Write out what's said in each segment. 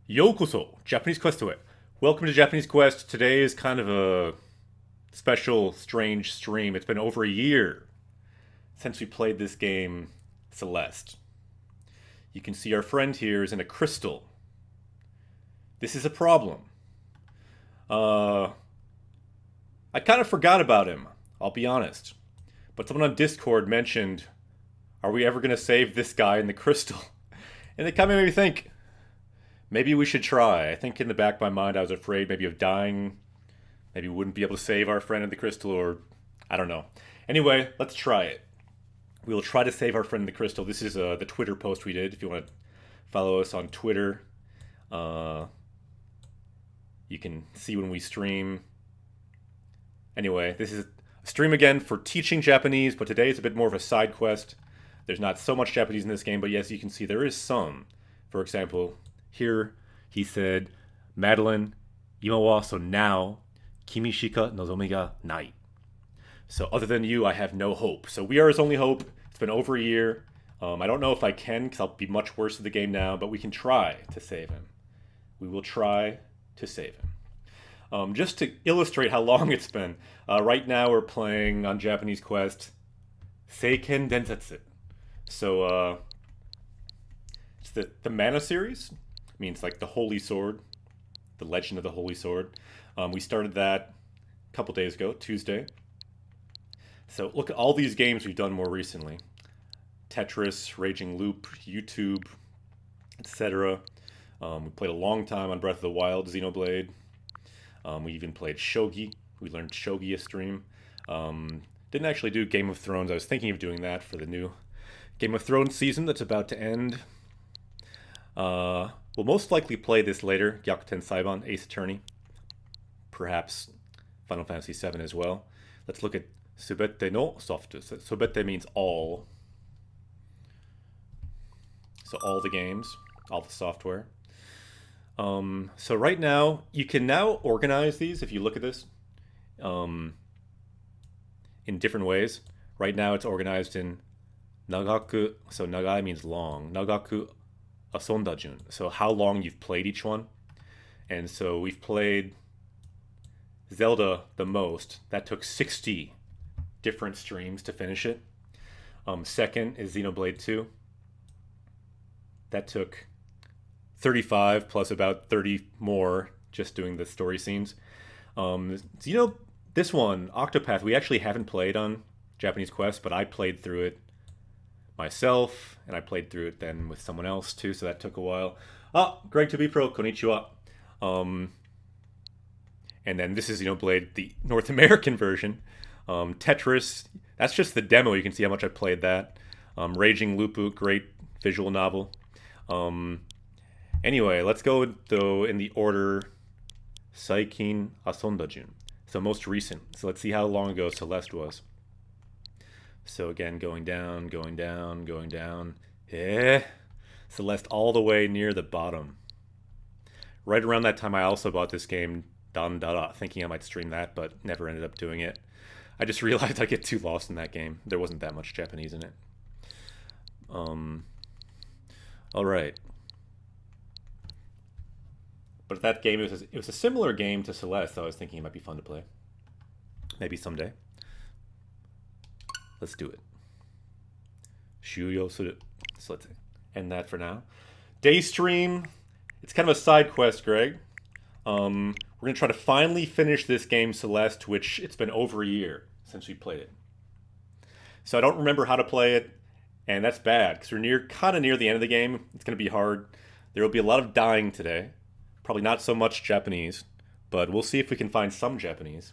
Yokoso, Japanese Quest to it. Welcome to Japanese Quest. Today is kind of a special, strange stream. It's been over a year since we played this game, Celeste. You can see our friend here is in a crystal. This is a problem. I kind of forgot about him, I'll be honest. But someone on Discord mentioned, are we ever going to save this guy in the crystal? And it kind of made me think, maybe we should try. I think in the back of my mind I was afraid maybe of dying. Maybe we wouldn't be able to save our friend in the crystal, or I don't know. Anyway, let's try it. We will try to save our friend in the crystal. This is the Twitter post we did. If you want to follow us on Twitter, you can see when we stream. Anyway, this is a stream again for teaching Japanese, but today is a bit more of a side quest. There's not so much Japanese in this game, but yes, you can see there is some. For example, here he said, Madeline, ima wa, so now, kimi shika nozomi ga nai. So other than you, I have no hope. So we are his only hope. It's been over a year. I don't know if I can, because I'll be much worse at the game now, but we can try to save him. We will try to save him. Just to illustrate how long it's been, right now we're playing on Japanese Quest Seiken Densetsu. So it's the Mana series. It means like the Holy Sword, the Legend of the Holy Sword. We started that a couple days ago, Tuesday. So look at all these games we've done more recently. Tetris, Raging Loop, YouTube, etc. We played a long time on Breath of the Wild, Xenoblade. We even played Shogi. We learned Shogi a stream. Didn't actually do Game of Thrones. I was thinking of doing that for the new Game of Thrones season that's about to end. We'll most likely play this later, Gyakuten Saiban, Ace Attorney. Perhaps Final Fantasy VII as well. Let's look at Subete no Softu. Subete means all. So all the games, all the software. So right now, you can now organize these, if you look at this, in different ways. Right now it's organized in Nagaku, so Nagai means long. Nagaku Asonda Jun, so how long you've played each one. And so we've played Zelda the most. That took 60 different streams to finish it. Second is Xenoblade 2. That took 35 plus about 30 more just doing the story scenes. This one, Octopath, we actually haven't played on Japanese Quest, but I played through it myself, and I played through it then with someone else too, so that took a while. Greg to be pro, konnichiwa. And then this is Xenoblade, the North American version. Tetris, that's just the demo, you can see how much I played that. Raging Loop, great visual novel. Anyway, let's go though in the order Saikin Asondajun. So most recent. So let's see how long ago Celeste was. So again, going down, going down, going down. Celeste all the way near the bottom. Right around that time I also bought this game, Dandara, thinking I might stream that, but never ended up doing it. I just realized I get too lost in that game. There wasn't that much Japanese in it. Alright. But that game, it was a similar game to Celeste, so I was thinking it might be fun to play. Maybe someday. Let's do it. Shuyo suru. So let's end that for now. Day stream. It's kind of a side quest, Greg. We're going to try to finally finish this game, Celeste, which it's been over a year since we played it. So I don't remember how to play it, and that's bad, because we're kind of near the end of the game. It's going to be hard. There will be a lot of dying today. Probably not so much Japanese, but we'll see if we can find some Japanese.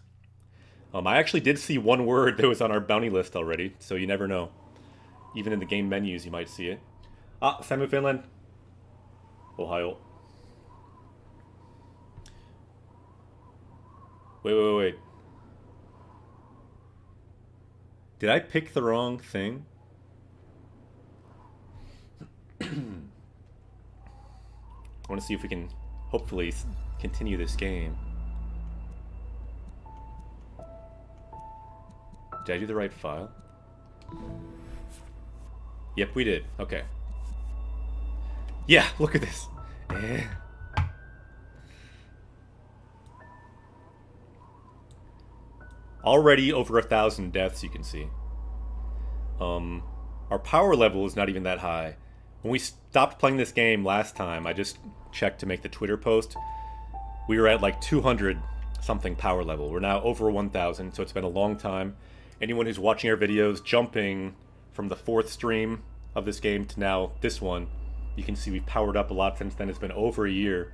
I actually did see one word that was on our bounty list already, so you never know. Even in the game menus, you might see it. Samu Finland. Ohio. Wait. Did I pick the wrong thing? I want to see if we can hopefully continue this game. Did I do the right file? Yep, we did. Okay. Yeah, look at this. Already over 1,000 deaths, you can see. Our power level is not even that high. When we stopped playing this game last time, I just checked to make the Twitter post, we were at like 200 something power level. We're now over 1,000, so it's been a long time. Anyone who's watching our videos, jumping from the 4th stream of this game to now this one, you can see we've powered up a lot since then. It's been over a year.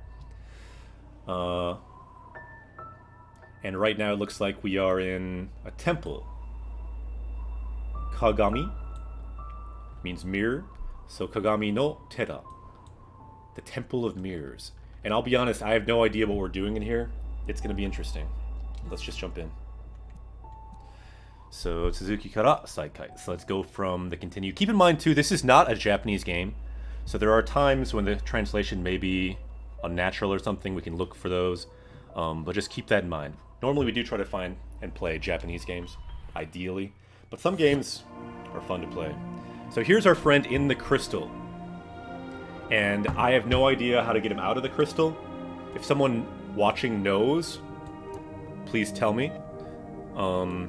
And right now it looks like we are in a temple. Kagami means mirror. So Kagami no Tera, the Temple of Mirrors. And I'll be honest, I have no idea what we're doing in here. It's going to be interesting. Let's just jump in. So Suzuki Kara Saikai. So let's go from the continue. Keep in mind too, this is not a Japanese game. So there are times when the translation may be unnatural or something. We can look for those. But just keep that in mind. Normally we do try to find and play Japanese games, ideally. But some games are fun to play. So here's our friend in the crystal. And I have no idea how to get him out of the crystal. If someone watching knows, please tell me. I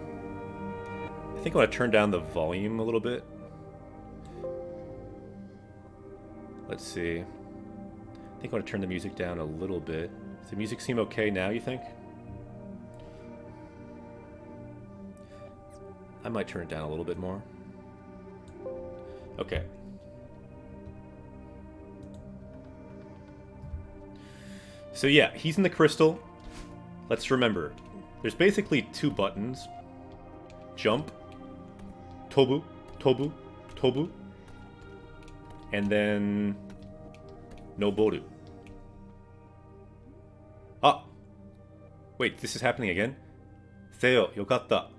think I want to turn down the volume a little bit. Let's see. I think I want to turn the music down a little bit. Does the music seem okay now, you think? I might turn it down a little bit more. Okay. So yeah, he's in the crystal. Let's remember, there's basically 2 buttons. Jump. Tobu. Tobu. Tobu. And then... Noboru. Ah! Wait, this is happening again? Seo, yokatta.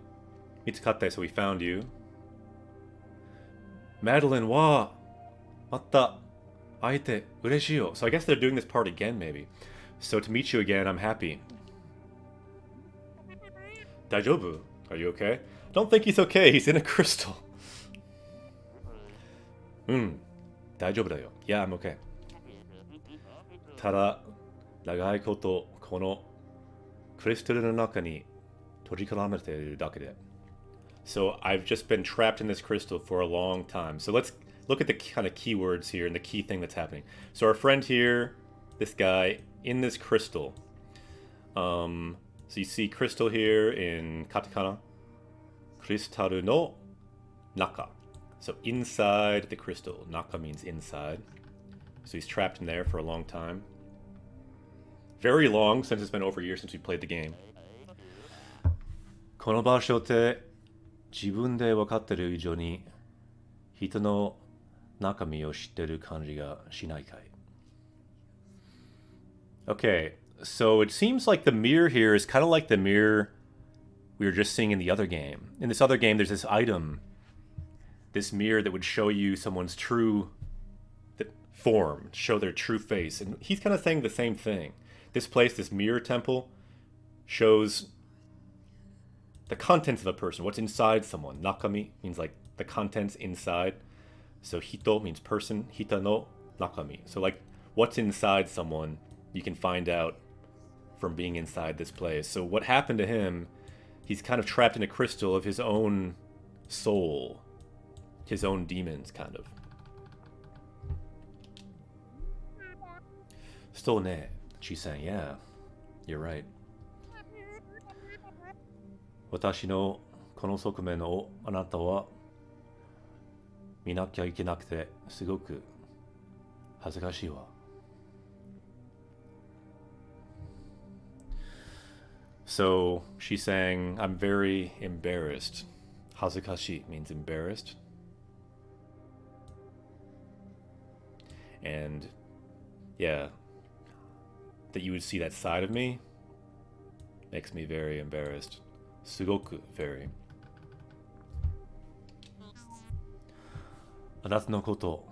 Mitsukatta, so we found you. Madeline, wa! Matta. Aite, ureshi yo. So I guess they're doing this part again, maybe. So to meet you again, I'm happy. Daijoubu? Are you okay? Don't think he's okay, he's in a crystal. Daijoubu da yo. Yeah, I'm okay. Tada, nagai koto, kono crystal no naka ni tojikaramete iru dake de. So I've just been trapped in this crystal for a long time. So let's look at the kind of keywords here and the key thing that's happening. So our friend here, this guy, in this crystal. So you see crystal here in katakana. Kristaru no naka. So inside the crystal. Naka means inside. So he's trapped in there for a long time. Very long, since it's been over a year since we played the game. Kono basho te jibun de wakateru ijou ni hito no nakami o shitteru kanji ga shinai kai. Okay, so it seems like the mirror here is kind of like the mirror we were just seeing in the other game. In this other game, there's this item, this mirror that would show you someone's true form, show their true face. And he's kind of saying the same thing. This place, this mirror temple, shows the contents of a person, what's inside someone. Nakami means like the contents inside. So hito means person, hita no nakami. So like what's inside someone, you can find out from being inside this place. So what happened to him, he's kind of trapped in a crystal of his own soul, his own demons, kind of. Still ne, she's saying, yeah, you're right. Watashi no kono sokumen o anata wa minakia ikenakute sugoku hazukashii wa. So she's saying, I'm very embarrassed. Hazukashi means embarrassed. And yeah, that you would see that side of me makes me very embarrassed. Sugoku, very. Anata no koto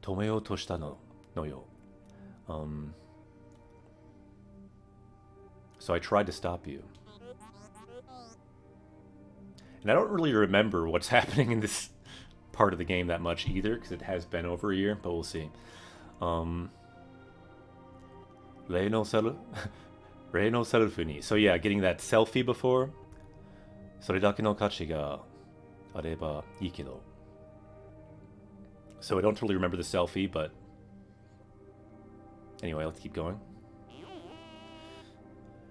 tomeyou to shita no yo. So I tried to stop you. And I don't really remember what's happening in this part of the game that much either, because it has been over a year, but we'll see. Rei no saru Rei no selfie ni. So yeah, getting that selfie before. それだけの価値があればいいけど. So I don't totally remember the selfie, but anyway, let's keep going.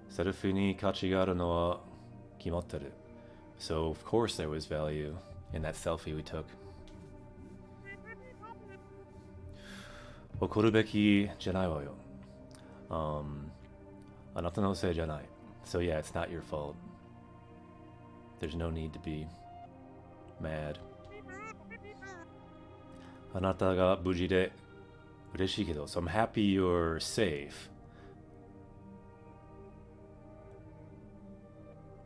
セルフに価値があるのは決まってる. So of course there was value in that selfie we took. 怒るべきじゃないわよ. あなたのせいじゃない. So yeah, it's not your fault. There's no need to be mad. あなたが無事で嬉しいけど. So I'm happy you're safe.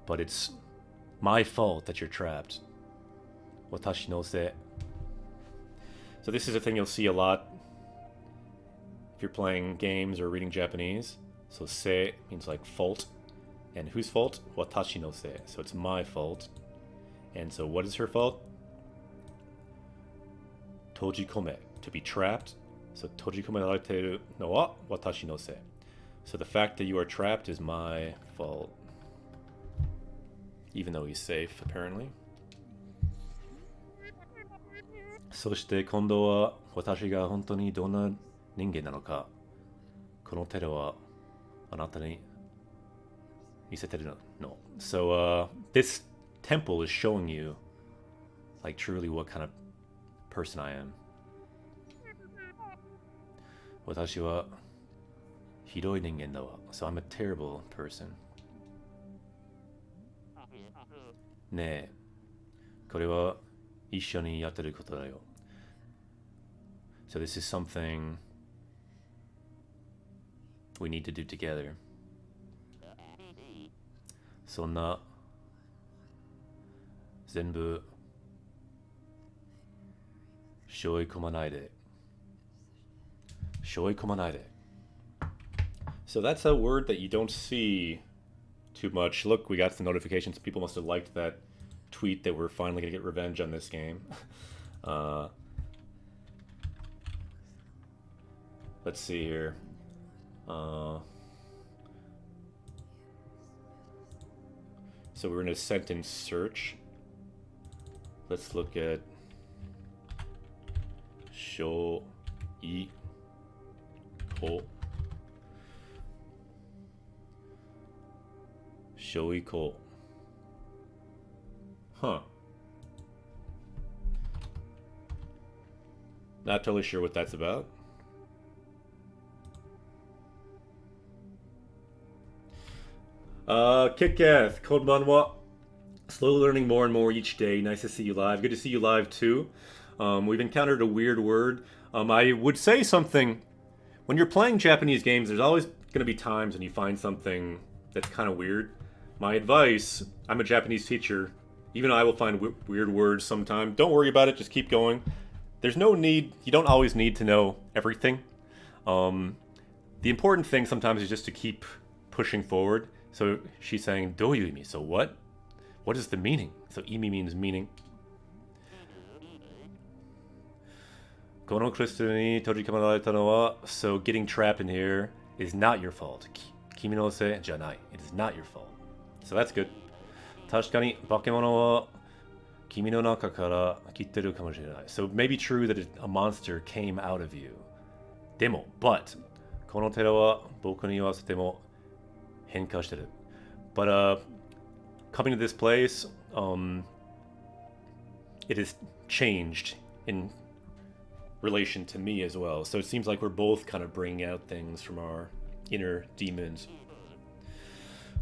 But it's my fault that you're trapped. 私のせい. So this is a thing you'll see a lot if you're playing games or reading Japanese. So se means like fault. And whose fault? Watashi no se. So it's my fault. And so what is her fault? Tojikome, to be trapped. So tojikome rareteru no wa watashi no se. So the fact that you are trapped is my fault. Even though he's safe, apparently. そして今度は私が本当にどんな人間なのか、この寺はあなたに見せてるの。So this temple is showing you like truly what kind of person I am. 私はひどい人間だわ. So I'm a terrible person. ねえ、これは一緒にやってることだよ. So this is something we need to do together. そんな全部背負い込まないで. 背負い込まないで. So that's a word that you don't see too much. Look, we got some notifications. People must have liked that tweet that we're finally going to get revenge on this game. Let's see here. So we're in a sentence search. Let's look at Shō I Ko. Shō I Ko. Huh. Not totally sure what that's about. Kick-ass, konbanwa. Slowly learning more and more each day. Nice to see you live. Good to see you live too. We've encountered a weird word. I would say something. When you're playing Japanese games, there's always going to be times when you find something that's kind of weird. My advice, I'm a Japanese teacher. Even I will find weird words sometimes. Don't worry about it. Just keep going. There's no need. You don't always need to know everything. The important thing sometimes is just to keep pushing forward. So she's saying, どういう意味? So what? What is the meaning? So 意味 means meaning. このクリスタルに閉じ込められたのは, so getting trapped in here is not your fault. 君のせいじゃない. It is not your fault. So that's good. 確かに化け物は君の中から来てるかもしれない. So it may be true that a monster came out of you. でも, but この寺は僕に言わせても変化してる. But coming to this place, it has changed in relation to me as well. So it seems like we're both kind of bringing out things from our inner demons.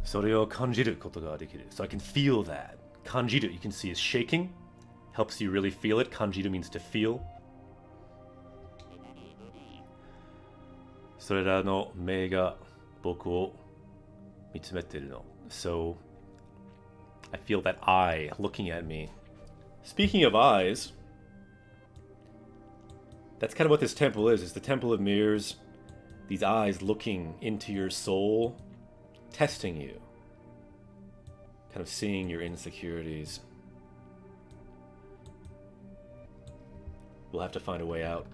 それを感じることができる. So I can feel that. 感じる, you can see is shaking. Helps you really feel it. 感じる means to feel. それらの目が僕を見つめてるの. So I feel that eye looking at me. Speaking of eyes, that's kind of what this temple is. It's the temple of mirrors. These eyes looking into your soul, testing you, kind of seeing your insecurities. We'll have to find a way out.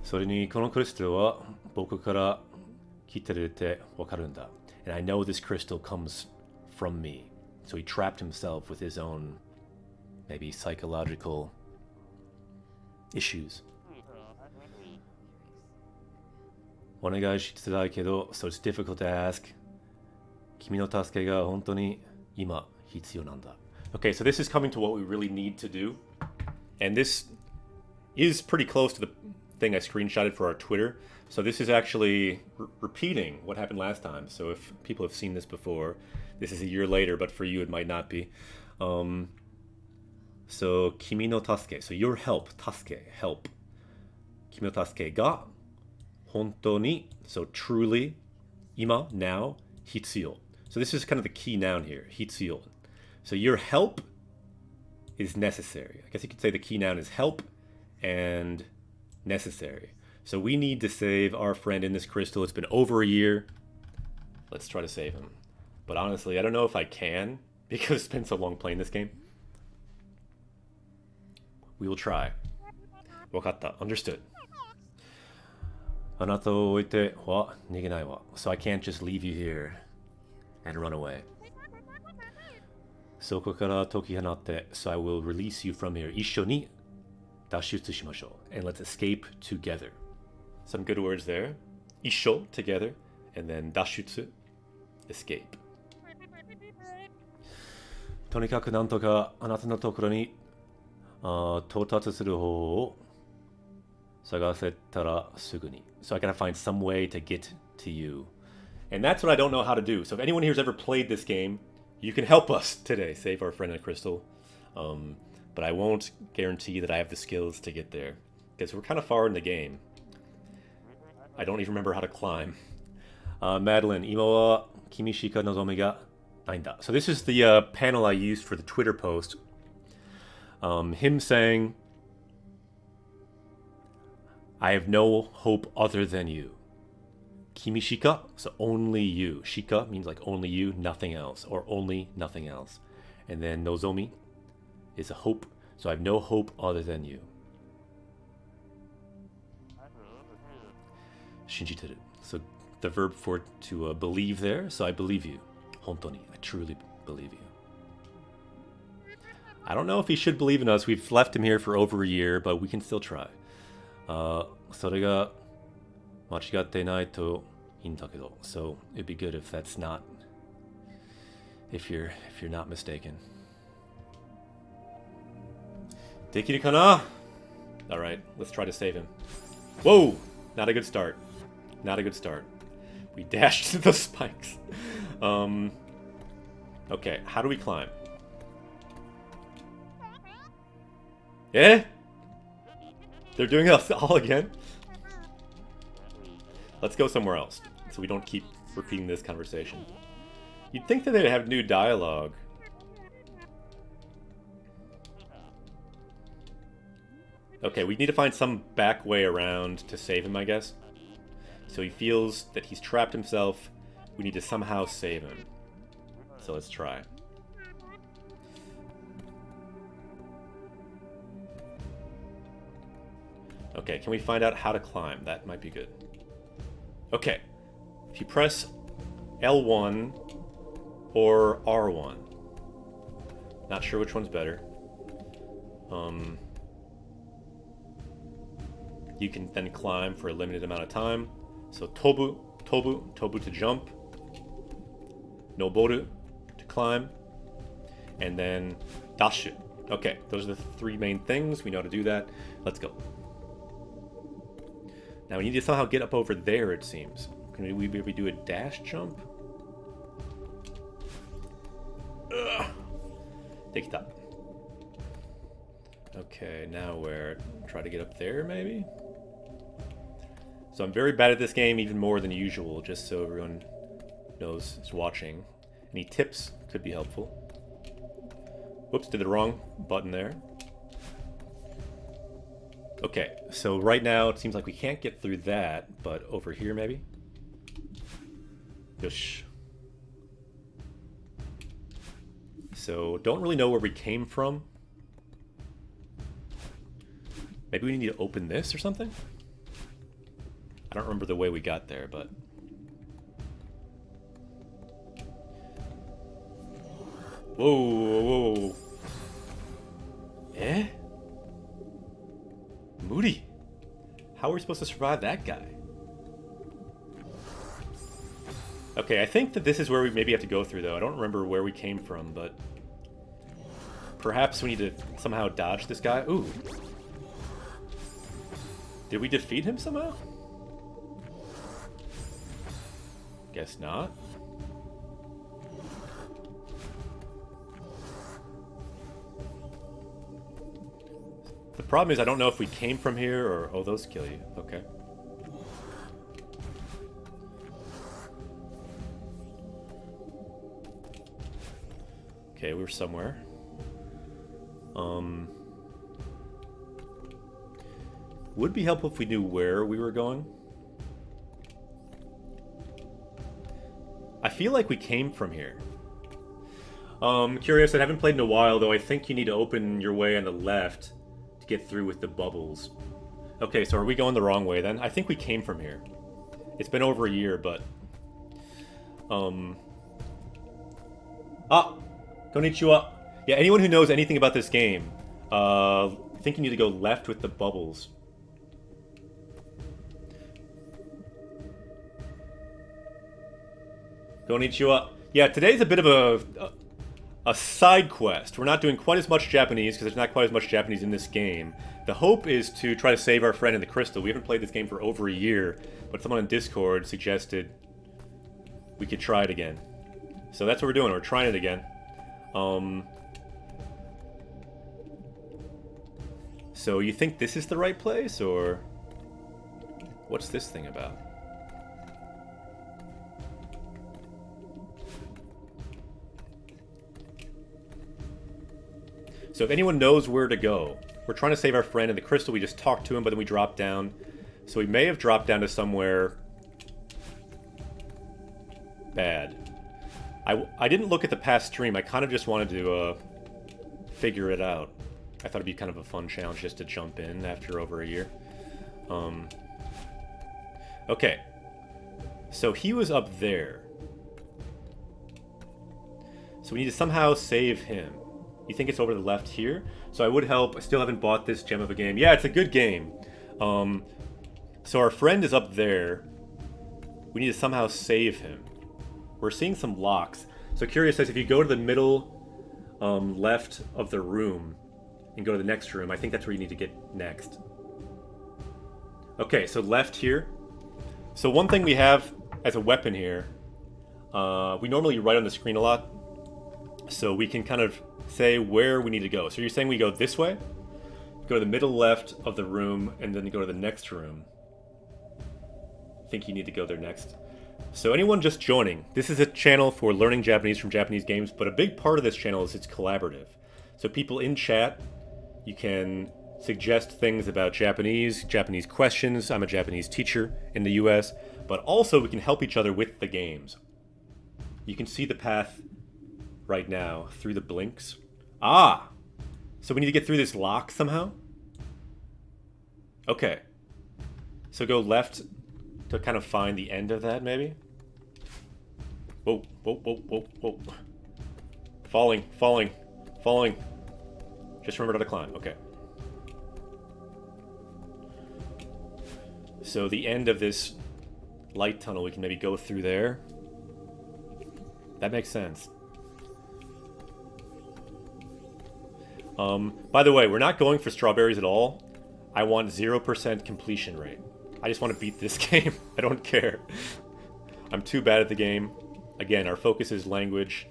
それにこのクリスタルは僕から来てるってわかるんだ. And I know this crystal comes from me. So he trapped himself with his own, maybe psychological issues. お願いしたいけど so it's difficult to ask. 君の助けが本当に今必要なんだ. Okay, so this is coming to what we really need to do. And this is pretty close to the thing I screenshotted for our Twitter. So this is actually repeating what happened last time. So if people have seen this before, this is a year later, but for you it might not be. So, 君の助け. So your help, 助け, help. 君の助けが本当に, so truly, 今, now, 必要. So this is kind of the key noun here, 必要. So your help is necessary. I guess you could say the key noun is help and necessary. So we need to save our friend in this crystal. It's been over a year. Let's try to save him. But honestly, I don't know if I can because it's been so long playing this game. We will try. わかった. Understood. あなたを置いては逃げないわ. So I can't just leave you here and run away. そこから解き放って So I will release you from here. 一緒に脱出しましょう. And let's escape together. Some good words there. 一緒 together. And then 脱出 escape. とにかくなんとかあなたのところに到達する方を探せたらすぐに. So I gotta find some way to get to you. And that's what I don't know how to do. So if anyone here has ever played this game, you can help us today. Save our friend in crystal. But I won't guarantee that I have the skills to get there. Because we're kind of far in the game. I don't even remember how to climb. Madeline, 今は君しか望みがないんだ. So this is the panel I used for the Twitter post. Him saying, I have no hope other than you. Kimi shika, so only you. Shika means like only you, nothing else, or only nothing else. And then nozomi is a hope, so I have no hope other than you. Shinjiteru. So the verb for to believe there, so I believe you. Hontoni, I truly believe you. I don't know if he should believe in us. We've left him here for over a year, but we can still try. それが間違ってないといいんだけど. So it'd be good if that's not, if you're not mistaken. できるかな? All right, let's try to save him. Whoa, not a good start. Not a good start. We dashed the spikes. Okay, how do we climb? Yeah? They're doing it all again? Let's go somewhere else, so we don't keep repeating this conversation. You'd think that they'd have new dialogue. Okay, we need to find some back way around to save him, I guess. So he feels that he's trapped himself. We need to somehow save him. So let's try. Okay, can we find out how to climb? That might be good. Okay, if you press L1 or R1. Not sure which one's better. You can then climb for a limited amount of time. So tobu to jump. Noboru to climb. And then dashu. Okay, those are the three main things. We know how to do that. Let's go. Now we need to somehow get up over there, it seems. Can we maybe do a dash jump? Ugh. Take it up. Okay, now where? Try to get up there, maybe? So I'm very bad at this game, even more than usual, just so everyone knows is watching. Any tips could be helpful. Whoops, did the wrong button there. Okay, so right now it seems like we can't get through that, but over here maybe? Yosh. So, don't really know where we came from. Maybe we need to open this or something? I don't remember the way we got there, but... Whoa, whoa, whoa. Eh? Moody. How are we supposed to survive that guy? Okay, I think that this is where we maybe have to go through, though. I don't remember where we came from, but... Perhaps we need to somehow dodge this guy. Ooh. Did we defeat him somehow? Guess not. The problem is I don't know if we came from here or... Oh, those kill you. Okay. Okay, we were somewhere. Would be helpful if we knew where we were going. I feel like we came from here. Curious, I haven't played in a while, though I think you need to open your way on the left to get through with the bubbles. Okay, so are we going the wrong way then? I think we came from here. It's been over a year, but... Ah! Konnichiwa! Yeah, anyone who knows anything about this game, I think you need to go left with the bubbles. Konnichiwa. Yeah, today's a bit of a side quest. We're not doing quite as much Japanese, because there's not quite as much Japanese in this game. The hope is to try to save our friend in the crystal. We haven't played this game for over a year, but someone on Discord suggested we could try it again. So that's what we're doing. We're trying it again. So you think this is the right place, or what's this thing about? So if anyone knows where to go, we're trying to save our friend in the crystal. We just talked to him, but then we dropped down. So we may have dropped down to somewhere bad. I didn't look at the past stream. I kind of just wanted to figure it out. I thought it'd be kind of a fun challenge just to jump in after over a year. Okay. So he was up there. So we need to somehow save him. You think it's over the left here? So I would help. I still haven't bought this gem of a game. Yeah, it's a good game. So our friend is up there. We need to somehow save him. We're seeing some locks. So Curious says if you go to the middle left of the room and go to the next room, I think that's where you need to get next. Okay, so left here. So one thing we have as a weapon here, we normally write on the screen a lot, so we can kind of say where we need to go. So you're saying we go this way, go to the middle left of the room, and then go to the next room. I think you need to go there next. So anyone just joining, this is a channel for learning Japanese from Japanese games, but a big part of this channel is it's collaborative. So people in chat, you can suggest things about Japanese questions. I'm a Japanese teacher in the US, but also we can help each other with the games. You can see the path right now through the blinks. Ah! So we need to get through this lock somehow? Okay. So go left to kind of find the end of that, maybe? Whoa, whoa, whoa, whoa, whoa. Falling, falling, falling. Just remember how to climb. Okay. So the end of this light tunnel, we can maybe go through there. That makes sense. By the way, we're not going for strawberries at all. I want 0% completion rate. I just want to beat this game. I don't care. I'm too bad at the game. Again, our focus is language.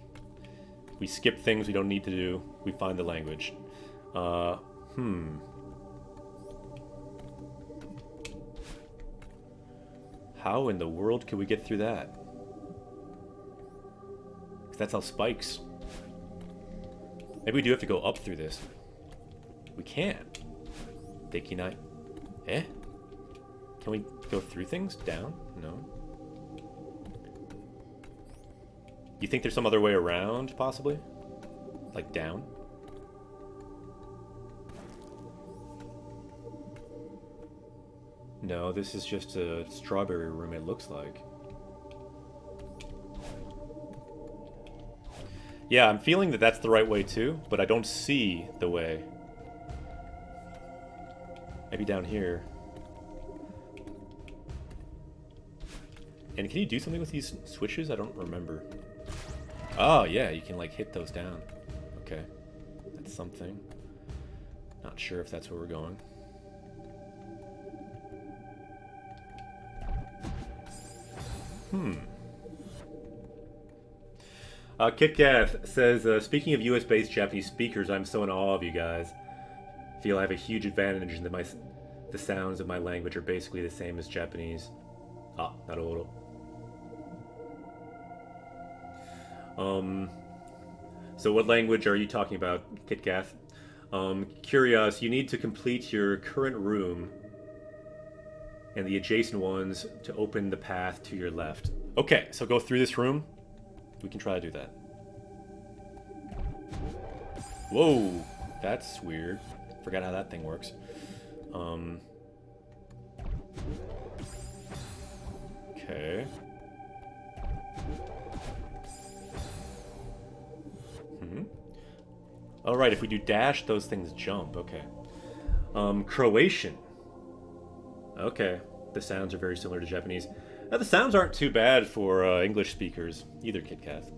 We skip things we don't need to do. We find the language. How in the world could we get through that? 'Cause that's how spikes. Maybe we do have to go up through this. We can't. Deki night. Eh? Can we go through things? Down? No. You think there's some other way around, possibly? Like down? No, this is just a strawberry room, it looks like. Yeah, I'm feeling that that's the right way too, but I don't see the way. Maybe down here. And can you do something with these switches? I don't remember. Oh, yeah, you can like hit those down. Okay, that's something. Not sure if that's where we're going. KitKath says, speaking of US-based Japanese speakers, I'm so in awe of you guys. Feel I have a huge advantage in that the sounds of my language are basically the same as Japanese. Ah, not a little. So what language are you talking about, KitKath? Curious, you need to complete your current room and the adjacent ones to open the path to your left. Okay, so go through this room. We can try to do that. Whoa, that's weird. Forgot how that thing works. Okay. All right, if we do dash, those things jump. Okay. Croatian. Okay, the sounds are very similar to Japanese. The sounds aren't too bad for English speakers either, KitKath.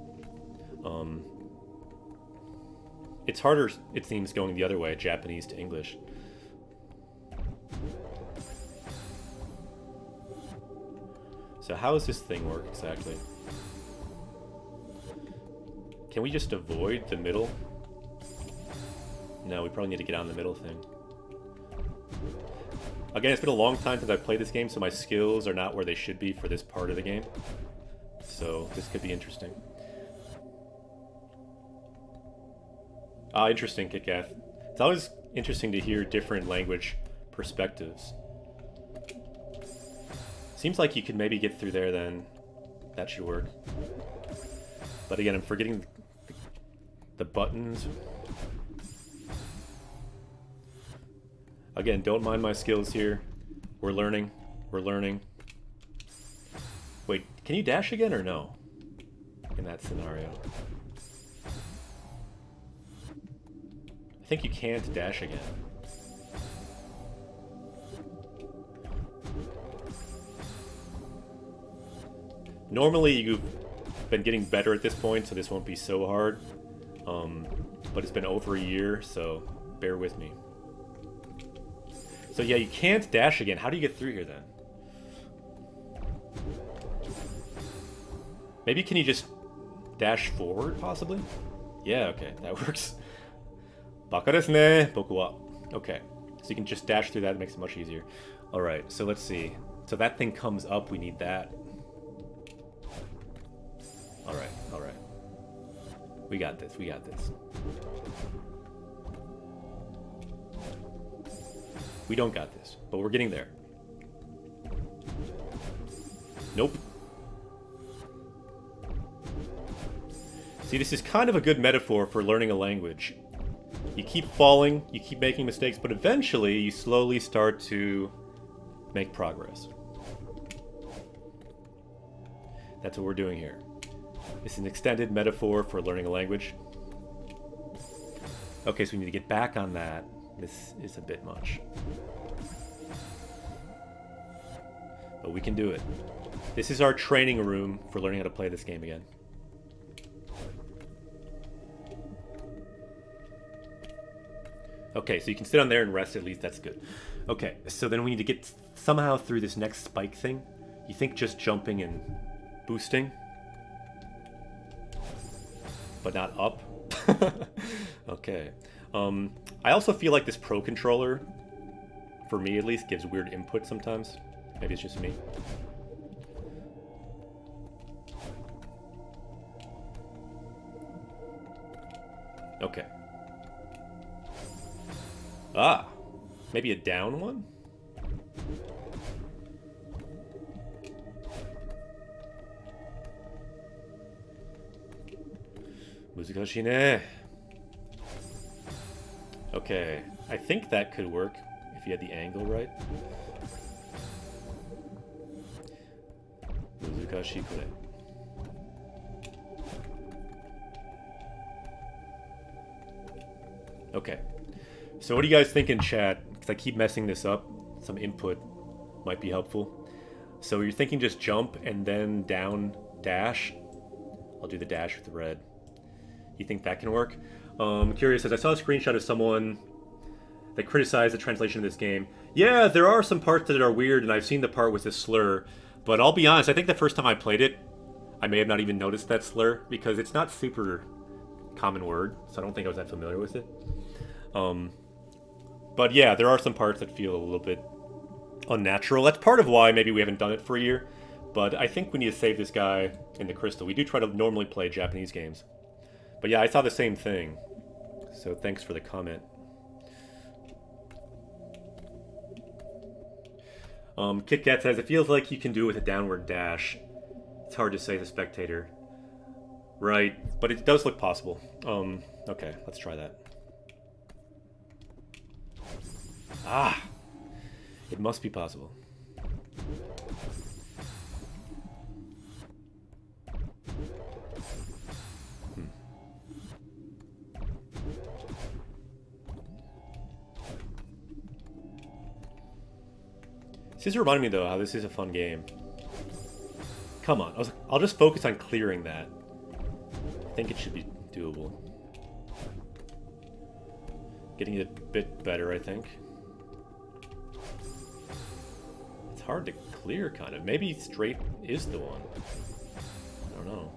It's harder, it seems, going the other way, Japanese to English. So how does this thing work exactly? Can we just avoid the middle? No, we probably need to get on the middle thing. Again, it's been a long time since I've played this game, so my skills are not where they should be for this part of the game. So this could be interesting. Ah, interesting, KitKath. It's always interesting to hear different language perspectives. Seems like you could maybe get through there then. That should work. But again, I'm forgetting the buttons. Again, don't mind my skills here. We're learning. We're learning. Wait, can you dash again or no? In that scenario. I think you can't dash again. Normally you've been getting better at this point, so this won't be so hard. But it's been over a year, so bear with me. So yeah, you can't dash again. How do you get through here then? Maybe can you just dash forward, possibly? Yeah, okay, that works. Baka desu ne, boku wa. Okay, so you can just dash through that, it makes it much easier. Alright, so let's see. So that thing comes up, we need that. Alright, alright. We got this, we got this. We don't got this, but we're getting there. Nope. See, this is kind of a good metaphor for learning a language. You keep falling, you keep making mistakes, but eventually you slowly start to make progress. That's what we're doing here. It's an extended metaphor for learning a language. Okay, so we need to get back on that. This is a bit much. But we can do it. This is our training room for learning how to play this game again. Okay, so you can sit on there and rest at least, that's good. Okay, so then we need to get somehow through this next spike thing. You think just jumping and boosting? But not up? Okay. I also feel like this Pro Controller, for me at least, gives weird input sometimes. Maybe it's just me. Okay. Ah! Maybe a down one? Muzukashii ne. Okay, I think that could work if you had the angle right. Muzukashi kure. Okay. So what do you guys think in chat? Because I keep messing this up. Some input might be helpful. So you're thinking just jump and then down dash? I'll do the dash with the red. You think that can work? I'm curious, as I saw a screenshot of someone that criticized the translation of this game. Yeah, there are some parts that are weird, and I've seen the part with the slur. But I'll be honest, I think the first time I played it, I may have not even noticed that slur, because it's not super common word, so I don't think I was that familiar with it. But yeah, there are some parts that feel a little bit unnatural. That's part of why maybe we haven't done it for a year. But I think we need to save this guy in the crystal. We do try to normally play Japanese games. But yeah, I saw the same thing. So thanks for the comment. Kit Kat says, it feels like you can do it with a downward dash. It's hard to say as a spectator. Right, but it does look possible. Okay, let's try that. Ah! It must be possible. This is reminding me, though, how this is a fun game. Come on. I'll just focus on clearing that. I think it should be doable. Getting it a bit better, I think. It's hard to clear, kind of. Maybe straight is the one. I don't know.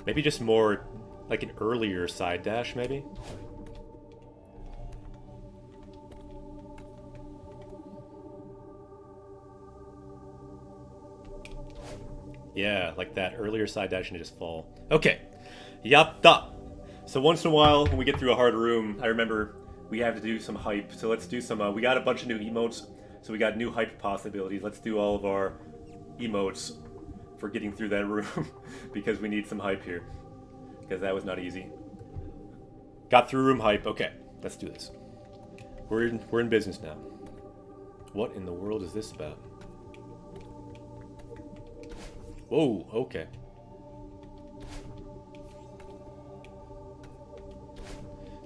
Maybe just more like an earlier side dash, maybe? Yeah, like that earlier side dash and just fall. Okay. Yatta! So once in a while, when we get through a hard room, I remember we have to do some hype. So let's do some, we got a bunch of new emotes. So we got new hype possibilities. Let's do all of our emotes for getting through that room. Because we need some hype here. Because that was not easy. Got through room hype. Okay, let's do this. We're in business now. What in the world is this about? Whoa, okay.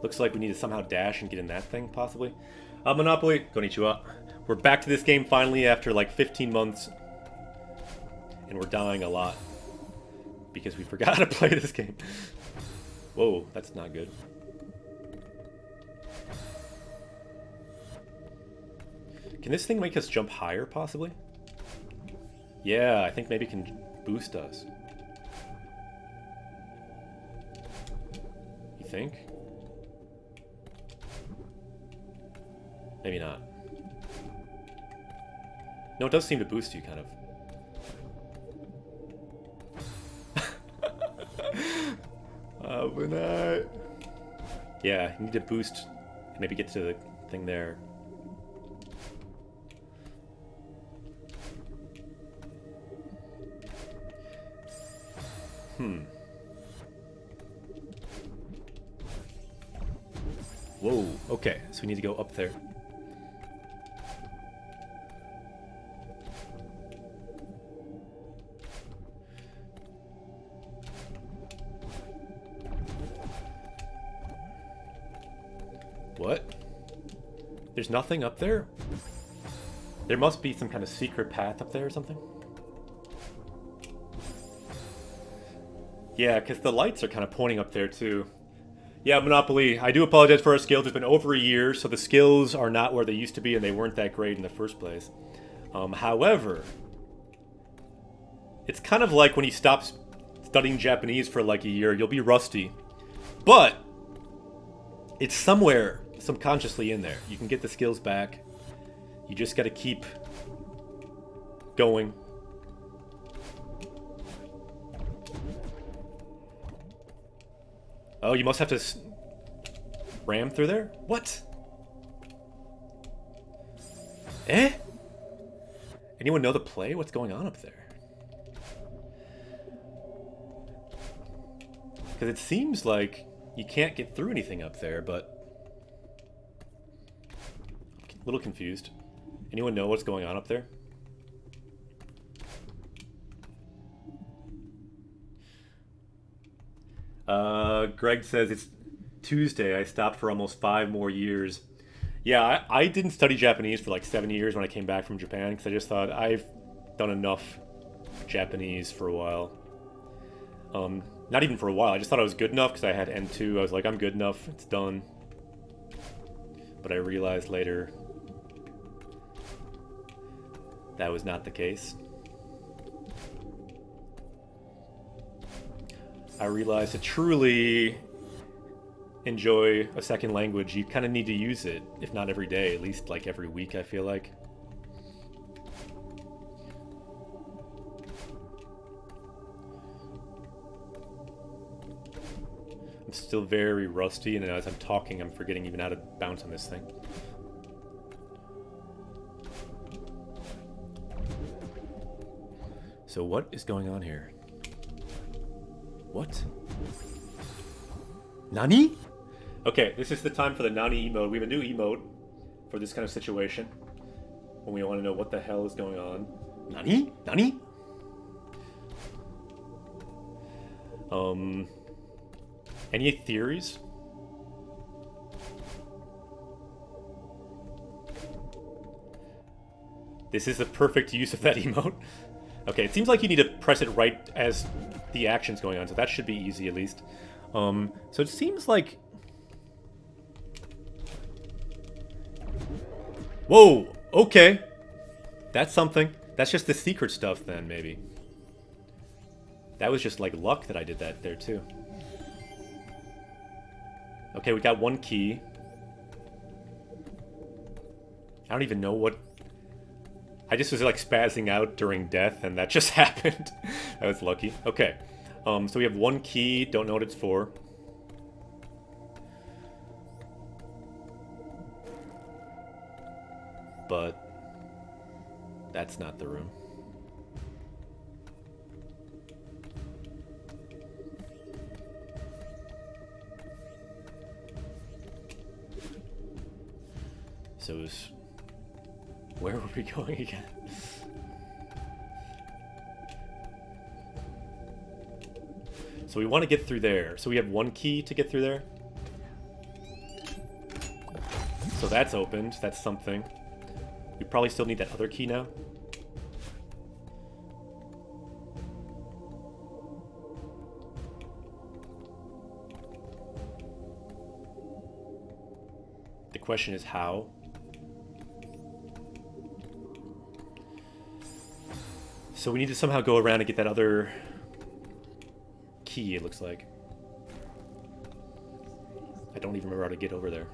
Looks like we need to somehow dash and get in that thing, possibly. Monopoly, konnichiwa. We're back to this game finally after like 15 months. And we're dying a lot. Because we forgot how to play this game. Whoa, that's not good. Can this thing make us jump higher, possibly? Yeah, I think maybe it can boost us. You think? Maybe not. No, it does seem to boost you, kind of. We're not. Yeah, you need to boost and maybe get to the thing there. Whoa, okay, so we need to go up there. What? There's nothing up there? There must be some kind of secret path up there or something? Yeah, because the lights are kind of pointing up there too. Yeah, Monopoly, I do apologize for our skills. It's been over a year, so the skills are not where they used to be, and they weren't that great in the first place. However, it's kind of like when you stop studying Japanese for like a year, you'll be rusty. But it's somewhere subconsciously in there. You can get the skills back. You just got to keep going. Oh, you must have to ram through there? What? Eh? Anyone know the play? What's going on up there? Because it seems like you can't get through anything up there, but... I'm a little confused. Anyone know what's going on up there? Greg says it's Tuesday. I stopped for almost 5 more years. Yeah, I didn't study Japanese for like 7 years when I came back from Japan because I just thought I've done enough Japanese for a while. Not even for a while. I just thought I was good enough because I had N2. I was like, I'm good enough. It's done. But I realized later that was not the case. I realized to truly enjoy a second language, you kind of need to use it, if not every day, at least like every week, I feel like. I'm still very rusty, and as I'm talking, I'm forgetting even how to bounce on this thing. So what is going on here? What? Nani? Okay, this is the time for the Nani emote. We have a new emote for this kind of situation. When we want to know what the hell is going on. Nani? Nani? Any theories? This is the perfect use of that emote. Okay, it seems like you need to press it right as the action's going on, so that should be easy at least. So it seems like... Whoa! Okay! That's something. That's just the secret stuff then, maybe. That was just like luck that I did that there too. Okay, we got one key. I don't even know what... I just was like spazzing out during death and that just happened. That was lucky. Okay. So we have one key. Don't know what it's for. But that's not the room. So it was... Where were we going again? So we want to get through there. So we have one key to get through there. So that's opened. That's something. We probably still need that other key now. The question is how. So we need to somehow go around and get that other key, it looks like. I don't even remember how to get over there.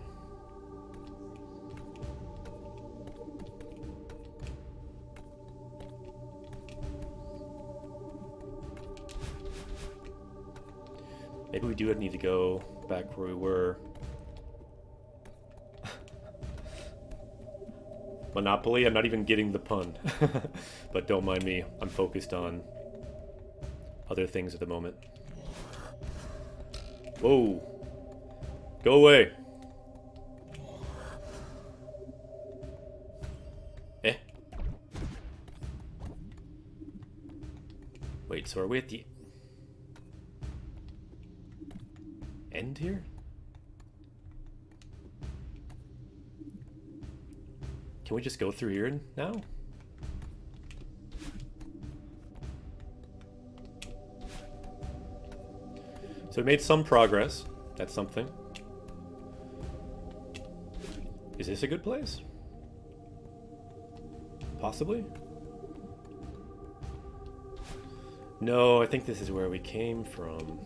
Maybe we do need to go back where we were. Monopoly? I'm not even getting the pun. But don't mind me. I'm focused on other things at the moment. Whoa. Go away. Eh? Wait, so are we at the end here? Can we just go through here now? So we made some progress. That's something. Is this a good place? Possibly? No, I think this is where we came from.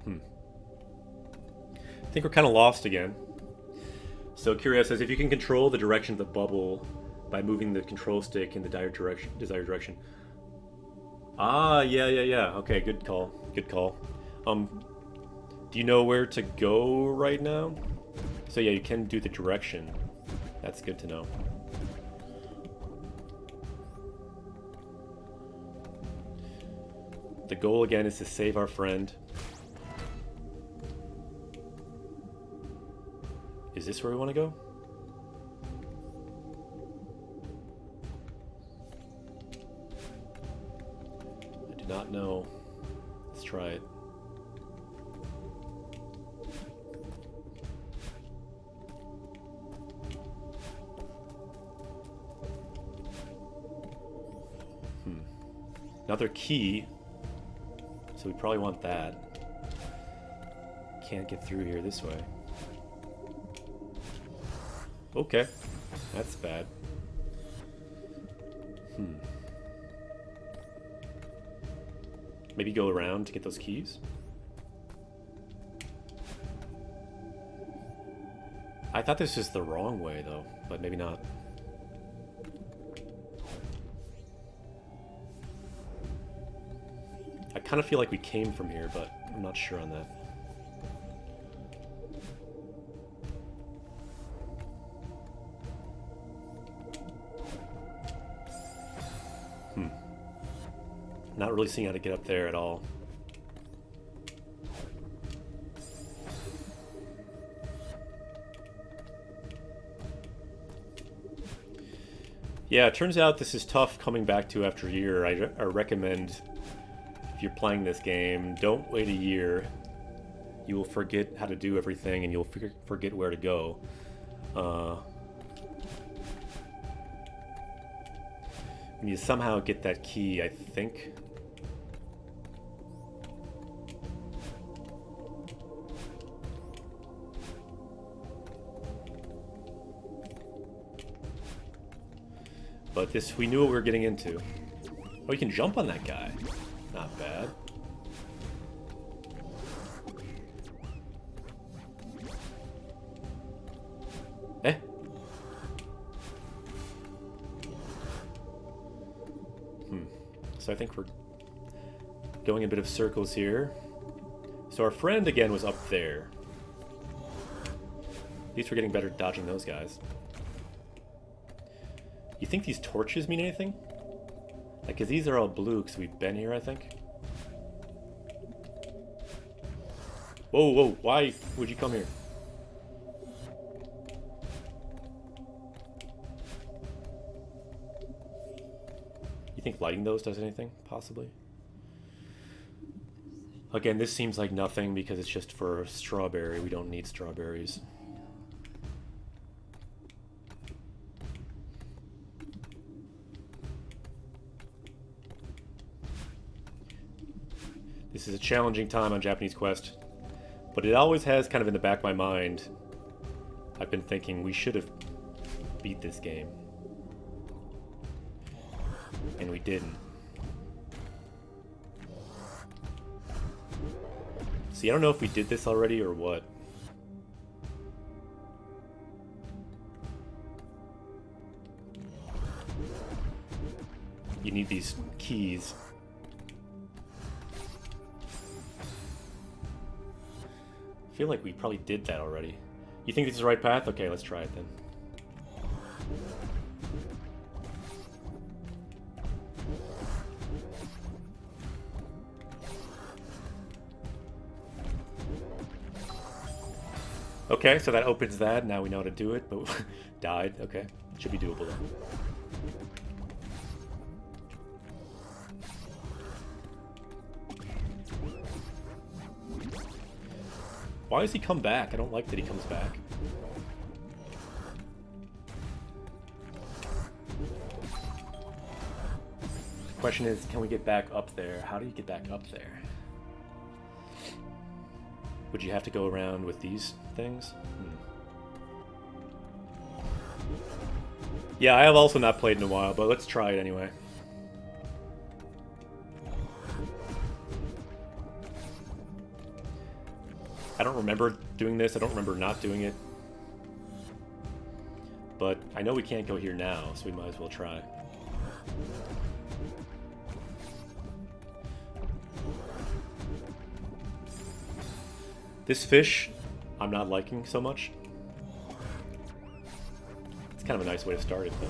I think we're kind of lost again. So Curious says, if you can control the direction of the bubble by moving the control stick in the desired direction. Ah, yeah. Okay, good call. Good call. Do you know where to go right now? So yeah, you can do the direction. That's good to know. The goal again is to save our friend. Is this where we want to go? I do not know. Let's try it. Another key. So we probably want that. Can't get through here this way. Okay. That's bad. Maybe go around to get those keys? I thought this was the wrong way, though, but maybe not. I kind of feel like we came from here, but I'm not sure on that. Not really seeing how to get up there at all. Yeah, it turns out this is tough coming back to after a year. I recommend, if you're playing this game, don't wait a year. You will forget how to do everything, and you'll forget where to go. We need to somehow get that key, I think. But this, we knew what we were getting into. Oh, you can jump on that guy. Not bad. Eh? So I think we're going a bit of circles here. So our friend, again, was up there. At least we're getting better at dodging those guys. You think these torches mean anything? Like, because these are all blue because we've been here, I think. Whoa, whoa, why would you come here? You think lighting those does anything, possibly? Again, this seems like nothing because it's just for strawberry. We don't need strawberries. This is a challenging time on Japanese Quest, but it always has kind of in the back of my mind, I've been thinking we should have beat this game. And we didn't. See, I don't know if we did this already or what. You need these keys. I feel like we probably did that already. You think this is the right path? Okay, let's try it then. Okay, so that opens that. Now we know how to do it, but died. Okay, should be doable then. Why does he come back? I don't like that he comes back. The question is, can we get back up there? How do you get back up there? Would you have to go around with these things? Yeah, I have also not played in a while, but let's try it anyway. I don't remember doing this. I don't remember not doing it. But I know we can't go here now, so we might as well try. This fish, I'm not liking so much. It's kind of a nice way to start it, though.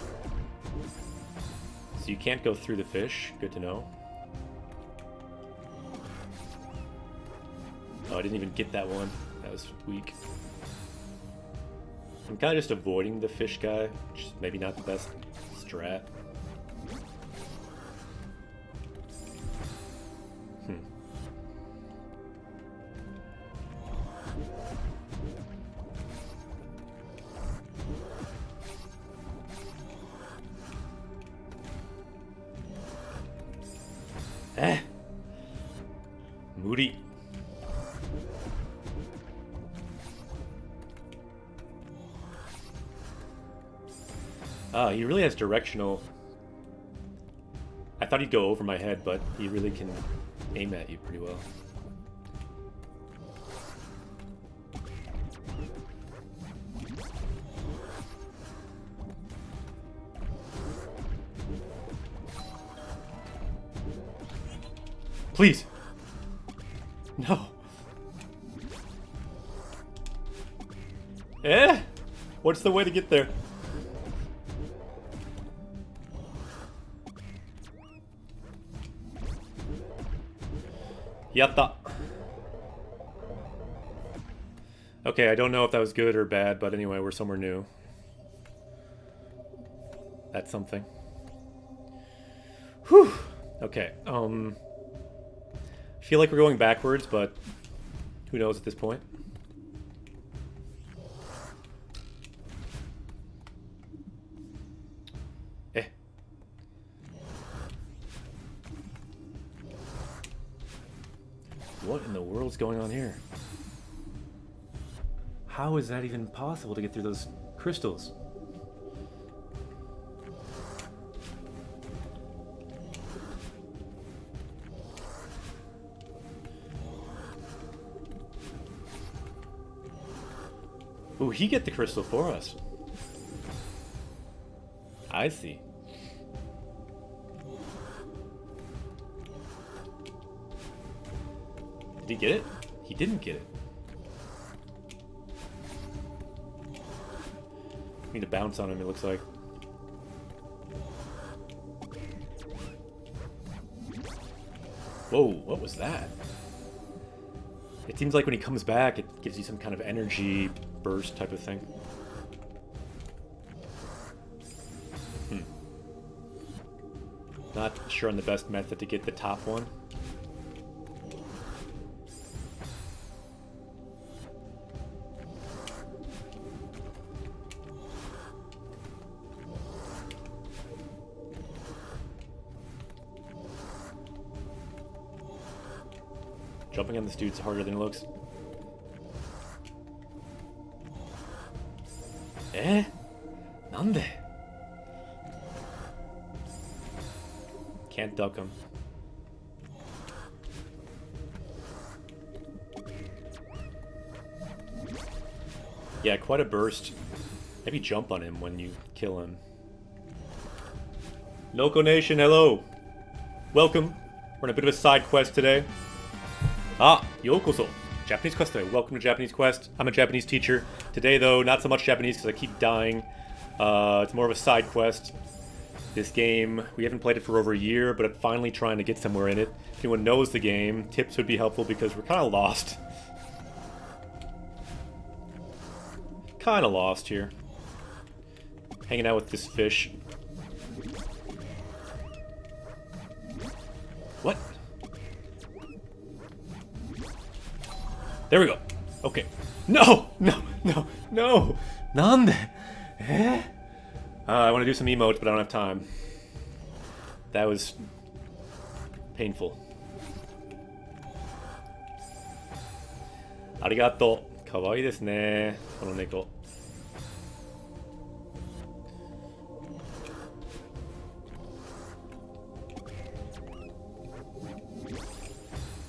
So you can't go through the fish. Good to know. Oh, I didn't even get that one. That was weak. I'm kind of just avoiding the fish guy, which is maybe not the best strat. He really has directional... I thought he'd go over my head, but he really can aim at you pretty well. Please! No! Eh? What's the way to get there? Yatta! Okay, I don't know if that was good or bad, but anyway, we're somewhere new. That's something. Whew! Okay, I feel like we're going backwards, but who knows at this point. Eh. What in the world's going on here? How is that even possible to get through those crystals? Ooh, he get the crystal for us. I see. Did he get it? He didn't get it. Need to bounce on him, it looks like. Whoa, what was that? It seems like when he comes back, it gives you some kind of energy burst type of thing. Not sure on the best method to get the top one. Jumping on this dude's harder than it looks. Eh? Nande? Can't duck him. Yeah, quite a burst. Maybe jump on him when you kill him. Loco Nation, hello! Welcome. We're on a bit of a side quest today. Ah, yokoso. Japanese Quest today. Welcome to Japanese Quest. I'm a Japanese teacher. Today, though, not so much Japanese because I keep dying. It's more of a side quest. This game, we haven't played it for over a year, but I'm finally trying to get somewhere in it. If anyone knows the game, tips would be helpful because we're kind of lost. Kind of lost here. Hanging out with this fish. What? There we go. Okay. No! No! No! No! Nande? Eh? I want to do some emotes, but I don't have time. That was painful. Arigato. Kawaii desu ne, kono neko.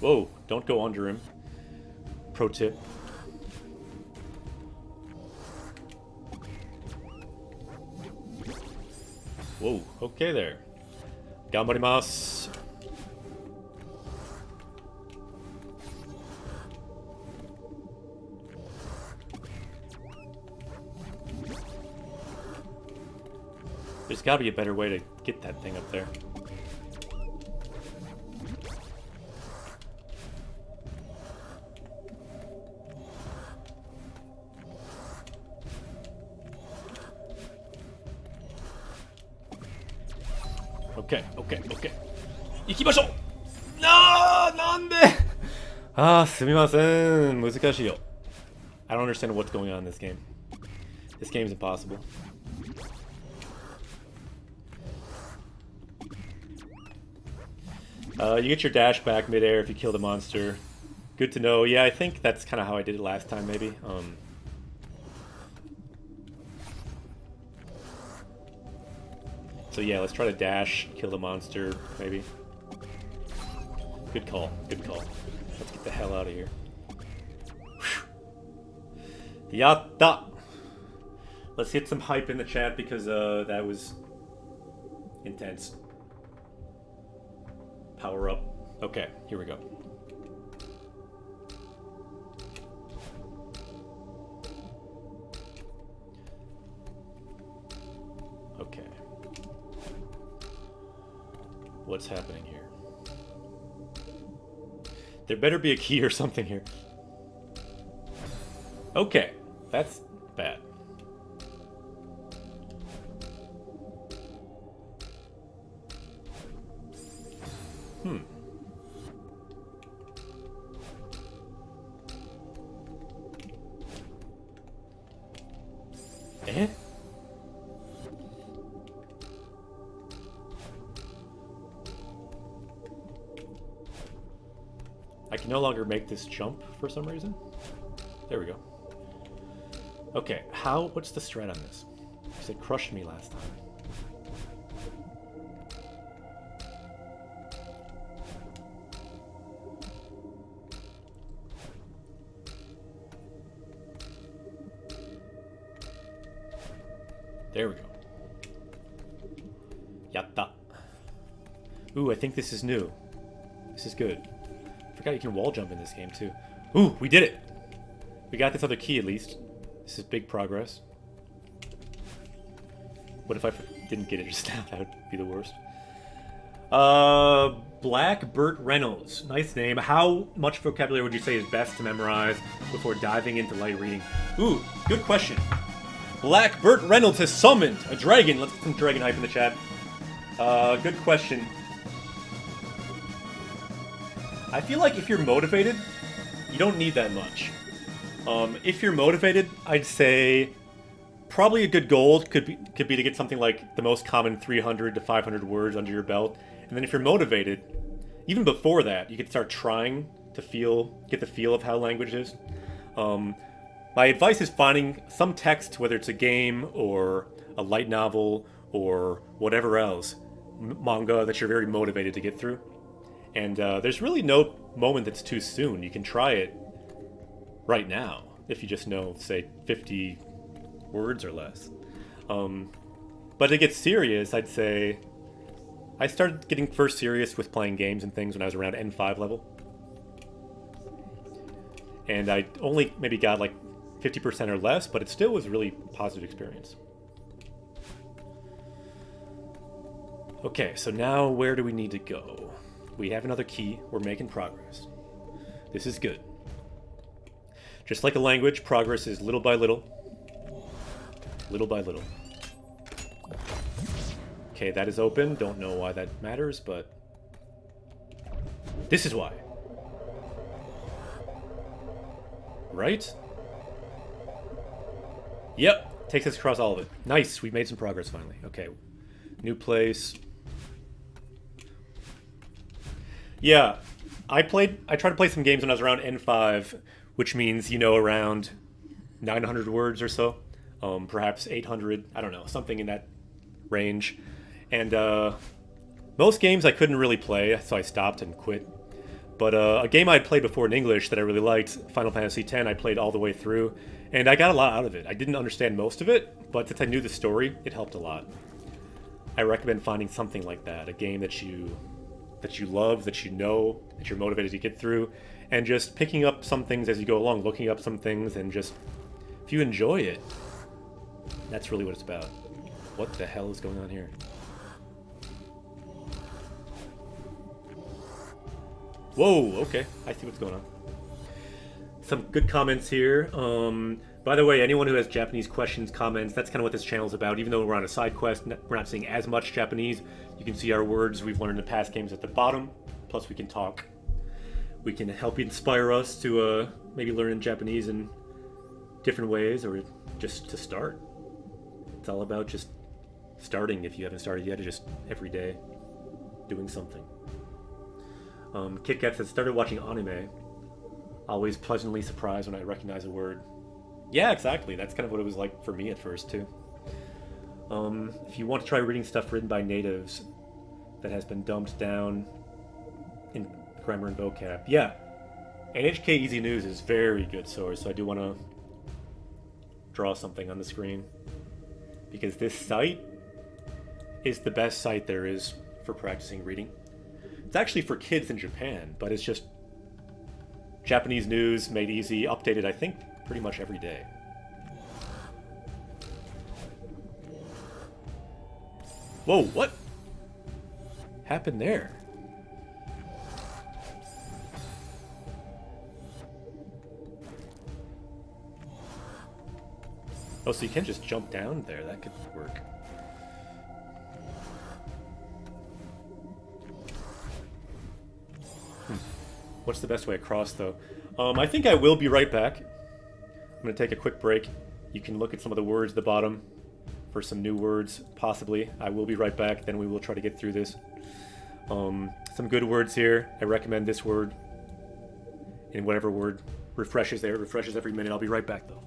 Whoa, don't go under him. Pro tip. Whoa, okay there. Ganbarimasu. There's gotta be a better way to get that thing up there. Okay, okay, okay. 行きましょう! No! なんで? Ah, すみません。難しいよ. I don't understand what's going on in this game. This game is impossible. You get your dash back midair if you kill the monster. Good to know. Yeah, I think that's kind of how I did it last time, maybe. So yeah, let's try to dash, kill the monster, maybe. Good call, good call. Let's get the hell out of here. Yatta! Let's get some hype in the chat because that was intense. Power up. Okay, here we go. Okay. What's happening here? There better be a key or something here. Okay, that's bad. Eh? I can no longer make this jump for some reason. There we go. Okay, what's the strat on this? Because it crushed me last time. There we go. Yatta. Ooh, I think this is new. This is good. Forgot you can wall jump in this game too. Ooh, we did it! We got this other key at least. This is big progress. What if I didn't get it just now? That would be the worst. Black Burt Reynolds. Nice name. How much vocabulary would you say is best to memorize before diving into light reading? Ooh, good question. Black Burt Reynolds has summoned a dragon. Let's get some dragon hype in the chat. Good question. I feel like if you're motivated, you don't need that much. If you're motivated, I'd say probably a good goal could be to get something like the most common 300 to 500 words under your belt. And then if you're motivated, even before that, you could start trying to get the feel of how language is. My advice is finding some text, whether it's a game or a light novel or whatever else, manga that you're very motivated to get through. And there's really no moment that's too soon. You can try it right now if you just know, say, 50 words or less. But to get serious, I'd say I started getting first serious with playing games and things when I was around N5 level. And I only maybe got like 50% or less, but it still was a really positive experience. Okay, so now where do we need to go? We have another key. We're making progress. This is good. Just like a language, progress is little by little. Little by little. Okay, that is open. Don't know why that matters, but this is why. Right? Yep. Takes us across all of it. Nice. We made some progress finally. Okay. New place. Yeah. I tried to play some games when I was around N5, which means, around 900 words or so. Perhaps 800. I don't know. Something in that range. And most games I couldn't really play, so I stopped and quit. But a game I'd played before in English that I really liked, Final Fantasy X, I played all the way through, and I got a lot out of it. I didn't understand most of it, but since I knew the story, it helped a lot. I recommend finding something like that, a game that you love, that that you're motivated to get through, and just picking up some things as you go along, looking up some things, and just, if you enjoy it, that's really what it's about. What the hell is going on here? Whoa, okay. I see what's going on. Some good comments here. By the way, anyone who has Japanese questions, comments, that's kind of what this channel is about. Even though we're on a side quest, we're not seeing as much Japanese. You can see our words we've learned in past games at the bottom. Plus, we can talk. We can help inspire us to maybe learn Japanese in different ways, or just to start. It's all about just starting if you haven't started yet, or just every day doing something. KitKat says, started watching anime. Always pleasantly surprised when I recognize a word. Yeah, exactly. That's kind of what it was like for me at first, too. If you want to try reading stuff written by natives that has been dumbed down in grammar and vocab, yeah, NHK Easy News is very good source. So I do want to draw something on the screen because this site is the best site there is for practicing reading. It's actually for kids in Japan, but it's just Japanese news made easy, updated, I think, pretty much every day. Whoa, what happened there? Oh, so you can't just jump down there. That could work. What's the best way across, though? I think I will be right back. I'm going to take a quick break. You can look at some of the words at the bottom for some new words, possibly. I will be right back, then we will try to get through this. Some good words here. I recommend this word. And whatever word refreshes there. It refreshes every minute. I'll be right back, though.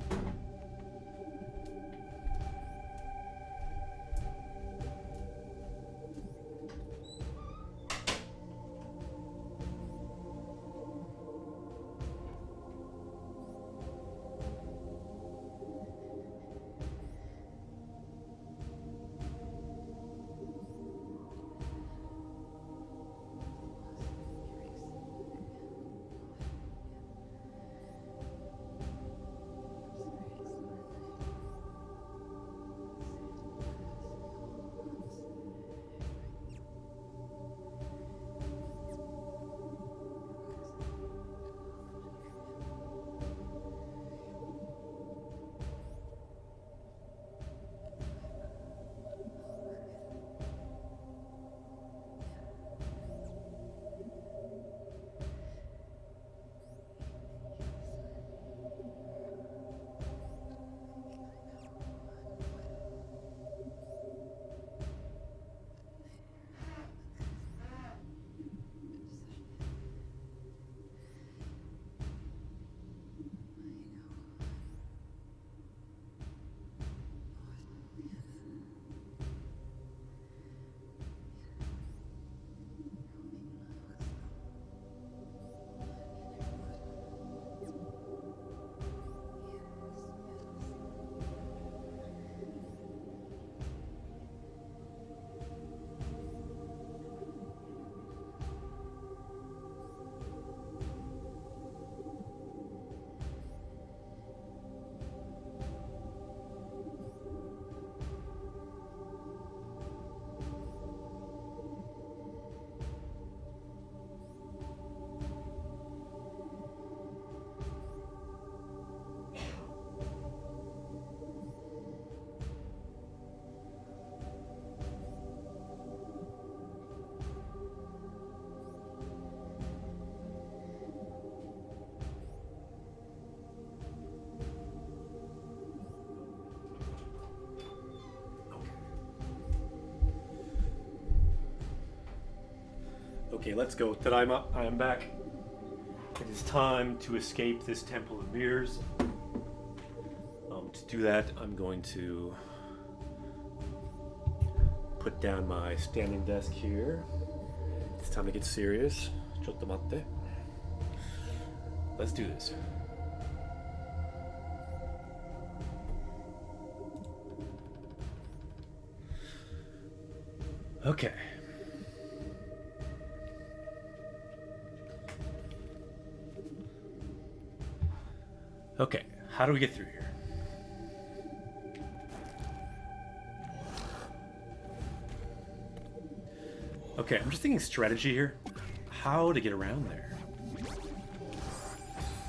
Okay, let's go. Tadaima, I am back. It is time to escape this Temple of Mirrors. To do that, I'm going to put down my standing desk here. It's time to get serious. Chotto matte. Let's do this. Okay. Okay, how do we get through here? Okay, I'm just thinking strategy here. How to get around there.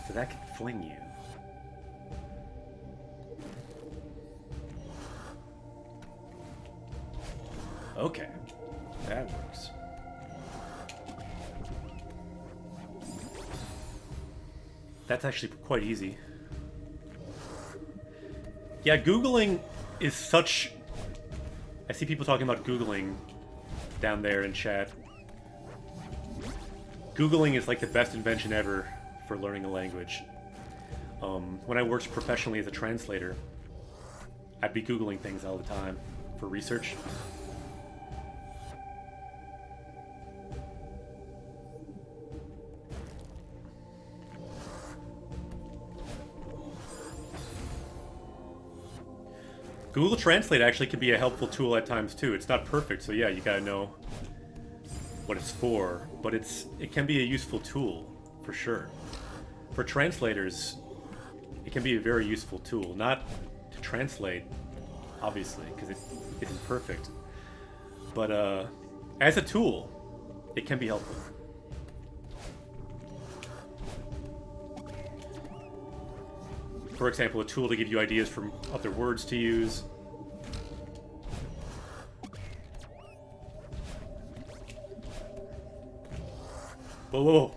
So that can fling you. Okay, that works. That's actually quite easy. Yeah, Googling is such... I see people talking about Googling down there in chat. Googling is like the best invention ever for learning a language. When I worked professionally as a translator, I'd be Googling things all the time. for research. Google Translate actually can be a helpful tool at times too. It's not perfect, so yeah, you gotta know what it's for, but it can be a useful tool for sure. For translators, it can be a very useful tool. Not to translate, obviously, because it isn't perfect, but as a tool, it can be helpful. For example, a tool to give you ideas from other words to use. Whoa, whoa, whoa.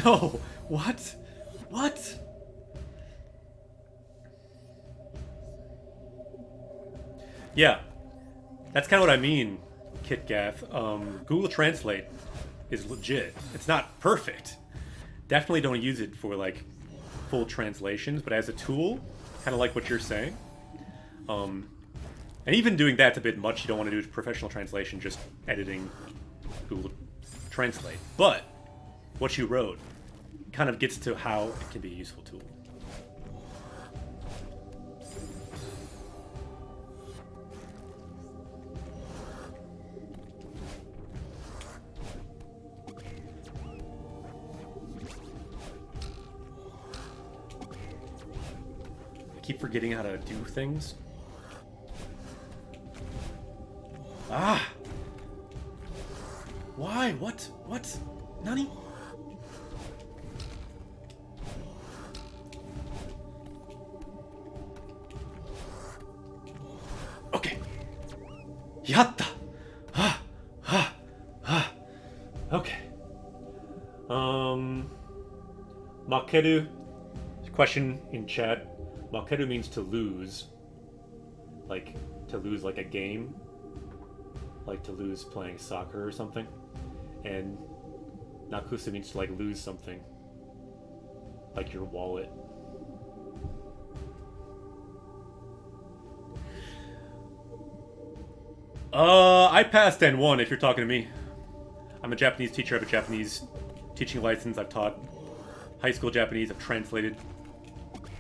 No! What? What? Yeah. That's kind of what I mean, KitGath. Google Translate is legit. It's not perfect. Definitely don't use it for, like, full translations, but as a tool, kind of like what you're saying. And even doing that's a bit much. You don't want to do professional translation, just editing Google Translate. But what you wrote kind of gets to how it can be a useful tool. Keep forgetting how to do things. Ah! Why? What? What? Nani? Okay. Yatta! Ah! Ah! Ah! Okay. Makeru. Question in chat. Makeru means to lose. Like, to lose like a game. Like to lose playing soccer or something. And Nakusa means to like lose something. Like your wallet. I passed N1 if you're talking to me. I'm a Japanese teacher. I have a Japanese teaching license. I've taught high school Japanese. I've translated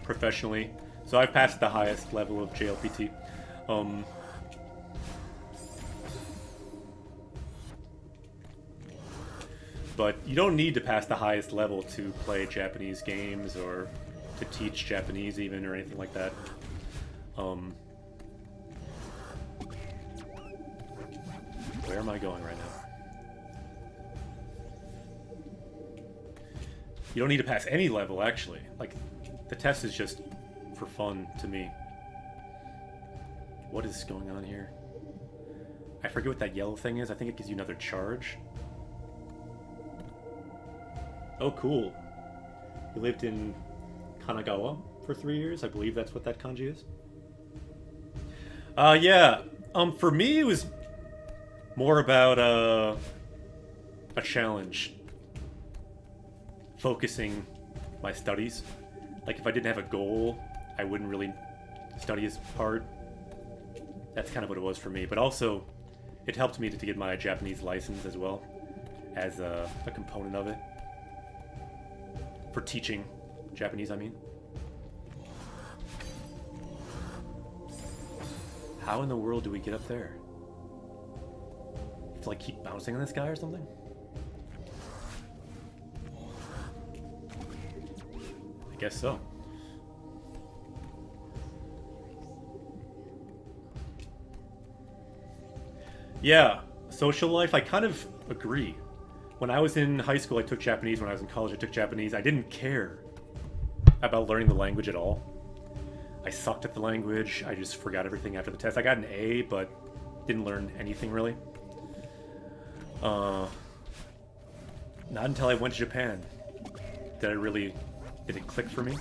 professionally. So I've passed the highest level of JLPT. But you don't need to pass the highest level to play Japanese games or to teach Japanese even or anything like that. Where am I going right now? You don't need to pass any level, actually. Like, the test is just for fun to me. What is going on here? I forget what that yellow thing is. I think it gives you another charge. Oh, cool. You lived in Kanagawa for 3 years? I believe that's what that kanji is. Yeah. For me, it was more about a challenge. Focusing my studies. Like, if I didn't have a goal, I wouldn't really study as hard. That's kind of what it was for me. But also, it helped me to get my Japanese license as well, as a component of it. For teaching Japanese, I mean. How in the world do we get up there? To like keep bouncing on this guy or something? I guess so. Yeah, social life, I kind of agree. When I was in high school, I took Japanese. When I was in college, I took Japanese. I didn't care about learning the language at all. I sucked at the language. I just forgot everything after the test. I got an A, but didn't learn anything really. Not until I went to Japan did it click for me.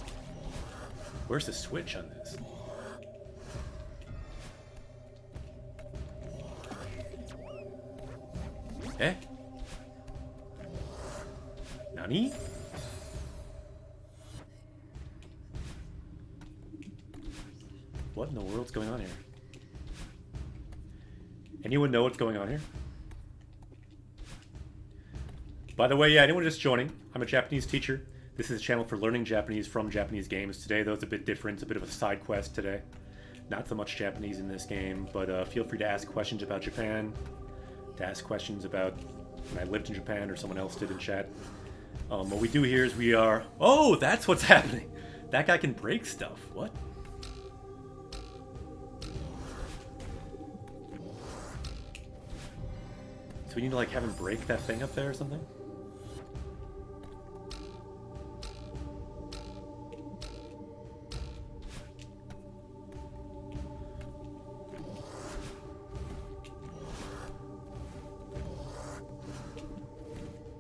Where's the switch on this? Eh? Nani? What in the world's going on here? Anyone know what's going on here? By the way, yeah, anyone just joining, I'm a Japanese teacher. This is a channel for learning Japanese from Japanese games. Today, though, it's a bit different. It's a bit of a side quest today. Not so much Japanese in this game, but feel free to ask questions about Japan, to ask questions about when I lived in Japan or someone else did in chat. What we do here is we are... Oh, that's what's happening! That guy can break stuff. What? So we need to, like, have him break that thing up there or something?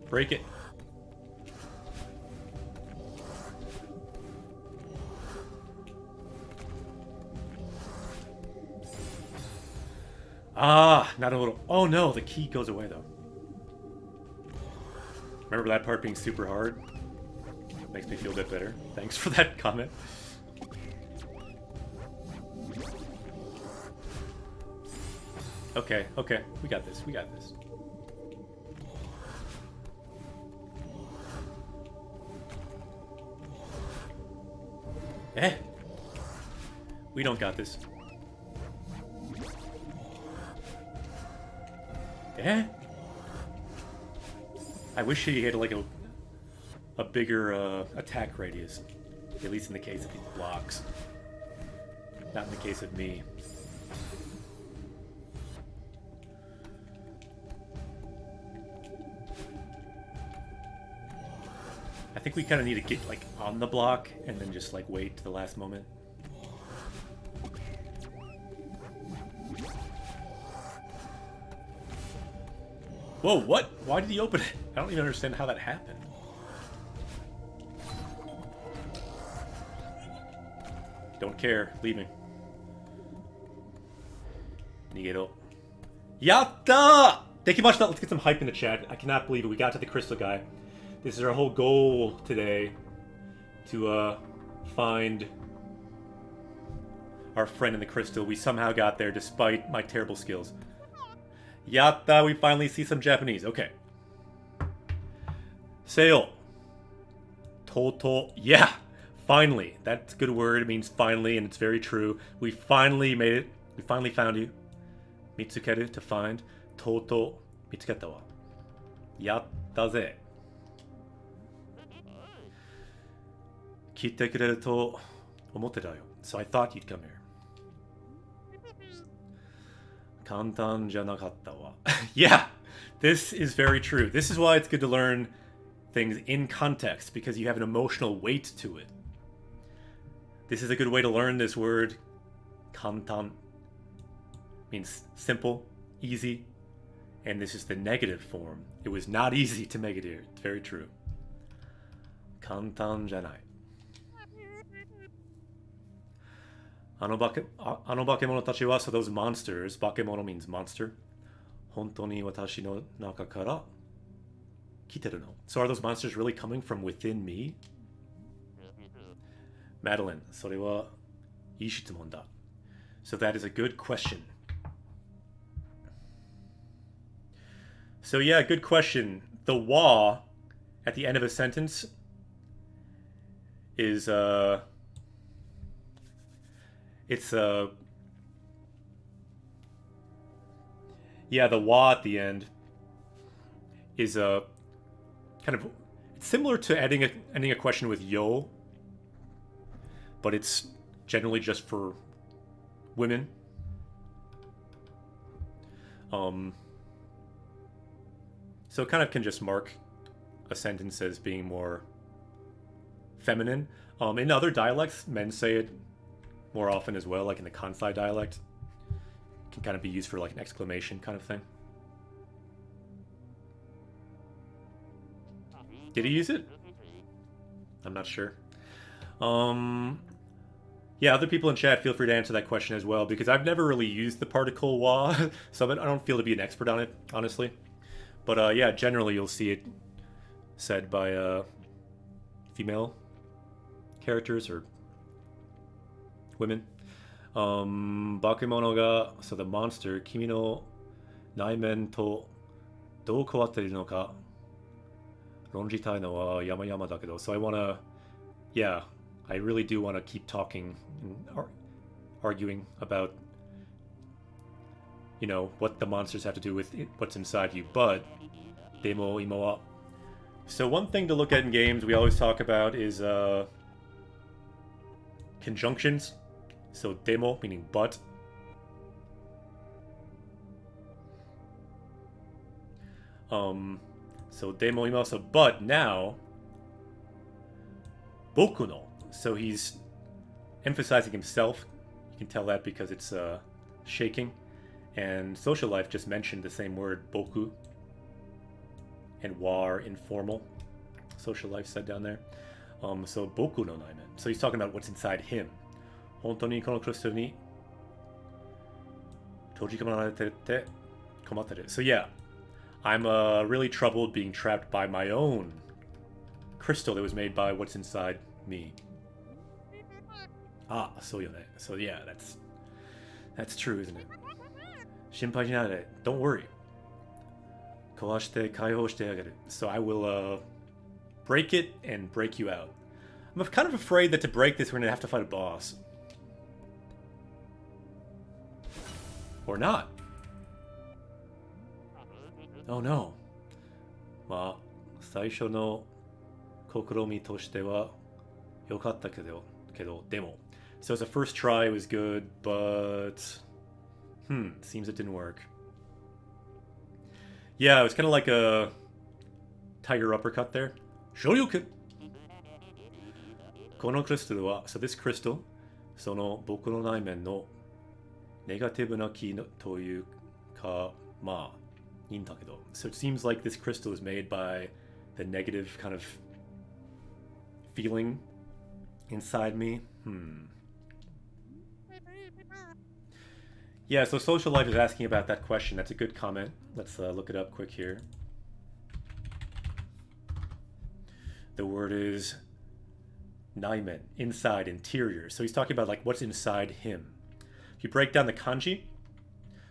Break it. Ah, not a little. Oh no, the key goes away though. Remember that part being super hard? Makes me feel a bit better. Thanks for that comment. Okay, okay. We got this. We got this. Eh? We don't got this. Eh? I wish he had like a bigger attack radius. At least in the case of these blocks. Not in the case of me. I think we kind of need to get like on the block and then just like wait to the last moment. Whoa, what? Why did he open it? I don't even understand how that happened. Don't care. Leaving. Nigero. Yatta! Dekimashita! Let's get some hype in the chat. I cannot believe it. We got to the crystal guy. This is our whole goal today. To find our friend in the crystal. We somehow got there despite my terrible skills. Yatta! We finally see some Japanese. Okay. Sail. Toto. Yeah! Finally. That's a good word. It means finally, and it's very true. We finally made it. We finally found you. Mitsukeru, to find. Toto. Mitsuketta wa. Yatta ze. Kitte kureru to omotte da yo. So I thought you'd come here. Kantan janakatta wa. Yeah! This is very true. This is why it's good to learn things in context, because you have an emotional weight to it. This is a good way to learn this word. Kantan means simple, easy, and this is the negative form. It was not easy to make it here. It's very true. Kantan janai. Ano bakemono tachi wa, so those monsters, bakemono means monster. Hontou ni watashi no naka kara kiteru no. So are those monsters really coming from within me? Madeline, それはいい質問だ. So that is a good question. So yeah, good question. The wa at the end of a sentence is yeah, the wa at the end is kind of, it's similar to ending a question with yo, but it's generally just for women. So it kind of can just mark a sentence as being more feminine. In other dialects, men say it more often as well, like in the Kansai dialect. It can kind of be used for like an exclamation kind of thing. Did he use it? I'm not sure. Yeah, other people in chat, feel free to answer that question as well, because I've never really used the particle wa, so I don't feel to be an expert on it, honestly. But yeah, generally you'll see it said by female characters or women. Bakemono ga, so the monster, kimi no 内面とどう変わっているのか論じたいのは山々だけど。So I wanna, yeah, I really do wanna keep talking and arguing about, you know, what the monsters have to do with what's inside you. But demo imo wa. So one thing to look at in games we always talk about is conjunctions. So demo meaning but. So demo imasa, but now boku no. So he's emphasizing himself. You can tell that because it's shaking. And social life just mentioned the same word, boku. And wa are informal. Social life said down there. So boku no naimen. So he's talking about what's inside him. Hontou ni kono crystal ni tojikomararetete komatte. So yeah, I'm really troubled being trapped by my own crystal that was made by what's inside me. Ah, so yeah, that's true, isn't it? Shinpai shinade. Don't worry. Kawashite kaihou shite ageru. So I will break it and break you out. I'm kind of afraid that to break this we're gonna have to fight a boss. Or not. Oh no. まあ、最初の試みとしては良かったけど、でも。So as a first try it was good, but seems it didn't work. Yeah, it was kind of like a tiger uppercut there. Shoryuken! このクリスタルは、so this crystal, その僕の内面のネガティブな気というか、まあ、いいんだけど。So it seems like this crystal is made by the negative kind of feeling inside me. Yeah, so Social Life is asking about that question. That's a good comment. Let's look it up quick here. The word is naimen, inside, interior. So he's talking about like what's inside him. If you break down the kanji,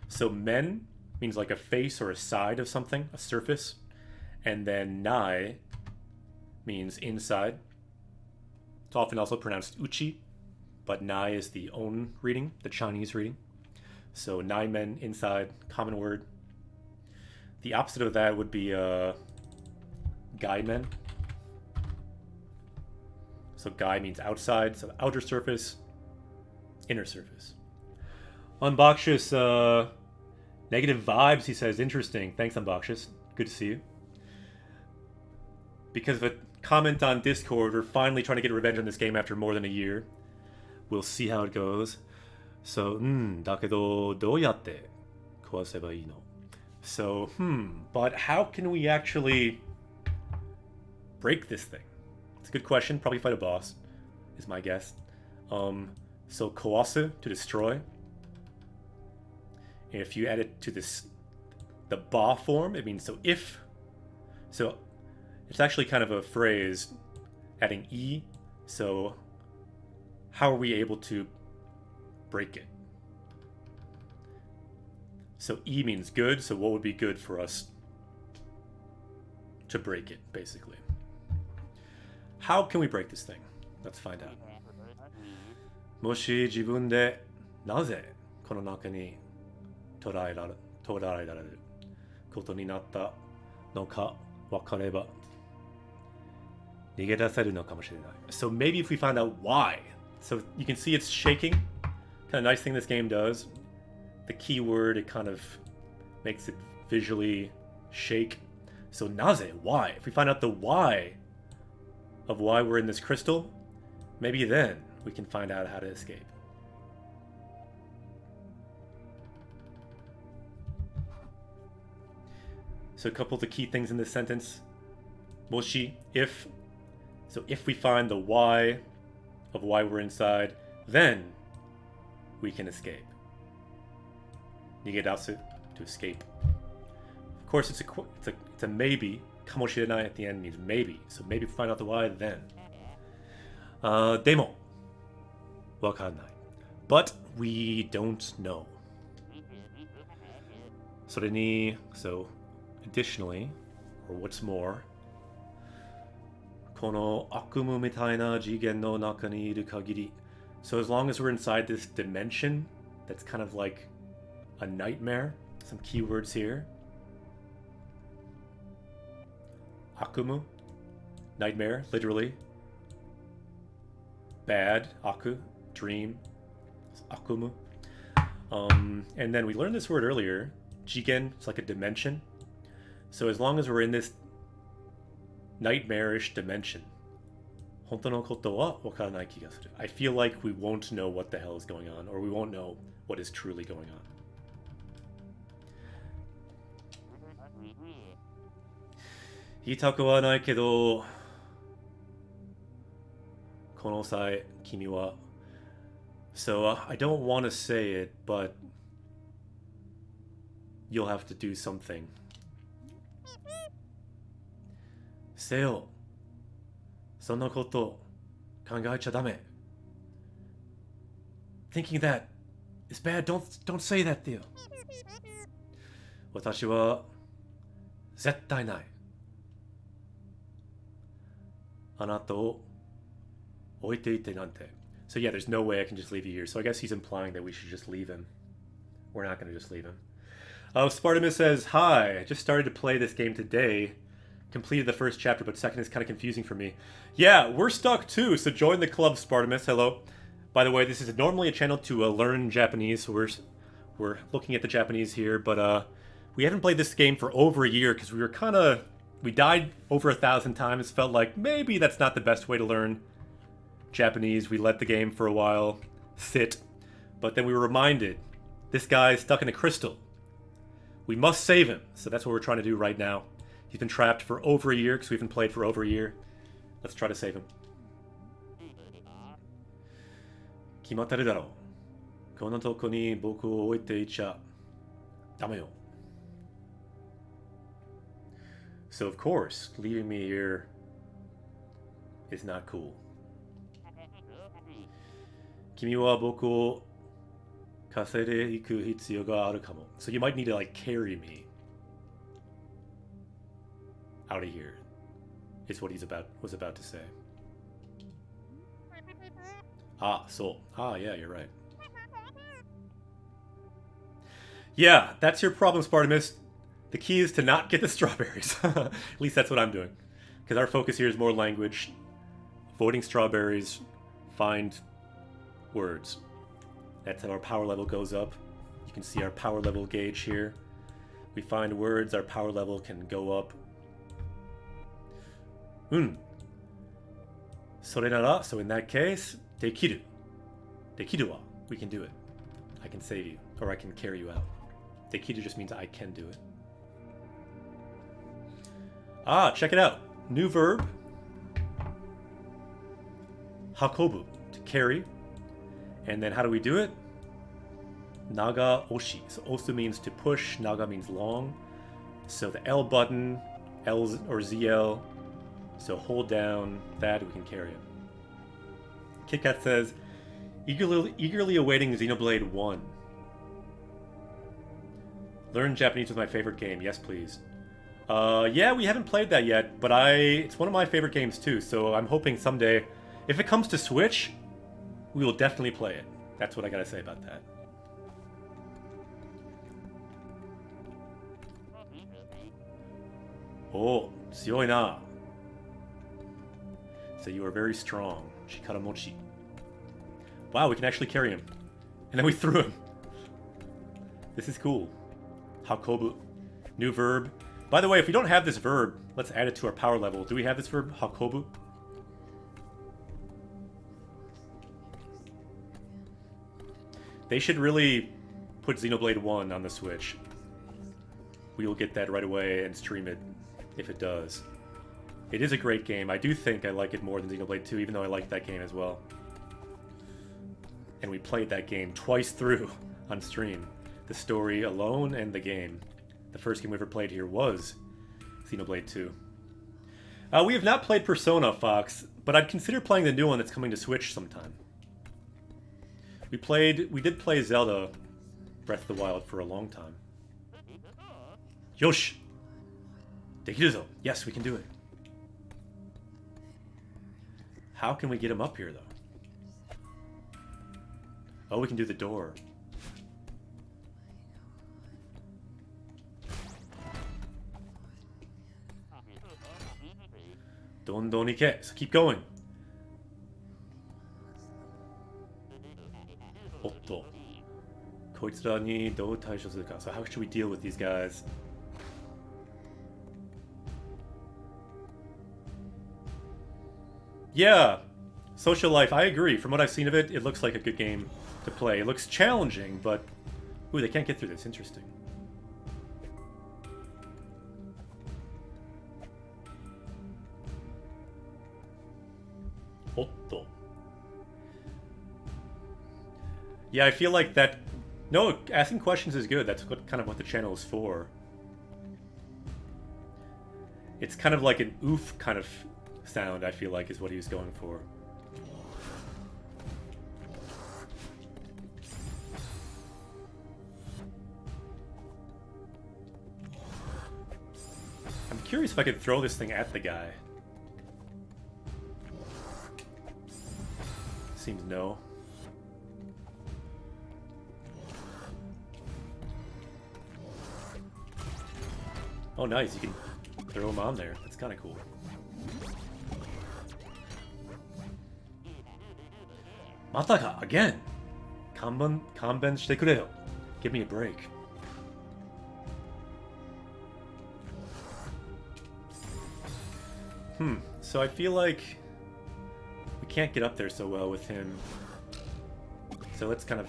so men means like a face or a side of something, a surface. And then nai means inside. It's often also pronounced uchi, but nai is the own reading, the Chinese reading. So naimen, inside, common word. The opposite of that would be gaimen. So gai means outside, so outer surface, inner surface. Unboxious, negative vibes, he says. Interesting. Thanks, Unboxious. Good to see you. Because of a comment on Discord, we're finally trying to get revenge on this game after more than a year. We'll see how it goes. So, だけどどうやって壊せばいいの? So, but how can we actually break this thing? It's a good question. Probably fight a boss, is my guess. So kawasu, to destroy. If you add it to this, the ba form, it means so if. So it's actually kind of a phrase adding e. So how are we able to break it? So e means good, so what would be good for us to break it, basically? How can we break this thing? Let's find out. もし自分でなぜこの中に捉えられることになったのか分かれば逃げ出せるのかもしれない。So maybe if we find out why. So you can see it's shaking. Kind of nice thing this game does. The keyword, it kind of makes it visually shake. So naze, why? If we find out the why of why we're in this crystal, maybe then we can find out how to escape. So a couple of the key things in this sentence. Moshi, if. So if we find the why of why we're inside, then we can escape. Nigedatsu, to escape. Of course, it's a maybe. Kamoshirenai at the end means maybe. So maybe if we find out the why, then. Demo. Wakanai. But we don't know. So additionally, or what's more, この悪夢みたいな次元の中にいる限り. So as long as we're inside this dimension, that's kind of like a nightmare. Some keywords here. 悪夢, nightmare, literally. Bad, aku, dream, akumu. And then we learned this word earlier, jigen, it's like a dimension. So as long as we're in this nightmarish dimension, honto no koto wa wakaranai kiga suru. I feel like we won't know what the hell is going on, or we won't know what is truly going on. Hitaku wa nai kedo, kono sai kimi wa. So I don't want to say it, but you'll have to do something. Seo, sonna koto kangaecha dame. Thinking that is bad. Don't say that, Theo. Watashi wa zettai nai. Anata o oiteite nante. So yeah, there's no way I can just leave you here. So I guess he's implying that we should just leave him. We're not going to just leave him. Spartamus says, hi, I just started to play this game today. Completed the first chapter, but second is kind of confusing for me. Yeah, we're stuck too, so join the club, Spartamus. Hello. By the way, this is normally a channel to learn Japanese, so we're looking at the Japanese here, but we haven't played this game for over a year because we died over 1,000 times. Felt like maybe that's not the best way to learn Japanese. We let the game for a while sit, but then we were reminded this guy's stuck in a crystal. We must save him, so that's what we're trying to do right now. He's been trapped for over a year because we haven't played for over a year. Let's try to save him. Kimattaru daro. Kono toko ni boku o oite icha dame yo. So of course, leaving me here is not cool. Kimi wa boku o kasede iku hitsuyou ga aru kamo. So you might need to like carry me out of here, is what was about to say. Yeah, you're right. Yeah, that's your problem, Spartamus. The key is to not get the strawberries. At least that's what I'm doing. Because our focus here is more language. Avoiding strawberries, find words. That's how our power level goes up. You can see our power level gauge here. We find words, our power level can go up. Sorenara, so in that case, dekiru. Dekiru wa, we can do it. I can save you, or I can carry you out. Dekiru just means I can do it. Check it out. New verb. Hakobu, to carry. And then how do we do it? Naga oshi. So osu means to push, naga means long. So the L button, L or ZL. So hold down that, we can carry him. KitKat says, eagerly awaiting Xenoblade 1. Learn Japanese was my favorite game. Yes, please. Yeah, we haven't played that yet, but it's one of my favorite games too, so I'm hoping someday, if it comes to Switch, we will definitely play it. That's what I gotta say about that. Oh, tsuyoi na. So you are very strong. Shikaramochi. Wow, we can actually carry him. And then we threw him. This is cool. Hakobu. New verb. By the way, if we don't have this verb, let's add it to our power level. Do we have this verb? Hakobu? They should really put Xenoblade 1 on the Switch. We will get that right away and stream it if it does. It is a great game. I do think I like it more than Xenoblade 2, even though I liked that game as well. And we played that game twice through on stream. The story alone and the game. The first game we ever played here was Xenoblade 2. We have not played Persona, Fox, but I'd consider playing the new one that's coming to Switch sometime. We did play Zelda Breath of the Wild for a long time. Yosh! Dekiruzo! Yes, we can do it. How can we get him up here, though? Oh, we can do the door. Dondon ike. So keep going. Otto. Koitsura ni dou taishou suru ka. So how should we deal with these guys? Yeah. Social Life, I agree. From what I've seen of it, it looks like a good game to play. It looks challenging, but... Ooh, they can't get through this. Interesting. Otto. Yeah, I feel like that... No, asking questions is good. That's kind of what the channel is for. It's kind of like an oof kind of sound, I feel like, is what he was going for. I'm curious if I could throw this thing at the guy. Seems no. Oh, nice. You can throw him on there. That's kind of cool. Mataka, again! Kanben shite kureo. Give me a break. So I feel like we can't get up there so well with him. So let's kind of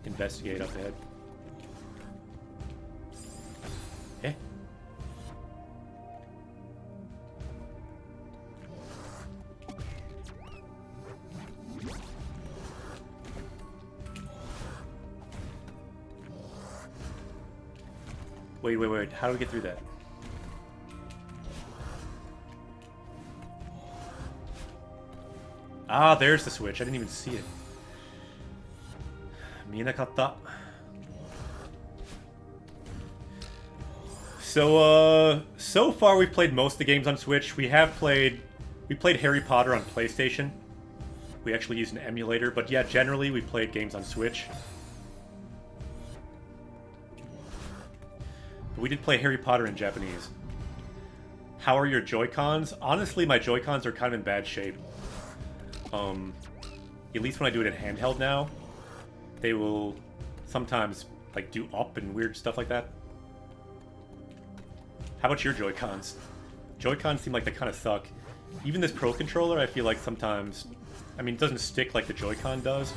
investigate up ahead. Eh? Wait. How do we get through that? Ah, there's the switch. I didn't even see it. Mienakatta. So far we've played most of the games on Switch. We played Harry Potter on PlayStation. We actually used an emulator, but yeah, generally we played games on Switch. But we did play Harry Potter in Japanese. How are your Joy-Cons? Honestly, my Joy-Cons are kind of in bad shape. At least when I do it in handheld now, they will sometimes like do up and weird stuff like that. How about your Joy-Cons? Joy-Cons seem like they kind of suck. Even this Pro Controller, I feel like sometimes... I mean, it doesn't stick like the Joy-Con does.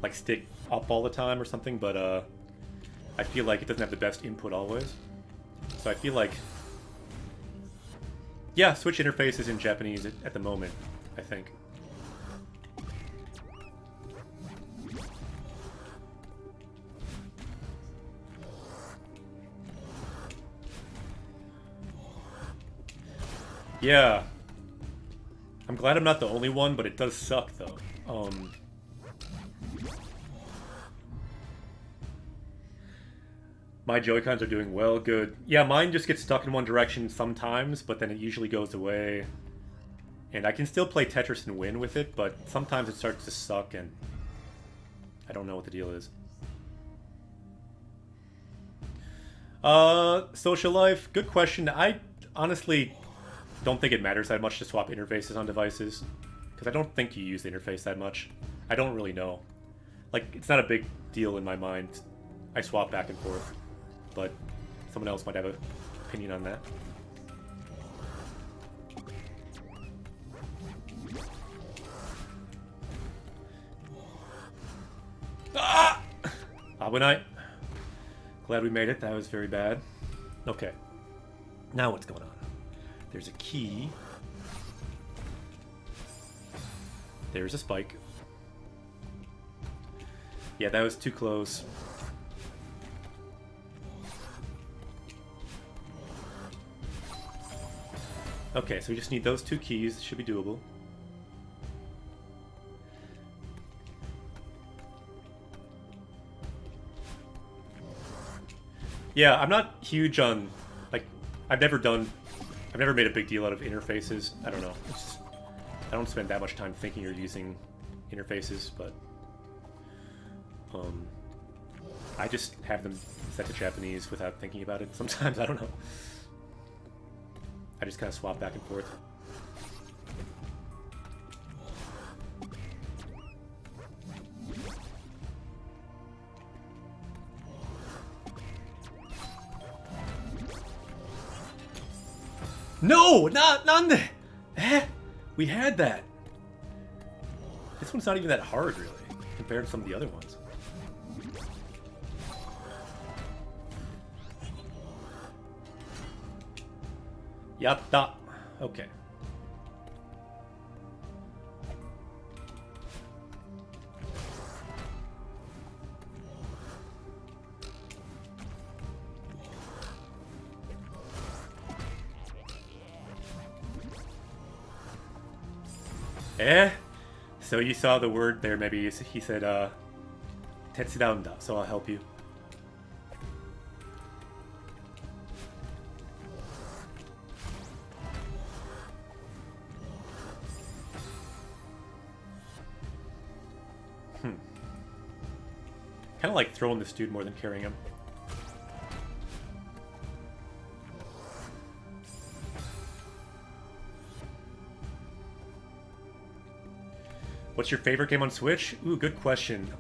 Like, stick up all the time or something, but, I feel like it doesn't have the best input always. So I feel like... Yeah, Switch interface is in Japanese at the moment, I think. Yeah. I'm glad I'm not the only one, but it does suck, though. My Joy-Cons are doing well, good. Yeah, mine just gets stuck in one direction sometimes, but then it usually goes away. And I can still play Tetris and win with it, but sometimes it starts to suck, and I don't know what the deal is. Social life, good question. I honestly don't think it matters that much to swap interfaces on devices, because I don't think you use the interface that much. I don't really know. Like, it's not a big deal in my mind. I swap back and forth, but someone else might have an opinion on that. Ah! Abunai. Glad we made it. That was very bad. Okay. Now what's going on? There's a key. There's a spike. Yeah, that was too close. Okay, so we just need those two keys. Should be doable. Yeah, I'm not huge on, like, I've never made a big deal out of interfaces. I don't know. It's just, I don't spend that much time thinking or using interfaces, but I just have them set to Japanese without thinking about it sometimes. I don't know. I just kind of swap back and forth. No! Nande! We had that! This one's not even that hard, really, compared to some of the other ones. Yatta! Okay. So you saw the word there, maybe he said, Tetsudaunda, so I'll help you. Kind of like throwing this dude more than carrying him. What's your favorite game on Switch? Ooh, good question.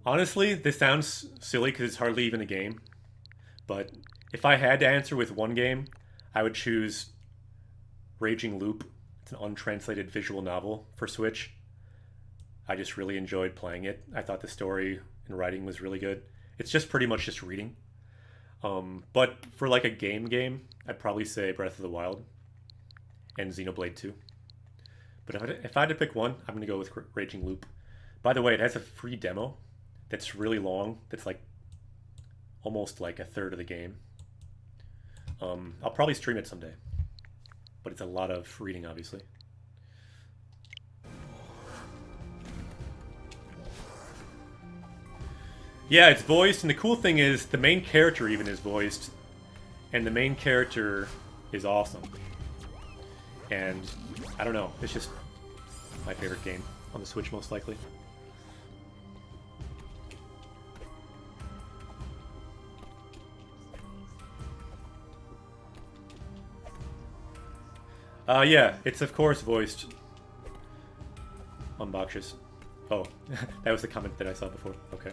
Honestly, this sounds silly because it's hardly even a game. But if I had to answer with one game, I would choose Raging Loop. It's an untranslated visual novel for Switch. I just really enjoyed playing it. I thought the story and writing was really good. It's just pretty much just reading. But for like a game, I'd probably say Breath of the Wild and Xenoblade 2. But if I had to pick one, I'm going to go with Raging Loop. By the way, it has a free demo that's really long. That's like almost like a third of the game. I'll probably stream it someday. But it's a lot of reading, obviously. Yeah, it's voiced, and the cool thing is the main character even is voiced, and the main character is awesome. And I don't know, it's just my favorite game on the Switch, most likely. Yeah, it's of course voiced. Unboxes. Oh, that was the comment that I saw before. Okay.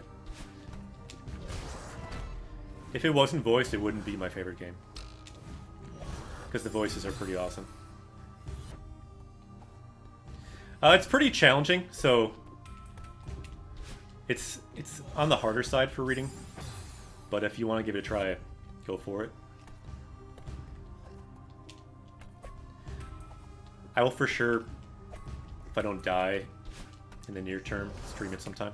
If it wasn't voiced, it wouldn't be my favorite game. Because the voices are pretty awesome. It's pretty challenging, so it's on the harder side for reading. But if you want to give it a try, go for it. I will for sure, if I don't die in the near term, stream it sometime.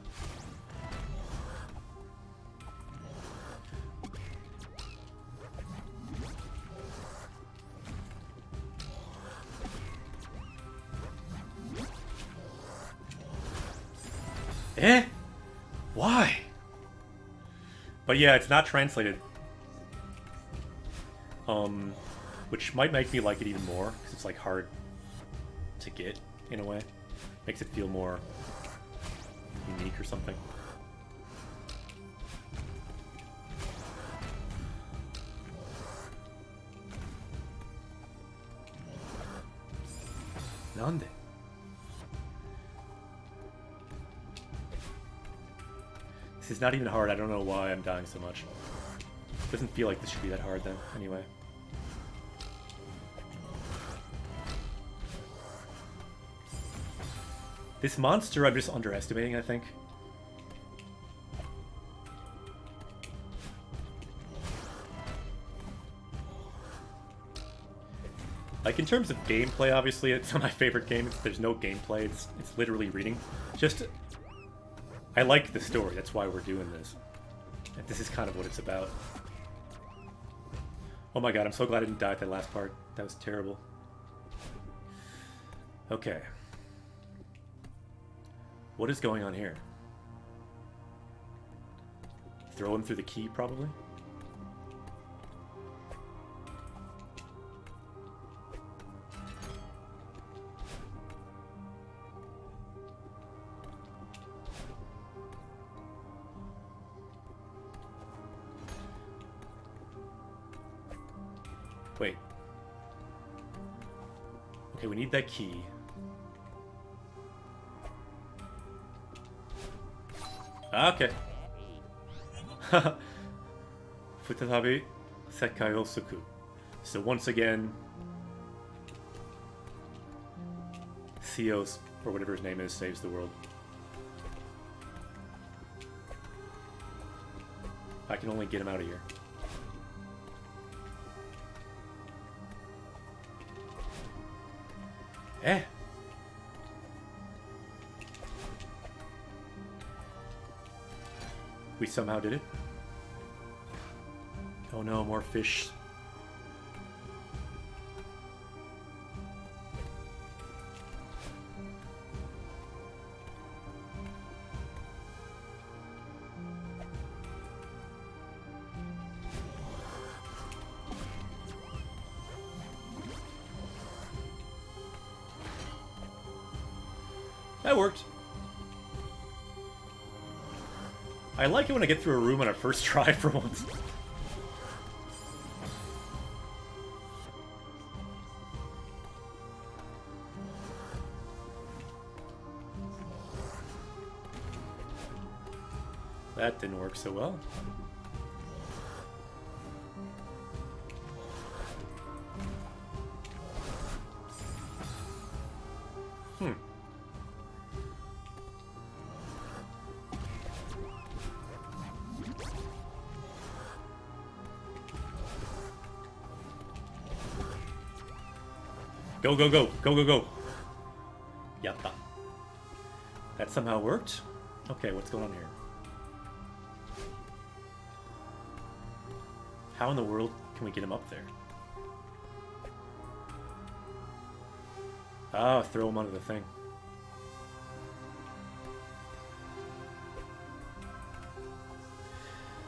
Why? But yeah, it's not translated. Which might make me like it even more, because it's like hard to get, in a way. Makes it feel more unique or something. Nande? This is not even hard. I don't know why I'm dying so much. It doesn't feel like this should be that hard then, anyway. This monster I'm just underestimating, I think. Like, in terms of gameplay, obviously, it's not my favorite game. There's no gameplay. It's literally reading. Just... I like the story, that's why we're doing this. And this is kind of what it's about. Oh my god, I'm so glad I didn't die at that last part. That was terrible. Okay. What is going on here? Throw him through the key, probably. Wait. Okay, we need that key. Okay. Futatabi Sekai o Suku. So once again, Theos, or whatever his name is, saves the world. I can only get him out of here. Eh. We somehow did it. Oh no, more fish. That worked. I like it when I get through a room on a first try for once. That didn't work so well. Go, go, go. Go, go, go. Yatta. That somehow worked? Okay, what's going on here? How in the world can we get him up there? Ah, throw him onto the thing.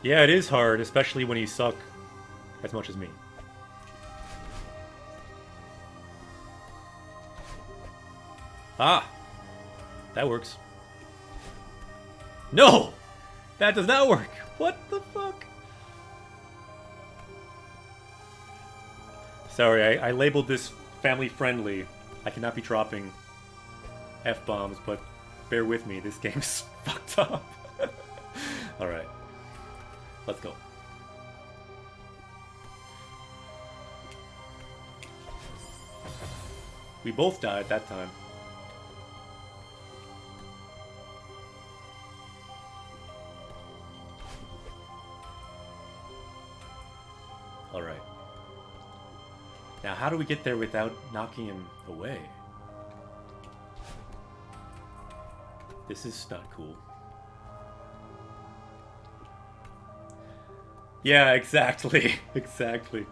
Yeah, it is hard, especially when you suck as much as me. Ah! That works. No! That does not work! What the fuck? Sorry, I labeled this family-friendly. I cannot be dropping F-bombs, but bear with me, this game's fucked up. Alright. Let's go. We both died that time. Alright. Now, how do we get there without knocking him away? This is not cool. Yeah, exactly. Exactly.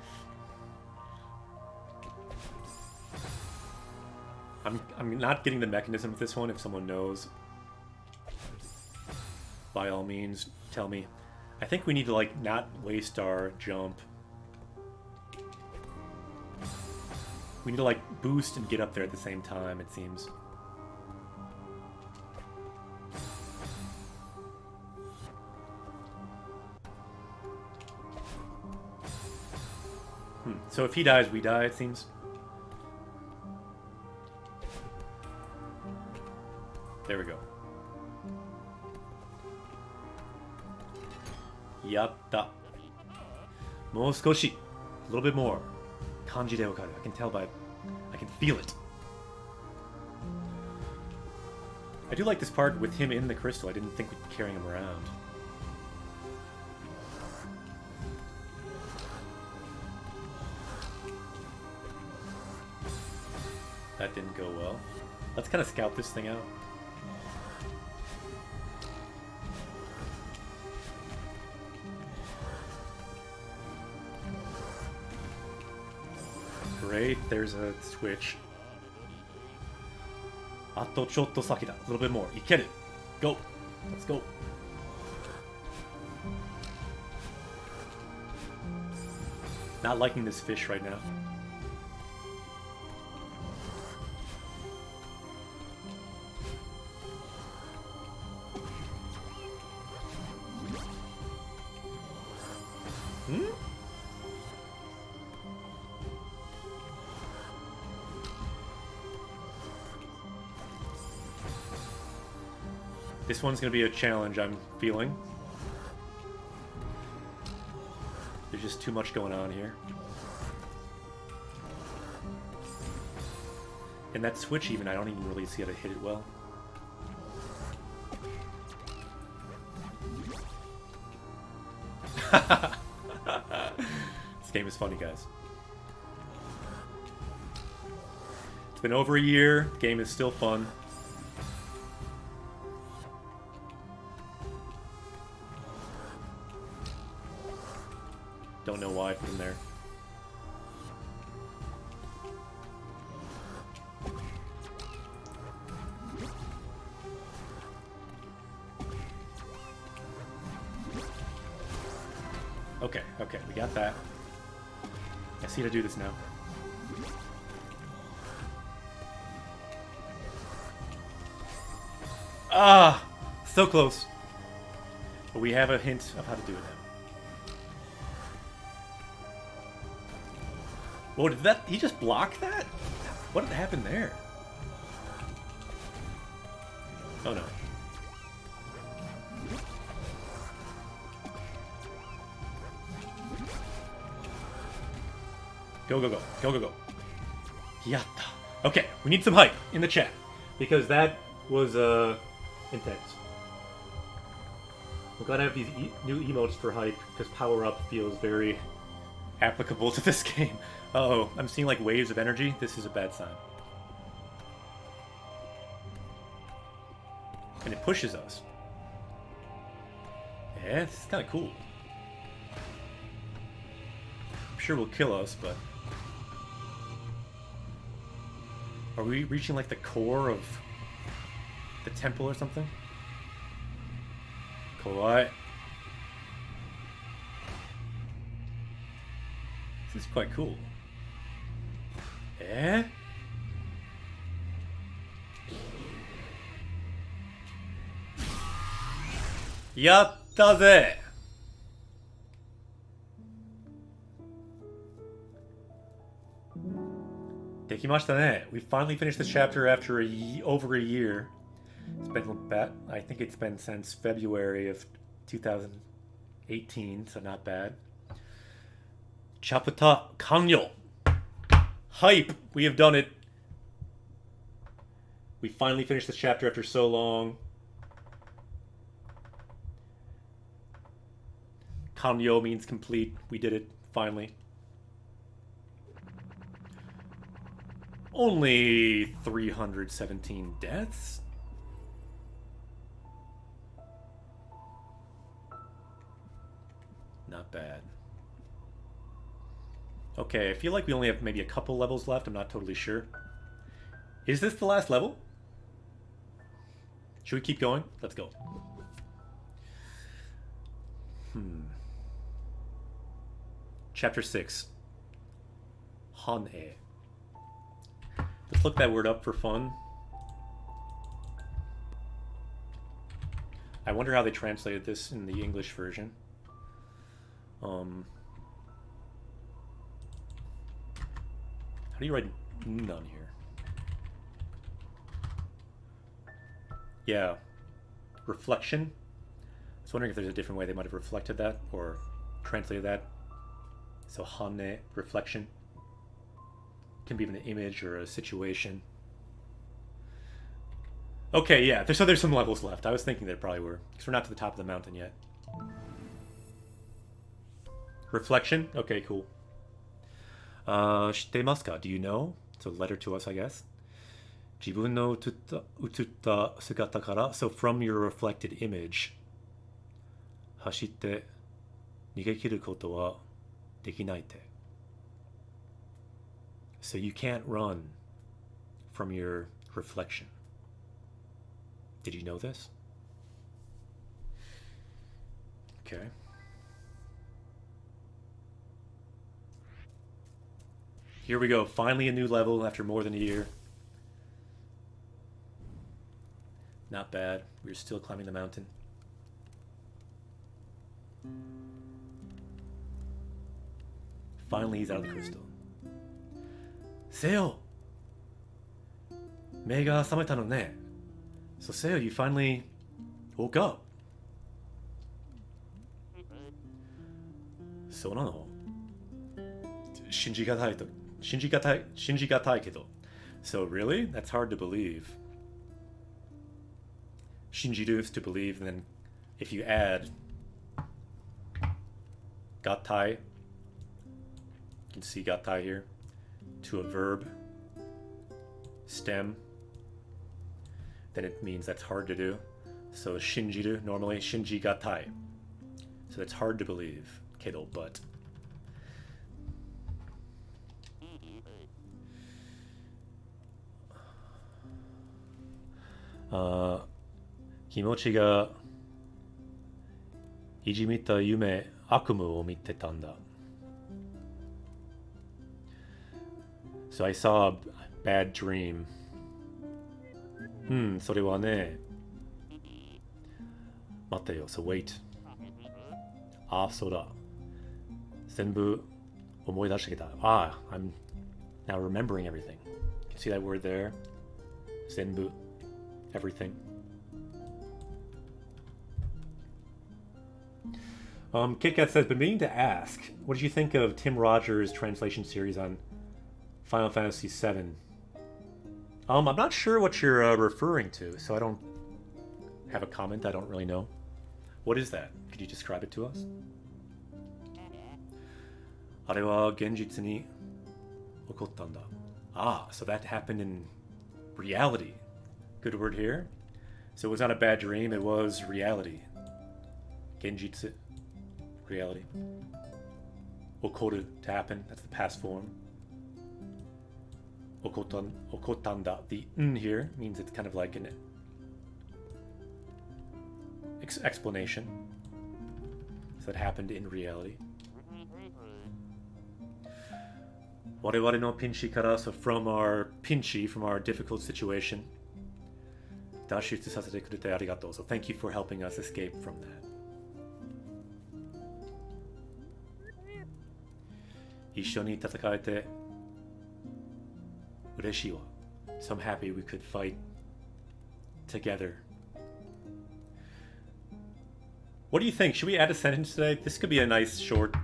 I'm not getting the mechanism of this one. If someone knows, by all means, tell me. I think we need to, like, not waste our jump. We need to, like, boost and get up there at the same time, it seems. So if he dies, we die, it seems. There we go. Yatta. Mou skoshi. A little bit more. Kanji de wakaru. I can tell by... I can feel it. I do like this part with him in the crystal. I didn't think we'd be carrying him around. That didn't go well. Let's kind of scout this thing out. Great, there's a switch. Ato chotto saki da. A little bit more. Ikeru. Go. Let's go. Not liking this fish right now. Hmm? This one's gonna be a challenge, I'm feeling. There's just too much going on here. And that switch even, I don't even really see how to hit it well. This game is funny, guys. It's been over a year. The game is still fun. Don't know why I put him there. Okay, we got that. I see how to do this now. Ah! So close. But we have a hint of how to do it now. Whoa, did that... He just block that? What happened there? Oh no. Go, go, go. Go, go, go. Yatta. Okay, we need some hype in the chat. Because that was, intense. I'm glad I have these new emotes for hype, because Power Up feels very applicable to this game. Uh-oh, I'm seeing, like, waves of energy. This is a bad sign. And it pushes us. Yeah, this is kind of cool. I'm sure will kill us, but... Are we reaching, like, the core of the temple or something? Kawaii. This is quite cool. Eh? Yatta ze! Dekimashita ne. We finally finished this chapter after over a year. It's been about, I think it's been since February of 2018, so not bad. Chapter kanyo. Hype! We have done it. We finally finished this chapter after so long. Kanyo means complete. We did it, finally. Only 317 deaths? Not bad. Okay, I feel like we only have maybe a couple levels left. I'm not totally sure. Is this the last level? Should we keep going? Let's go. Chapter 6. Han-e. Let's look that word up for fun. I wonder how they translated this in the English version. How do you write N on here? Yeah. Reflection. I was wondering if there's a different way they might have reflected that or translated that. So Hanne, reflection. Can be even an image or a situation. Okay, yeah. So there's some levels left. I was thinking there probably were. Because we're not to the top of the mountain yet. Reflection? Okay, cool. Shitemasu ka? Do you know? It's a letter to us, I guess. Jibun no ututta sugata kara. So from your reflected image. Hashitte nigekiru koto wa dekinai te. So you can't run from your reflection. Did you know this? Okay. Here we go. Finally a new level after more than a year. Not bad. We're still climbing the mountain. Finally he's out of the crystal. Seo! Mei ga sameta no ne. So Seo, you finally woke up. So nano? Shinjigatai kedo. So really? That's hard to believe. Shinjiru is to believe, and then if you add gatai, you can see gatai here, to a verb, stem, then it means that's hard to do. So shinjiru, normally shinji gatai. So that's hard to believe, kedo, but. Kimochi ga ijimita yume akumu o mite tanda. So I saw a bad dream. それはね。待ってよ、so wait. あ、そうだ。全部思い出してきた。Ah, I'm now remembering everything. You can see that word there? 全部. Everything. KitKat says, been meaning to ask, what did you think of Tim Rogers' translation series on Final Fantasy VII? I'm not sure what you're referring to, so I don't have a comment. I don't really know. What is that? Could you describe it to us? あれは現実に起こったんだ. Ah, so that happened in reality. Good word here. So it was not a bad dream, it was reality. Genjitsu. Reality. Okoru, to happen. That's the past form. Okotanda. The n here means it's kind of like an explanation. So it happened in reality. Wareware no pinchi kara, so from our pinchi, from our difficult situation. Dashutsu sasete kurete arigato. So thank you for helping us escape from that. 一緒に戦えて嬉しいわ. So I'm happy we could fight together. What do you think? Should we add a sentence today? This could be a nice short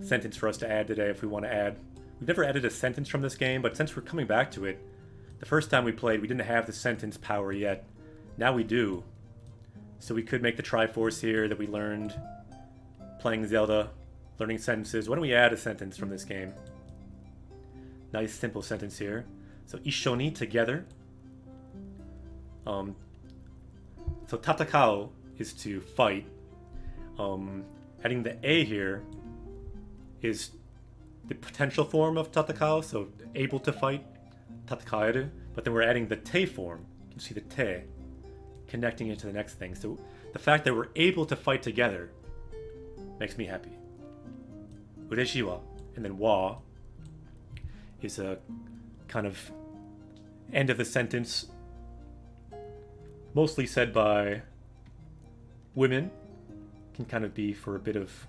sentence for us to add today if we want to add. We've never added a sentence from this game, but since we're coming back to it, the first time we played, we didn't have the sentence power yet. Now we do. So we could make the Triforce here that we learned playing Zelda, learning sentences. Why don't we add a sentence from this game? Nice simple sentence here. So ishoni, together. So tatakao is to fight. Adding the a here is the potential form of tatakao, so able to fight, tatakaeru. But then we're adding the te form. You can see the te connecting it to the next thing. So the fact that we're able to fight together makes me happy. Ureshi wa, and then wa is a kind of end of the sentence, mostly said by women, can kind of be for a bit of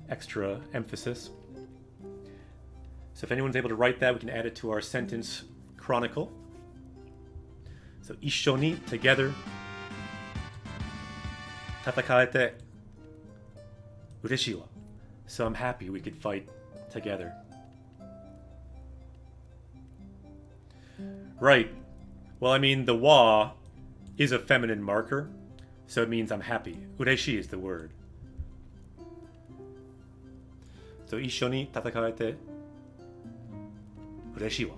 extra emphasis. So if anyone's able to write that, we can add it to our sentence chronicle. So ishoni, together. Tatakaete ureshi wa. So I'm happy we could fight together. Right. Well, I mean, the wa is a feminine marker, so it means I'm happy. Ureshi is the word. So, 一緒に戦えて嬉しいわ.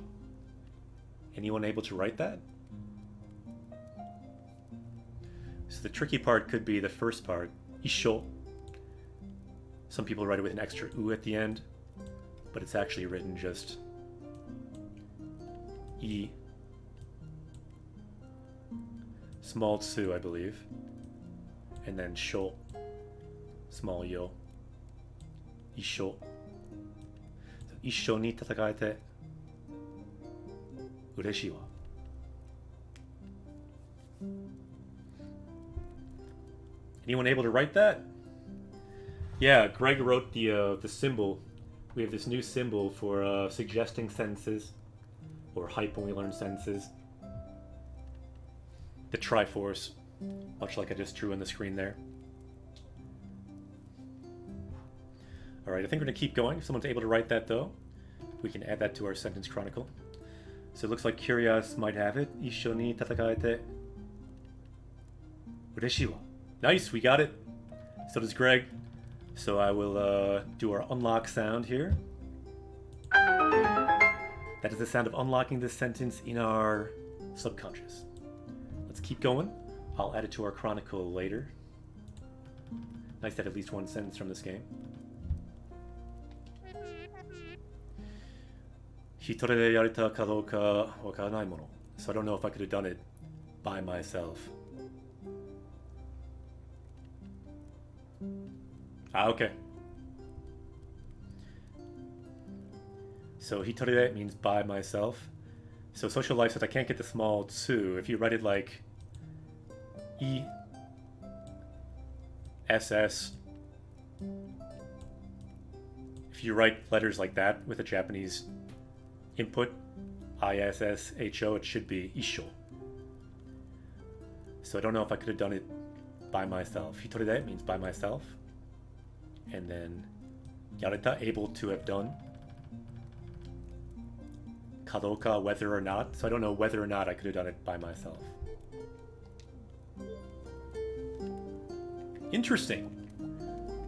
Anyone able to write that? So the tricky part could be the first part, 一緒. Some people write it with an extra u at the end, but it's actually written just e. Small tsu, I believe. And then sho. Small yo. Isho. 一緒に戦えて嬉しいわ。Anyone able to write that? Yeah, Greg wrote the symbol. We have this new symbol for suggesting sentences, or hype when we learn sentences. The Triforce, much like I just drew on the screen there. Alright, I think we're going to keep going. If someone's able to write that, though, we can add that to our sentence chronicle. So it looks like Curious might have it. 一緒に戦えて嬉しいわ. Nice, we got it. So does Greg. So I will do our unlock sound here. That is the sound of unlocking this sentence in our subconscious. Let's keep going. I'll add it to our chronicle later. Nice to have at least one sentence from this game. 一人でやれたかどうかわからないもの. So I don't know if I could have done it by myself. Okay. So hitoride means by myself. So social life says I can't get the small tsu. If you write it like E S S, if you write letters like that with a Japanese input, ISSHO, it should be isho. So I don't know if I could have done it by myself. Hitoride means by myself. And then yareta, able to have done. Kadoka, whether or not. So I don't know whether or not I could have done it by myself. Interesting.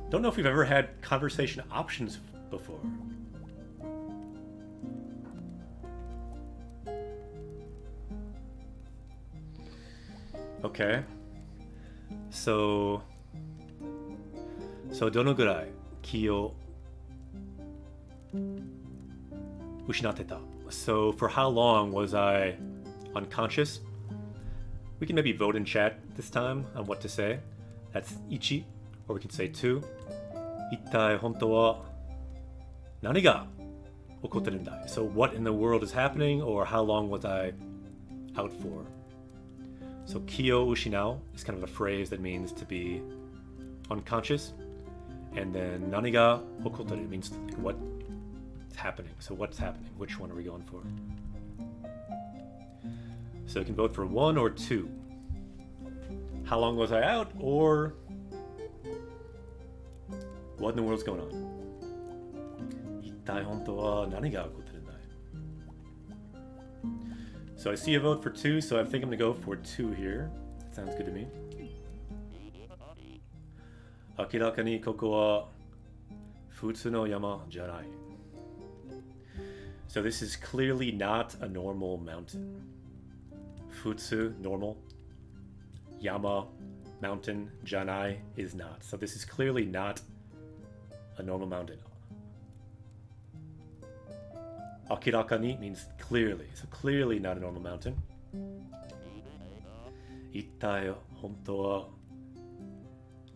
Don't know if we've ever had conversation options before. Okay. So どのぐらい気を失ってた? So for how long was I unconscious? We can maybe vote in chat this time on what to say. That's ichi, or we can say two. 一体本当は何が起こってるんだ? So what in the world is happening, or how long was I out for? So 気を失う is kind of a phrase that means to be unconscious. And then 何が起こってる means what's happening. So what's happening? Which one are we going for? So you can vote for one or two. How long was I out, or what in the world's going on? 一体本当は何が起こってるんだ? So I see a vote for two, so I think I'm going to go for two here. That sounds good to me. 明らかにここは普通の山じゃない. So this is clearly not a normal mountain. Futsu, normal. Yama, mountain. Janai is not. So this is clearly not a normal mountain. Akirakani means clearly. So clearly not a normal mountain. Ittai honto wa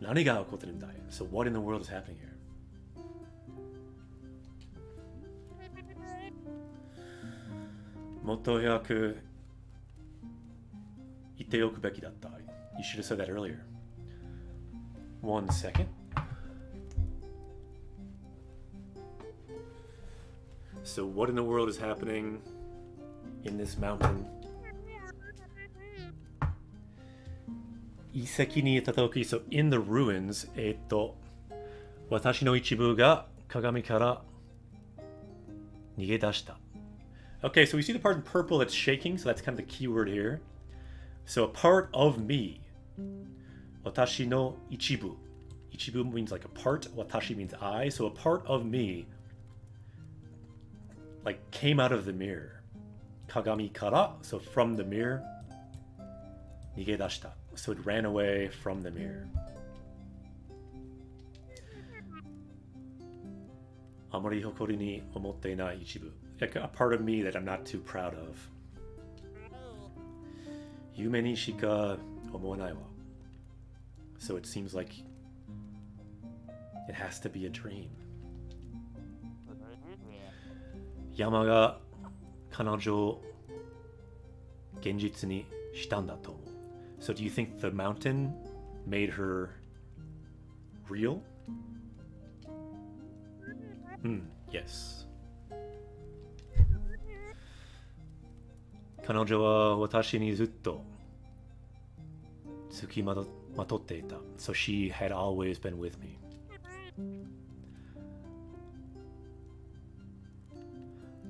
nani ga okotteるんだ? So what in the world is happening here? Motto hyaku itte yoku beki datta. You should have said that earlier. 1 second. So what in the world is happening in this mountain? 遺跡に行った時, so in the ruins, 私の一部が鏡から逃げ出した. Okay, so we see the part in purple that's shaking, so that's kind of the key word here. So a part of me. Watashi no ichibu. Ichibu means like a part. Watashi means I. So a part of me like came out of the mirror. Kagami kara, so from the mirror. Nigedashita, so it ran away from the mirror. Amari hokori ni omotte inai ichibu. Like a part of me that I'm not too proud of. Yume ni shika omoanai wa. So it seems like it has to be a dream. 山が彼女を現実にしたんだと思う。So do you think the mountain made her real? Yes. 彼女は私にずっと付きまとっていた。So she had always been with me.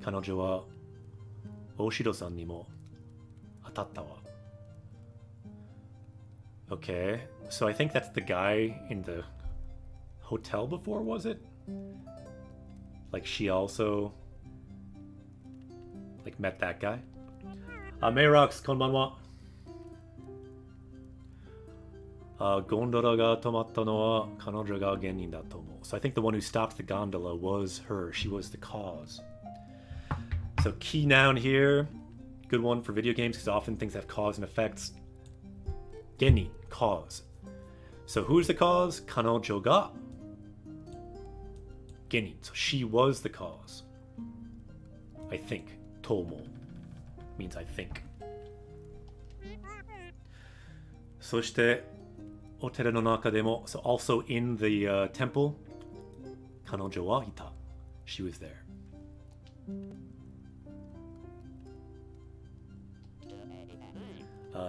彼女は大城さんにも当たったわ。Okay, so I think that's the guy in the hotel before, was it? Like she also like met that guy? Mayrox, こんばんは。ゴンドラが止まったのは彼女が原因だと思う。So I think the one who stopped the gondola was her. She was the cause. So key noun here, good one for video games because often things have cause and effects. 原因, cause. So who's the cause? 彼女が原因. So she was the cause. I think. と思う means I think. そしてお寺の中でも so also in the temple 彼女はいた she was there.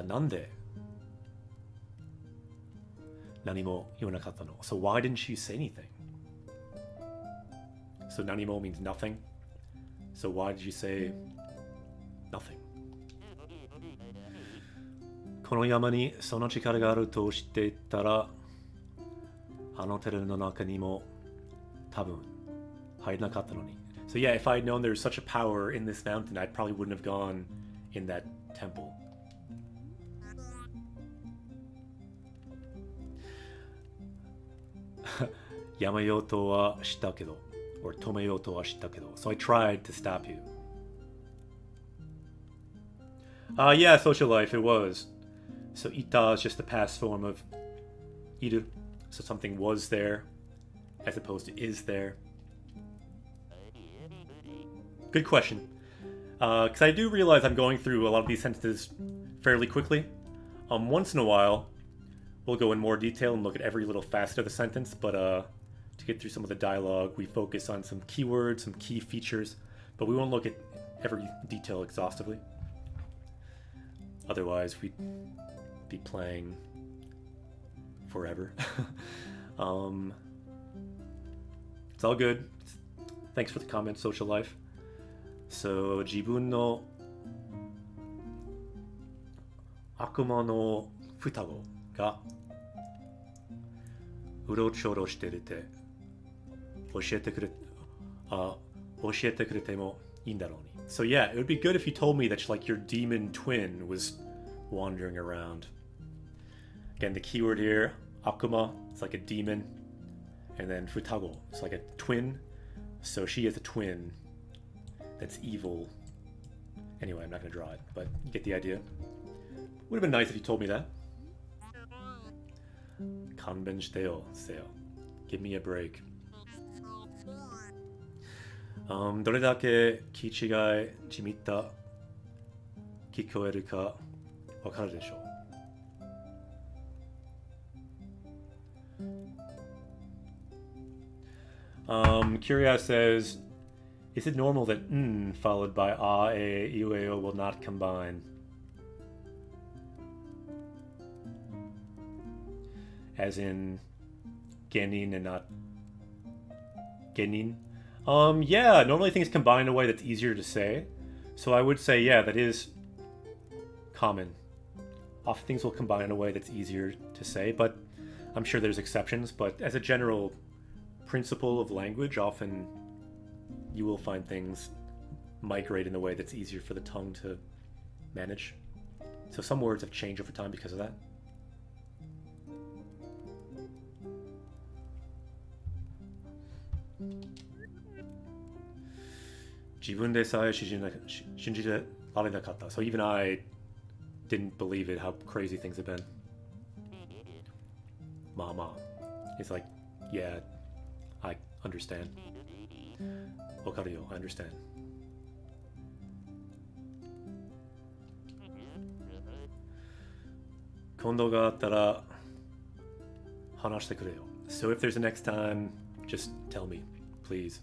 なんで何も言わなかったの So why didn't you say anything? So 何も means nothing. So why did you say nothing? この山にその力があると知っていたらあの寺の中にも多分入らなかったのに So yeah, if I had known there was such a power in this mountain, I probably wouldn't have gone in that temple. Yamayoto wa shita kedo, or Tomeyoto wa shita kedo. So I tried to stop you. Yeah, social life, it was. So ita is just the past form of iru. So something was there, as opposed to is there. Good question. Because I do realize I'm going through a lot of these sentences fairly quickly. Once in a while, we'll go in more detail and look at every little facet of the sentence, but to get through some of the dialogue, we focus on some keywords, some key features, but we won't look at every detail exhaustively. Otherwise, we'd be playing forever. It's all good. Thanks for the comment, social life. So, 自分の悪魔の双子がうろちょろしてるって教えてくれてもいいんだろうに So yeah, it would be good if you told me that like your demon twin was wandering around. Again, the keyword here, akuma, it's like a demon. And then futago, it's like a twin. So she is a twin that's evil. Anyway, I'm not going to draw it, but you get the idea. Would have been nice if you told me that. Kanben shiteo, seo. Give me a break. どれだけ気違いじみった聞こえるかわかるでしょう。Curious says, is it normal that followed by a, iueo will not combine? As in genin and not genin? Yeah, normally things combine in a way that's easier to say. So I would say, yeah, that is common. Often things will combine in a way that's easier to say, but I'm sure there's exceptions. But as a general principle of language, often you will find things migrate in a way that's easier for the tongue to manage. So some words have changed over time because of that. So even I didn't believe it, how crazy things have been. Mama. It's like, yeah, I understand. Wakaru yo, I understand. 今度があったら話してくれよ. So if there's a next time, just tell me, please.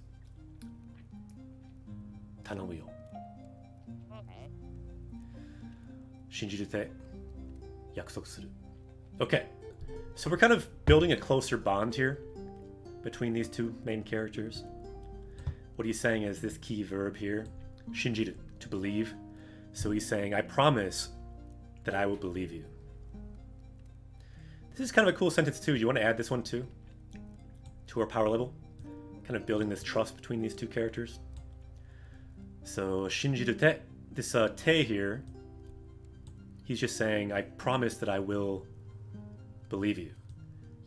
頼むよ. 信じて約束する. Okay, so we're kind of building a closer bond here between these two main characters. What he's saying is this key verb here, 信じる, to believe. So he's saying, I promise that I will believe you. This is kind of a cool sentence too. Do you want to add this one too? To our power level? Kind of building this trust between these two characters. So, 信じるて, this te here, he's just saying, I promise that I will believe you.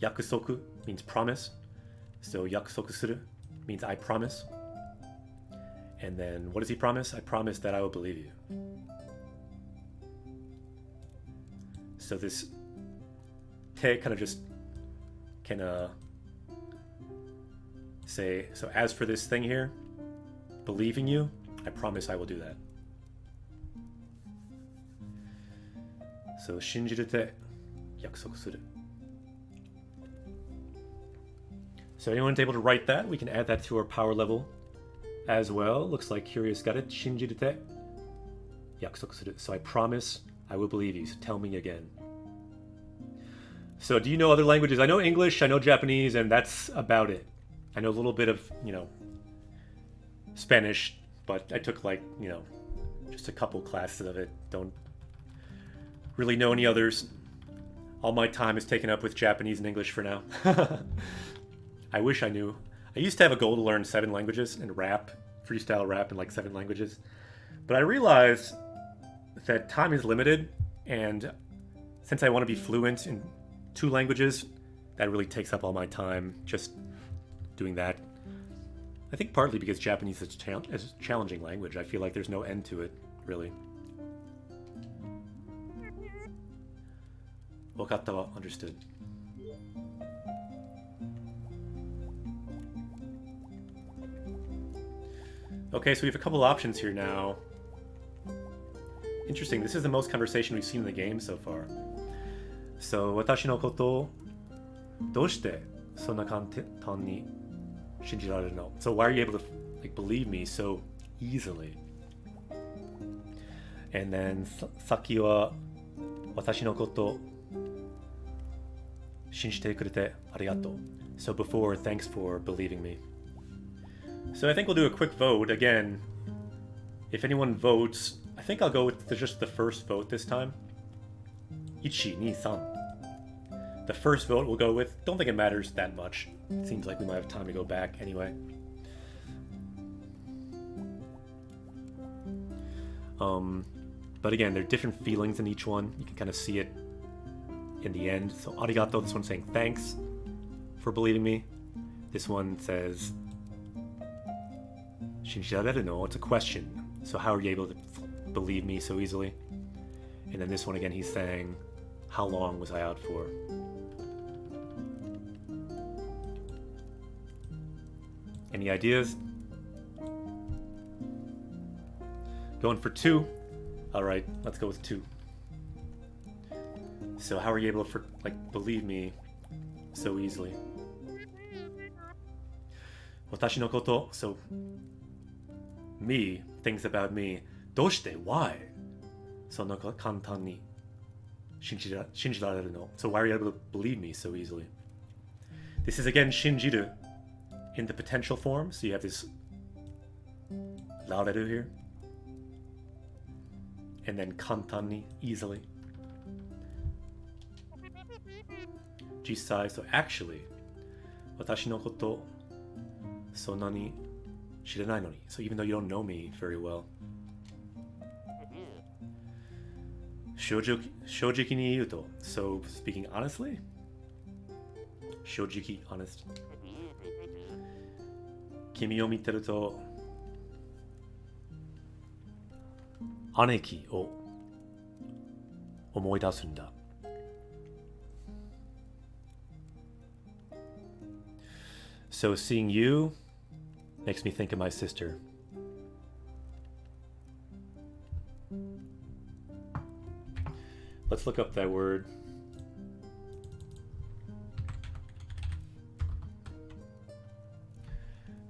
約束 means promise. So, 約束する means I promise. And then, what does he promise? I promise that I will believe you. So this te kind of just can say, so as for this thing here, believing you, I promise I will do that. So 信じるて約束する. So anyone's able to write that, we can add that to our power level as well. Looks like Curious got it. 信じるて約束する. So I promise I will believe you. So tell me again. So do you know other languages? I know English, I know Japanese, and that's about it. I know a little bit of, Spanish, but I took just a couple classes of it. Don't really know any others. All my time is taken up with Japanese and English for now. I wish I knew. I used to have a goal to learn 7 languages and rap, freestyle rap in 7 languages. But I realized that time is limited, and since I want to be fluent in 2 languages, that really takes up all my time just doing that. I think partly because Japanese is a challenging language. I feel like there's no end to it, really. わかったわ, understood. Okay, so we have a couple options here now. Interesting, this is the most conversation we've seen in the game so far. So, 私のことをどうしてそんな簡単に信じられるの? So why are you able to believe me so easily? And then さっきは私のこと信じてくれてありがとう. So before, thanks for believing me. So I think we'll do a quick vote. Again, if anyone votes, I think I'll go with just the first vote this time. 1, 2, 3. The first vote we'll go with. Don't think it matters that much. It seems like we might have time to go back anyway. But again, there are different feelings in each one. You can kind of see it in the end. So arigato, this one's saying thanks for believing me. This one says shinjirareru no, it's a question. So how are you able to believe me so easily? And then this one again, he's saying, how long was I out for? Any ideas? Going for 2. Alright, let's go with 2. So how are you able to believe me so easily? 私のこと, so me, things about me. どうして? Why? そんな簡単に信じられるの? So why are you able to believe me so easily? This is again shinjiru in the potential form. So you have this rareru here. And then 簡単に easily. 実際, so actually, 私のことそんなに知らないのに. So even though you don't know me very well. 正直に言うと, so speaking honestly, 正直 honest. 君を見てると姉貴を思い出すんだ. So seeing you makes me think of my sister. Let's look up that word.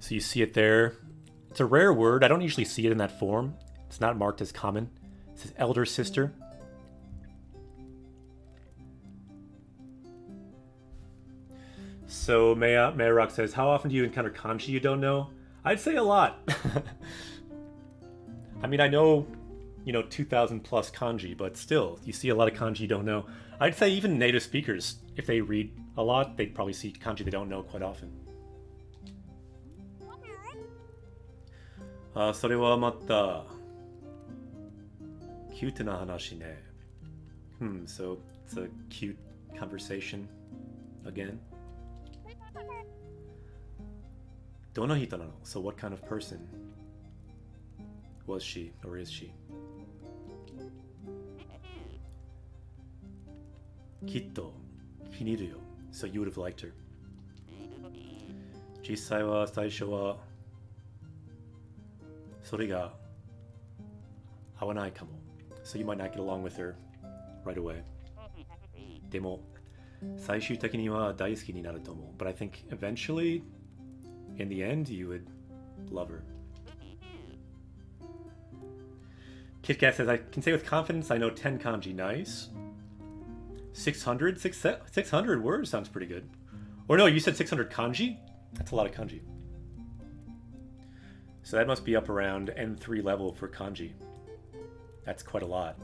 So you see it there. It's a rare word. I don't usually see it in that form. It's not marked as common. It says elder sister. So Mayrock says, how often do you encounter kanji you don't know? I'd say a lot. I mean, I know, 2,000 plus kanji, but still, you see a lot of kanji you don't know. I'd say even native speakers, if they read a lot, they'd probably see kanji they don't know quite often. それはまたキュートな話ね。So it's a cute conversation again. どの人なの? So what kind of person was she or is she? きっと気に入るよ。So you would have liked her. 実際は最初はそれが合わないかも。So you might not get along with her right away. でも最終的には大好きになると思う。But I think eventually, in the end, you would love her. KitKat says, I can say with confidence I know 10 kanji. Nice. 600? 600 words sounds pretty good. Or no, you said 600 kanji? That's a lot of kanji. So that must be up around N3 level for kanji. That's quite a lot.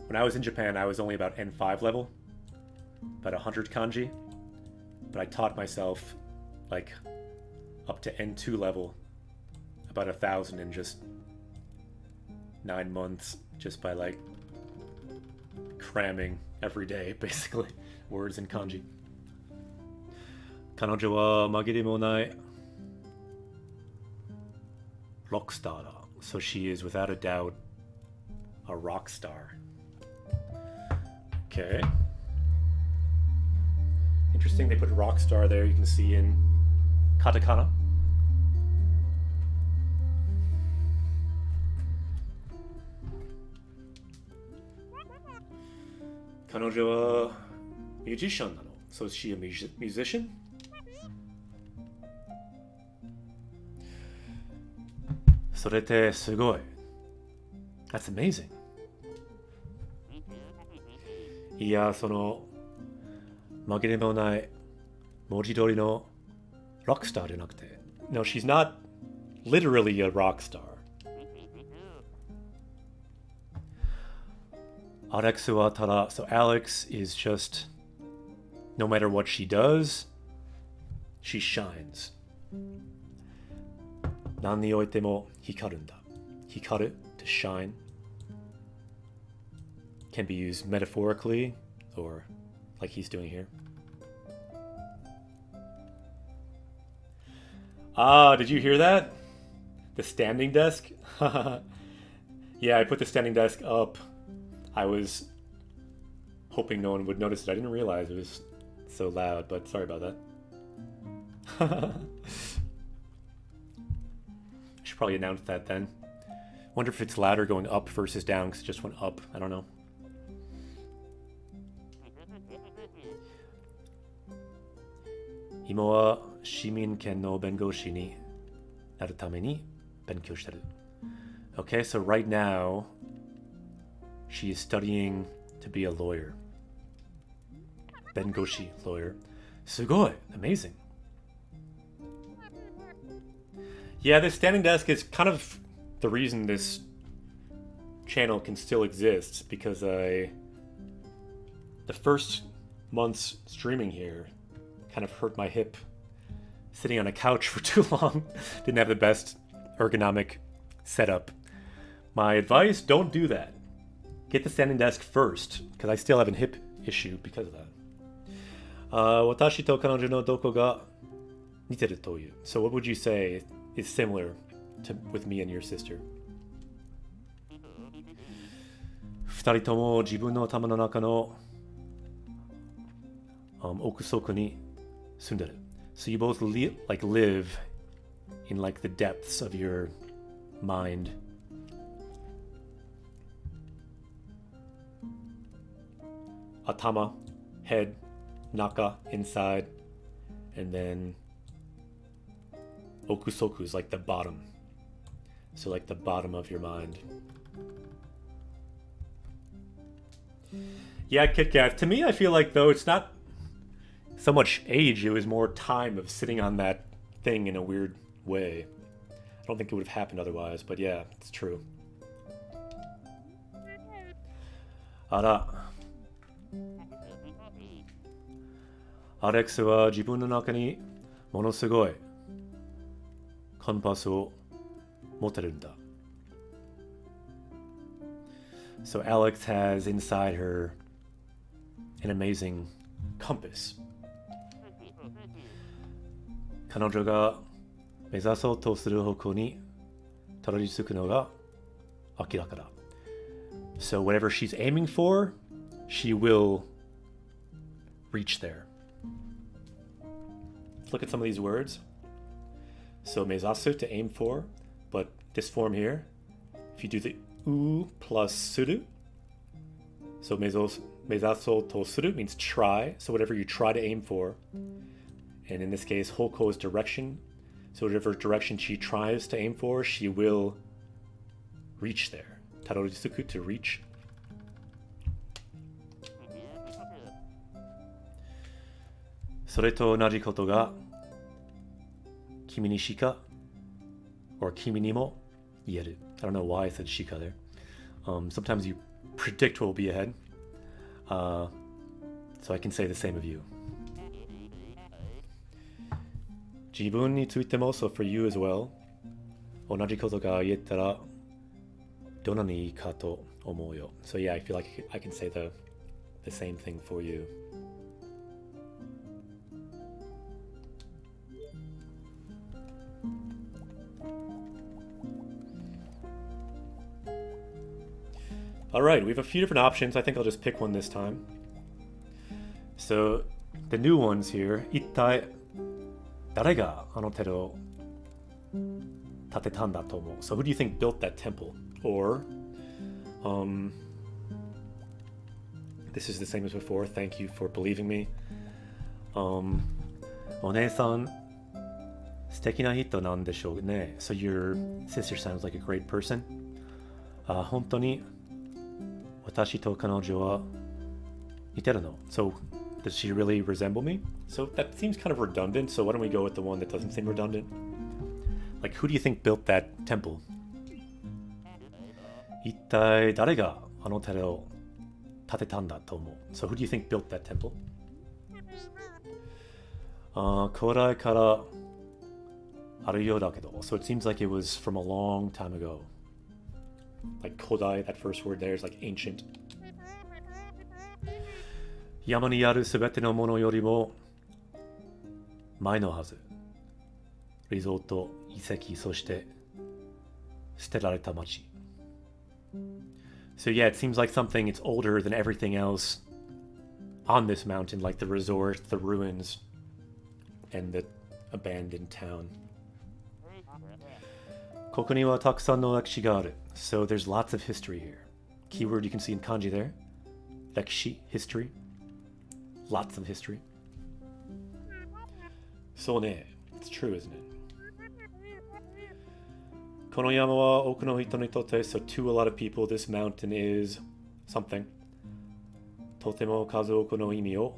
When I was in Japan, I was only about N5 level. About 100 kanji. But I taught myself, like, up to N2 level. About 1,000 in just 9 months. Just by, like, cramming every day, basically. Words in kanji. 彼女は紛れもないロックスターだ。So she is without a doubt a rock star. Okay. Interesting, they put rock star there, you can see in katakana. Kanojo wa musician nano. So is she a musician? Sorete sugoi. That's amazing. いや、その紛れもない文字通りの rock star じゃなくて No, she's not literally a rock star. Alex wa tada. So Alex is just, no matter what she does, she shines. 何においても光るんだ。光る to shine can be used metaphorically or like he's doing here. Ah, did you hear that? The standing desk? Yeah, I put the standing desk up. I was hoping no one would notice it. I didn't realize it was so loud, but sorry about that. I should probably announce that then. Wonder if it's louder going up versus down because it just went up. I don't know. Himo wa shiminken no bengoshi ni naru tame ni benkyou shiteru. Okay, so right now she is studying to be a lawyer. Bengoshi, lawyer. Sugoi, amazing. Yeah, this standing desk is kind of the reason this channel can still exist, because the first month's streaming here kind of hurt my hip sitting on a couch for too long. Didn't have the best ergonomic setup. My advice, don't do that. Get the standing desk first, because I still have a hip issue because of that. Watashi to kanojo no doko ga niteru toyu. So what would you say is similar with me and your sister? 二人とも自分の頭の中の奥底に住んでる。So you both live in like the depths of your mind. Atama, head, naka, inside, And then okusoku is like the bottom. So like the bottom of your mind. Yeah, Kit Kat. To me, I feel like though it's not so much age, it was more time of sitting on that thing in a weird way. I don't think it would have happened otherwise, but yeah, it's true. Ara. Alex は自分の中にものすごいコンパスを持ってるんだ。So Alex has inside her an amazing compass. 彼女が目指そうとする方向にたどり着くのが明らかだ。So whatever she's aiming for, she will reach there. Let's look at some of these words. So mezasu to aim for, but this form here, if you do the u plus suru, so mezaso to suru means try, so whatever you try to aim for. And in this case, hoko is direction. So whatever direction she tries to aim for, she will reach there. Tadoritsuku, to reach. Sore to onaji koto ga kimi ni shika or kimi ni mo ieru. I don't know why I said shika there. Sometimes you predict what will be ahead. So I can say the same of you. 自分についても so for you as well. 同じことが言えたらどんなにいいかと思うよ. So yeah, I feel like I can say the same thing for you. Alright, we have a few different options. I think I'll just pick one this time. So, the new ones here. 一体誰があの寺を建てたんだと思う? So who do you think built that temple? Or, this is the same as before. Thank you for believing me. お姉さん素敵な人なんでしょうね. So your sister sounds like a great person. 本当に私と彼女は似てるの? So does she really resemble me? So that seems kind of redundant. So why don't we go with the one that doesn't seem redundant? Like, who do you think built that temple? 一体誰があの寺を建てたんだと思う? So who do you think built that temple? 古代からあるようだけど. So it seems like it was from a long time ago. Like kodai, that first word there is like ancient. 山にあるすべてのものよりも前のはず。リゾート、遺跡、そして捨てられた町。So yeah, it seems like something it's older than everything else on this mountain, like the resort, the ruins, and the abandoned town. ここにはたくさんの歴史がある. So there's lots of history here. Keyword you can see in kanji there. 歴史, history. Lots of history. そうね. It's true, isn't it? この山は多くの人にとって so to a lot of people, this mountain is something. とても数多くの意味を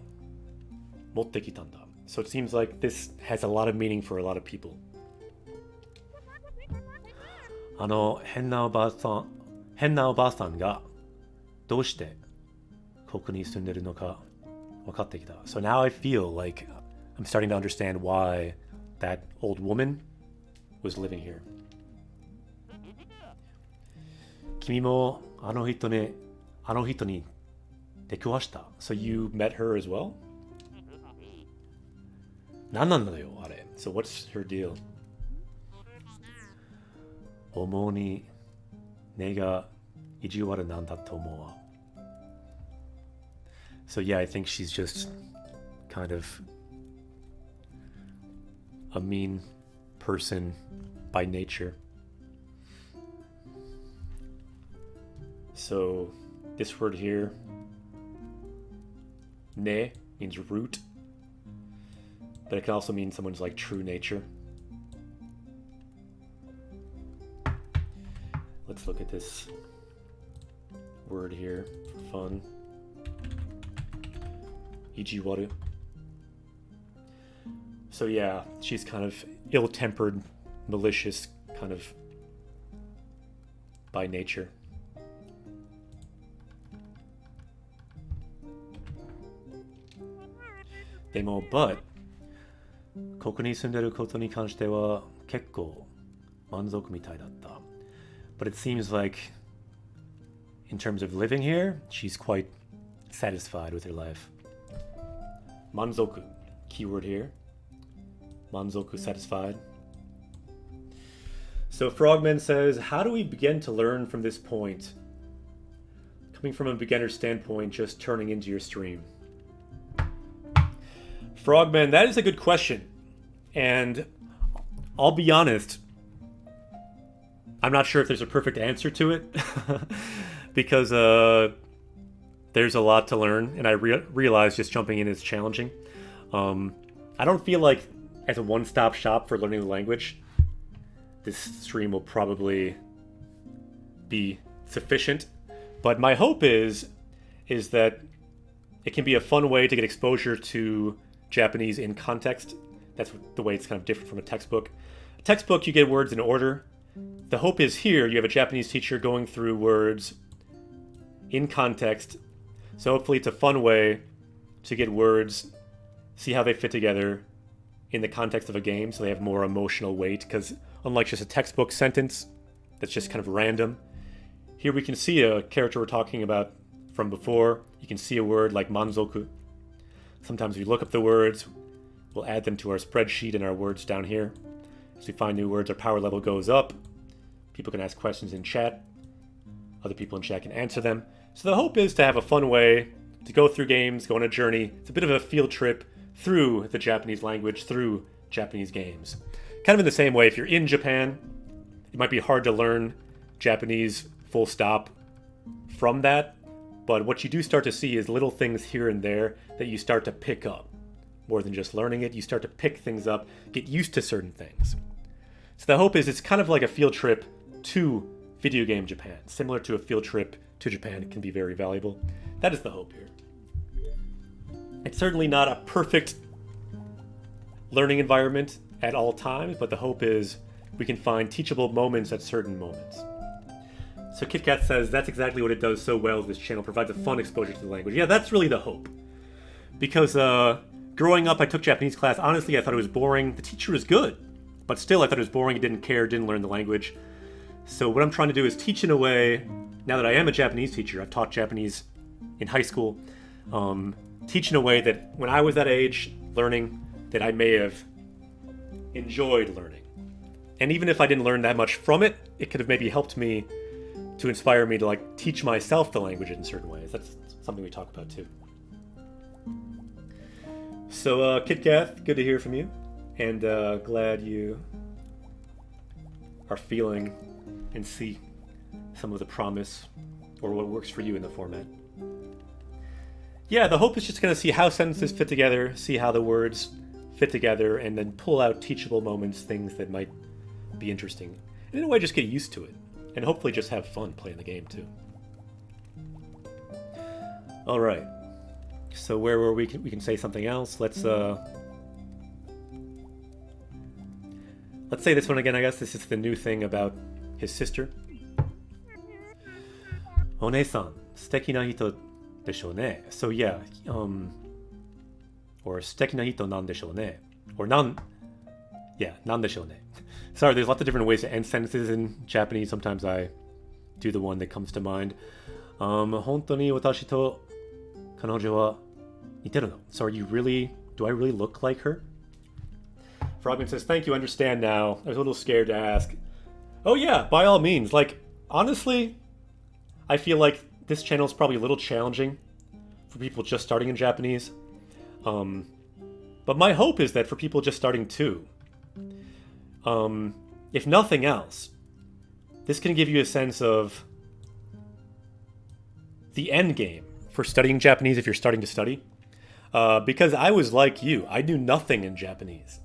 持ってきたんだ. So it seems like this has a lot of meaning for a lot of people. 変なおばあさんがどうしてここに住んでるのか分かってきた. So now I feel like I'm starting to understand why that old woman was living here. 君もあの人に出くわした. So you met her as well? 何なんだよあれ. So what's her deal? 主に根が意地悪なんだと思うわ. So yeah, I think she's just kind of a mean person by nature. So this word here, ne, means root. but it can also mean someone's like true nature. Let's look at this word here for fun. Ijiwaru. So yeah, she's kind of ill-tempered, malicious, kind of by nature. Demo, but ここに住んでることに関しては結構満足みたいだった. But it seems like, in terms of living here, she's quite satisfied with her life. Manzoku, keyword here. Manzoku, satisfied. So Frogman says, how do we begin to learn from this point? Coming from a beginner standpoint, just turning into your stream. Frogman, that is a good question. And I'll be honest, I'm not sure if there's a perfect answer to it. Because there's a lot to learn, and I realize just jumping in is challenging. I don't feel like as a one-stop shop for learning the language, this stream will probably be sufficient. But my hope is that it can be a fun way to get exposure to Japanese in context. That's the way it's kind of different from a textbook. A textbook, you get words in order. The hope is here you have a Japanese teacher going through words in context. So hopefully it's a fun way to get words, see how they fit together in the context of a game, so they have more emotional weight. Because unlike just a textbook sentence that's just kind of random, here we can see a character we're talking about from before. You can see a word like manzoku. Sometimes we look up the words, we'll add them to our spreadsheet and our words down here. As we find new words, our power level goes up. People can ask questions in chat. Other people in chat can answer them. So the hope is to have a fun way to go through games, go on a journey. It's a bit of a field trip through the Japanese language, through Japanese games. Kind of in the same way, if you're in Japan, it might be hard to learn Japanese full stop from that. But what you do start to see is little things here and there that you start to pick up. More than just learning it, you start to pick things up, get used to certain things. So the hope is it's kind of like a field trip to video game Japan. Similar to a field trip to Japan, it can be very valuable. That is the hope here. It's certainly not a perfect learning environment at all times, but the hope is we can find teachable moments at certain moments. So KitKat says that's exactly what it does so well. This channel provides a fun exposure to the language. Yeah, that's really the hope. Because growing up, I took Japanese class. Honestly, I thought it was boring. The teacher was good, but still I thought it was boring. He didn't care, didn't learn the language. So what I'm trying to do is teach in a way, now that I am a Japanese teacher, I've taught Japanese in high school, teach in a way that when I was that age, learning, that I may have enjoyed learning. And even if I didn't learn that much from it, it could have maybe helped me to inspire me to like teach myself the language in certain ways. That's something we talk about too. So KitKath, good to hear from you, and glad you are feeling and see some of the promise or what works for you in the format. Yeah, the hope is just going to see how sentences fit together, see how the words fit together, and then pull out teachable moments, things that might be interesting. And in a way, just get used to it, and hopefully just have fun playing the game too. All right. So where were we? We can say something else. Let's say this one again. I guess this is the new thing about his sister. お姉さん、素敵な人でしょうね. So yeah, or 素敵な人なんでしょうね. Or なんでしょうね. Sorry, there's lots of different ways to end sentences in Japanese. Sometimes I do the one that comes to mind. 本当に私と彼女は似てるの? So do I really look like her? Frogman says, thank you, understand now. I was a little scared to ask. Oh yeah, by all means. Like, honestly, I feel like this channel is probably a little challenging for people just starting in Japanese. But my hope is that for people just starting too, if nothing else, this can give you a sense of the end game for studying Japanese if you're starting to study. Because I was like you. I knew nothing in Japanese.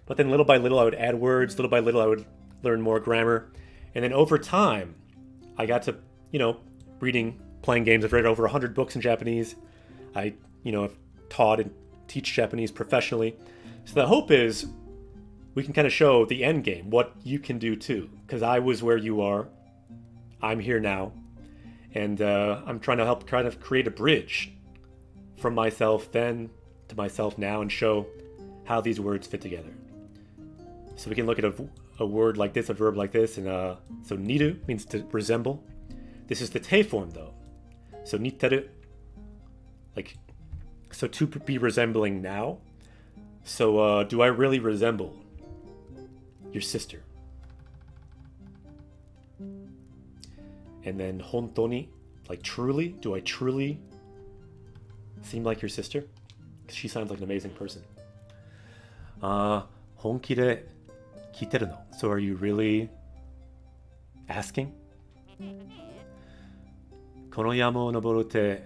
But then little by little, I would add words. Little by little, I would learn more grammar. And then over time, I got to, reading, playing games. I've read over 100 books in Japanese. I, have taught and teach Japanese professionally. So the hope is we can kind of show the end game, what you can do too. Because I was where you are. I'm here now. And I'm trying to help kind of create a bridge from myself then to myself now and show how these words fit together. So we can look at a word like this, a verb like this, and so niru means to resemble. This is the te form though. So niteru, so to be resembling now. So do I really resemble your sister? And then hontoni, like truly, do I truly seem like your sister? Because she sounds like an amazing person. Honki de kiteru no. So are you really asking? Kono yama o noboru te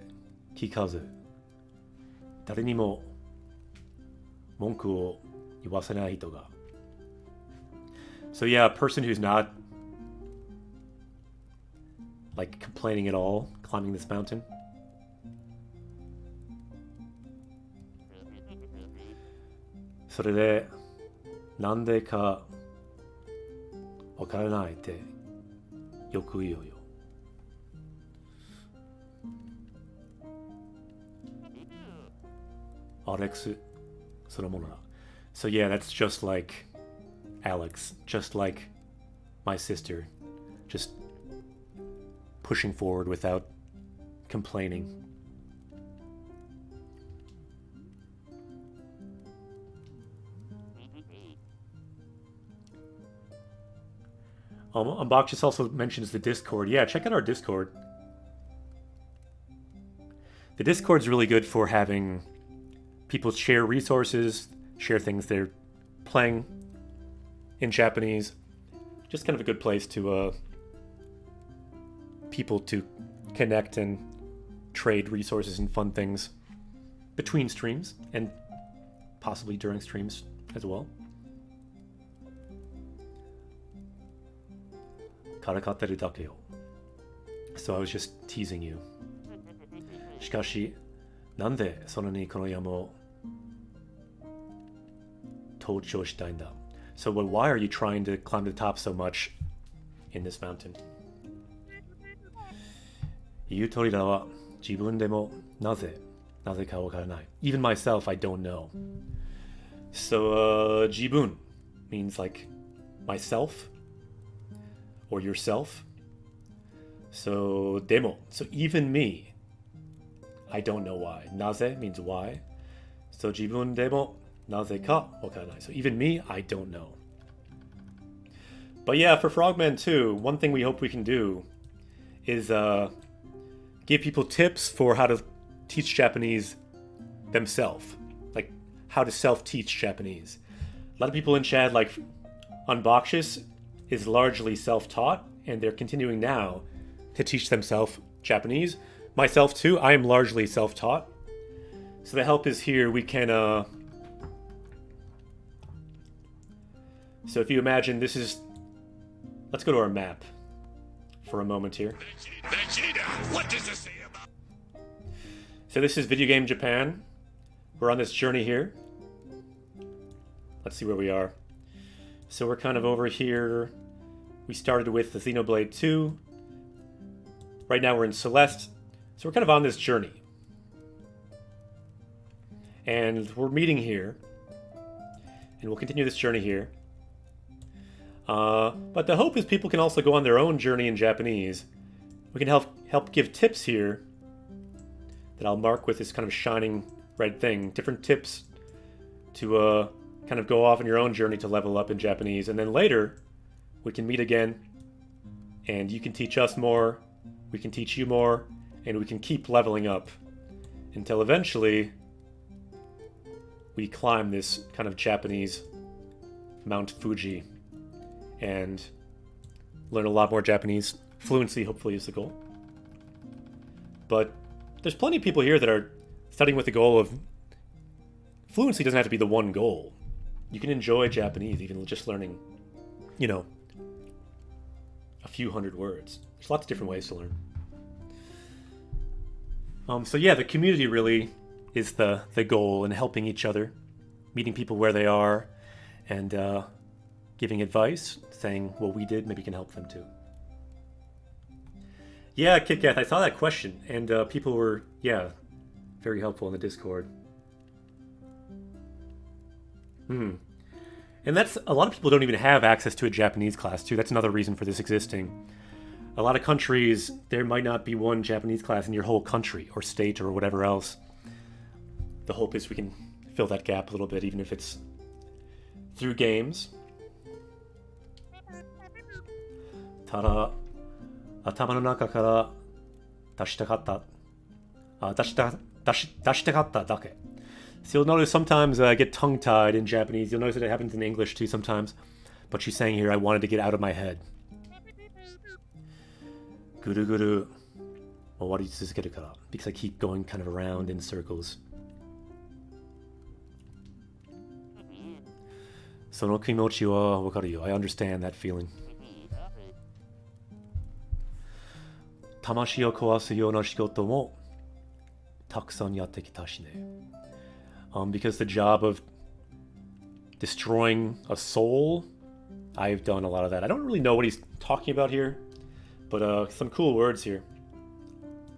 kikazu, dare ni mo monku o iwasanai hito ga. So yeah, a person who's not like complaining at all, climbing this mountain. Sore de nande ka wakaranai te yoku iu yo. Alex sonomono. So yeah, that's just like Alex, just like my sister, just pushing forward without complaining. Unboxus also mentions the Discord. Yeah, check out our Discord. The Discord's really good for having people share resources, share things they're playing in Japanese. Just kind of a good place to people to connect and trade resources and fun things between streams and possibly during streams as well. Karakateru dake yo. So I was just teasing you. Shikashi, nande sono ni kono yama o touchou shitai n da? So why are you trying to climb to the top so much in this mountain? Iu tori da wa jibun de mo naze ka wakaranai. Even myself, I don't know. So jibun means like myself or yourself. So demo, so even me, I don't know why. Naze means why. So jibun demo naze ka wakaranai. So even me, I don't know. But yeah, for Frogman 2, one thing we hope we can do is give people tips for how to teach Japanese themselves. Like how to self-teach Japanese. A lot of people in chat, like Unboxus, is largely self-taught, and they're continuing now to teach themselves Japanese. Myself too, I am largely self-taught. So the help is here. We can so if you imagine this is, let's go to our map for a moment here. Vegeta, what does this say about? So this is Video Game Japan. We're on this journey here. Let's see where we are. So we're kind of over here. We started with the Xenoblade 2. Right now we're in Celeste. So we're kind of on this journey. And we're meeting here. And we'll continue this journey here. But the hope is people can also go on their own journey in Japanese. We can help give tips here that I'll mark with this kind of shining red thing. Different tips to kind of go off on your own journey to level up in Japanese. And then later, we can meet again. And you can teach us more. We can teach you more. And we can keep leveling up until eventually we climb this kind of Japanese Mount Fuji and learn a lot more Japanese. Fluency, hopefully, is the goal. But there's plenty of people here that are studying with the goal of fluency doesn't have to be the one goal. You can enjoy Japanese even just learning, you know, a few hundred words. There's lots of different ways to learn. So yeah, the community really is the goal, and helping each other, meeting people where they are, and giving advice, saying what we did maybe can help them too. Yeah, KitKath, I saw that question, and people were, very helpful in the Discord. And that's, a lot of people don't even have access to a Japanese class too. That's another reason for this existing. A lot of countries, there might not be one Japanese class in your whole country or state or whatever else. The hope is we can fill that gap a little bit, even if it's through games. ただ、頭の中から出したかっただけ. So you'll notice sometimes I get tongue-tied in Japanese. You'll notice that it happens in English too sometimes. But she's saying here, I wanted to get out of my head. ぐるぐる終わり続けるから. Because I keep going kind of around in circles. その気持ちはわかるよ. I understand that feeling. 魂を壊すような仕事もたくさんやってきたしね. Because the job of destroying a soul, I've done a lot of that. I don't really know what he's talking about here, but some cool words here.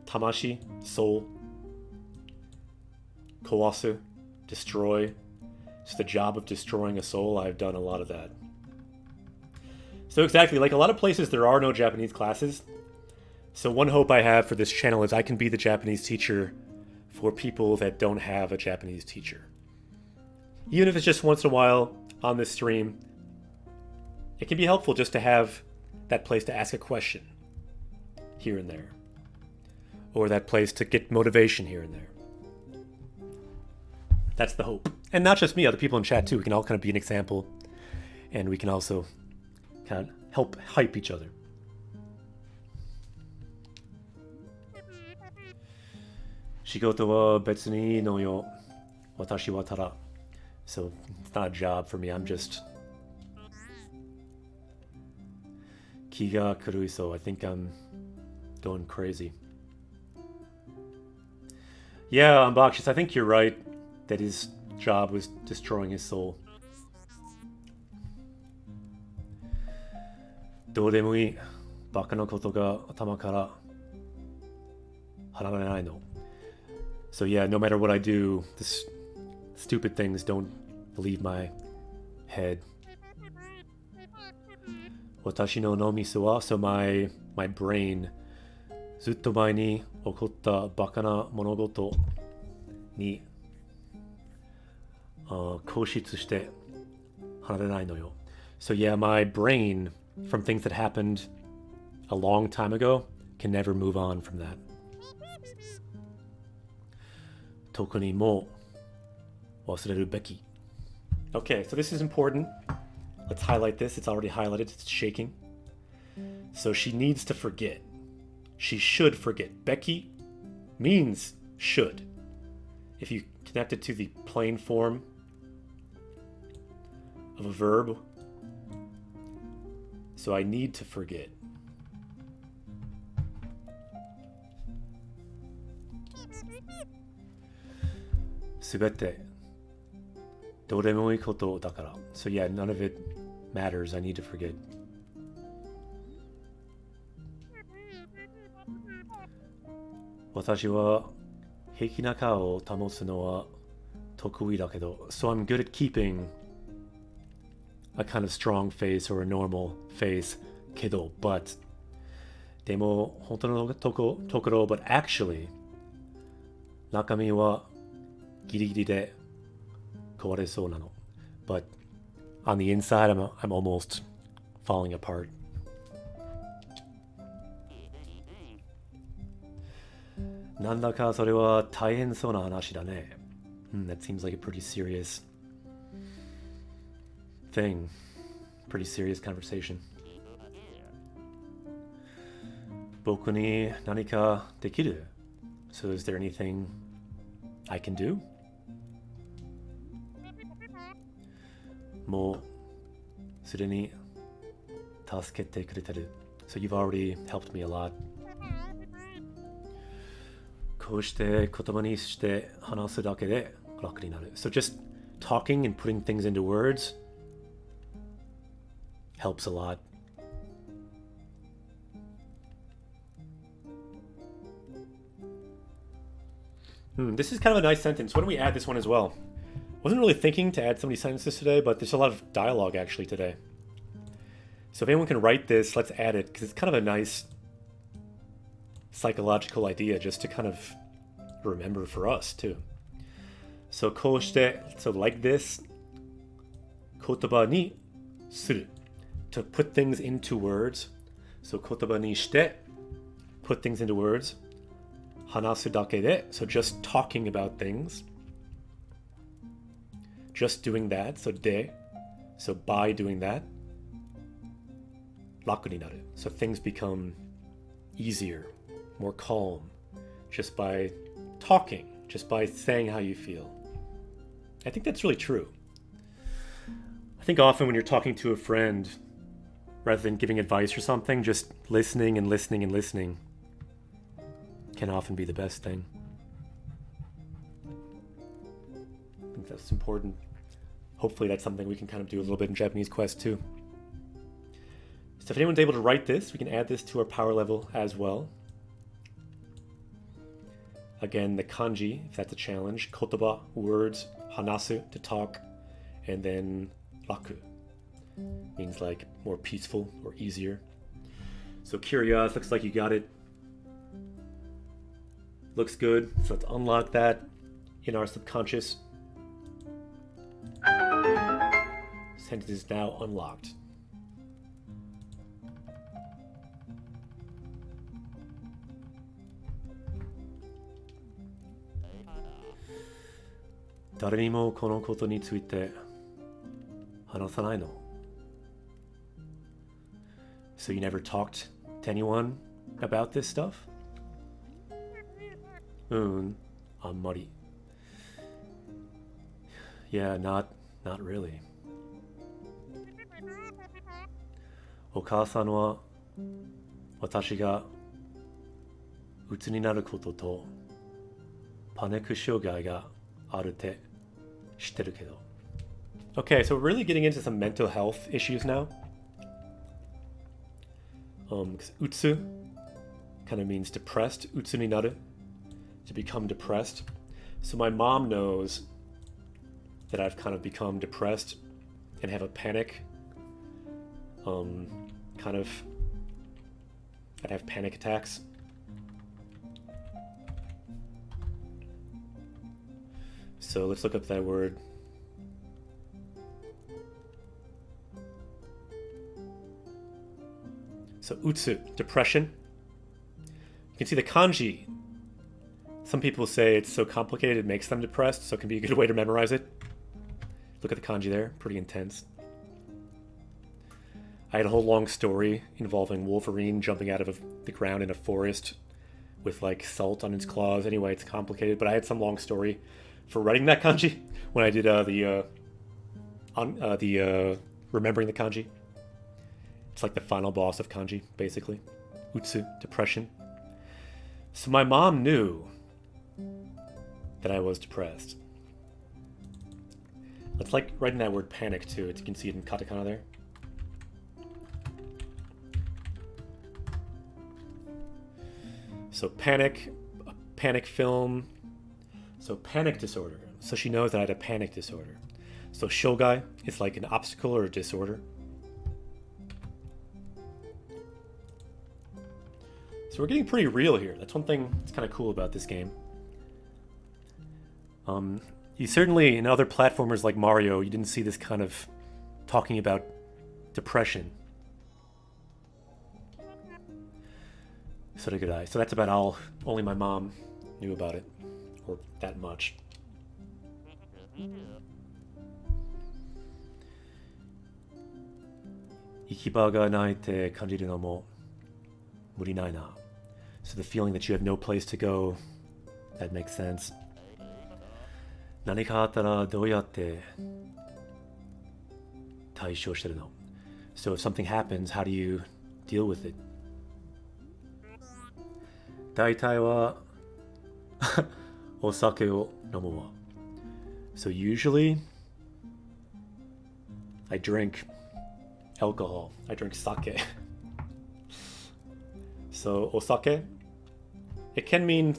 Tamashi, soul. Kawasu, destroy. It's the job of destroying a soul. I've done a lot of that. So exactly, like a lot of places, there are no Japanese classes. So one hope I have for this channel is I can be the Japanese teacher for people that don't have a Japanese teacher. Even if it's just once in a while on this stream, it can be helpful just to have that place to ask a question here and there. Or that place to get motivation here and there. That's the hope. And not just me, other people in chat too. We can all kind of be an example. And we can also kind of help hype each other. Shigoto wa betsu ni ii no yo. Watashi wa tada. So it's not a job for me. I'm just ki ga kurui, so I think I'm going crazy. Yeah, Unboxes, I think you're right that his job was destroying his soul. どうでもいいバカなことが頭から離れないの. So yeah, no matter what I do, this stupid things don't leave my head. 私の脳みそは, so my brain, ずっと前に起こったバカな物事に固執して離れないのよ. So yeah, my brain, from things that happened a long time ago, can never move on from that. 特にもう忘れるべき. Okay, so this is important. Let's highlight this. It's already highlighted. It's shaking. So she needs to forget. She should forget. Becky means should. If you connect it to the plain form of a verb. So I need to forget. Subete. どうでもいいことだから. So yeah, none of it matters. I need to forget. 私は平気な顔を保つのは得意だけど. So I'm good at keeping a kind of strong face or a normal face けど, but でも本当のところ but actually 中身はギリギリで壊れそうなの. But on the inside, I'm almost falling apart. なんだかそれは大変そうな話だね. That seems like a pretty serious thing. Pretty serious conversation. 僕に何かできる? So is there anything I can do? もうすでに助けてくれてる。So you've already helped me a lot. こうして言葉にして話すだけで楽になる。So just talking and putting things into words helps a lot. This is kind of a nice sentence. Why don't we add this one as well? Wasn't really thinking to add so many sentences today, but there's a lot of dialogue actually today. So if anyone can write this, let's add it, because it's kind of a nice psychological idea just to kind of remember for us too. So こうして, so like this, 言葉にする, to put things into words. So 言葉にして, put things into words. 話すだけで, so just talking about things. Just doing that, so で, so by doing that. 楽になる, so things become easier, more calm, just by talking, just by saying how you feel. I think that's really true. I think often when you're talking to a friend, rather than giving advice or something, just listening and listening and listening can often be the best thing. I think that's important. Hopefully that's something we can kind of do a little bit in Japanese Quest too. So if anyone's able to write this, we can add this to our power level as well. Again, the kanji, if that's a challenge, kotoba, words, hanasu, to talk, and then raku, means like more peaceful or easier. So curious, looks like you got it. Looks good, so let's unlock that in our subconscious. Sentence is now unlocked. Dareni mo kono koto ni tsuite hanasanai no. So you never talked to anyone about this stuff? Ammari. Yeah, not really. お母さんは私が鬱になることとパニック障害があるって知ってるけど。Okay, so we're really getting into some mental health issues now. Because utsu kind of means depressed. Utsu ni naru, to become depressed. So my mom knows that I've kind of become depressed and have a panic. I'd have panic attacks. So let's look up that word. So utsu, depression. You can see the kanji. Some people say it's so complicated it makes them depressed, so it can be a good way to memorize it. Look at the kanji there, pretty intense. I had a whole long story involving Wolverine jumping out of the ground in a forest with like salt on its claws. Anyway, it's complicated, but I had some long story for writing that kanji when I did remembering the kanji. It's like the final boss of kanji, basically. Utsu, depression. So my mom knew that I was depressed. Let's like write in that word panic too. You can see it in katakana there. So panic, a panic film. So panic disorder. So she knows that I had a panic disorder. So shogai is like an obstacle or a disorder. So we're getting pretty real here. That's one thing that's kind of cool about this game. You certainly, in other platformers like Mario, you didn't see this kind of talking about depression. So that's about all. Only my mom knew about it, or that much. Ikiba ga nai te kanjiru no mo muri nai na. So the feeling that you have no place to go, that makes sense. 何かあったらどうやって対処してるの? So if something happens, how do you deal with it? 大体はお酒を飲むわ. So usually I drink alcohol. I drink sake. So osake, it can mean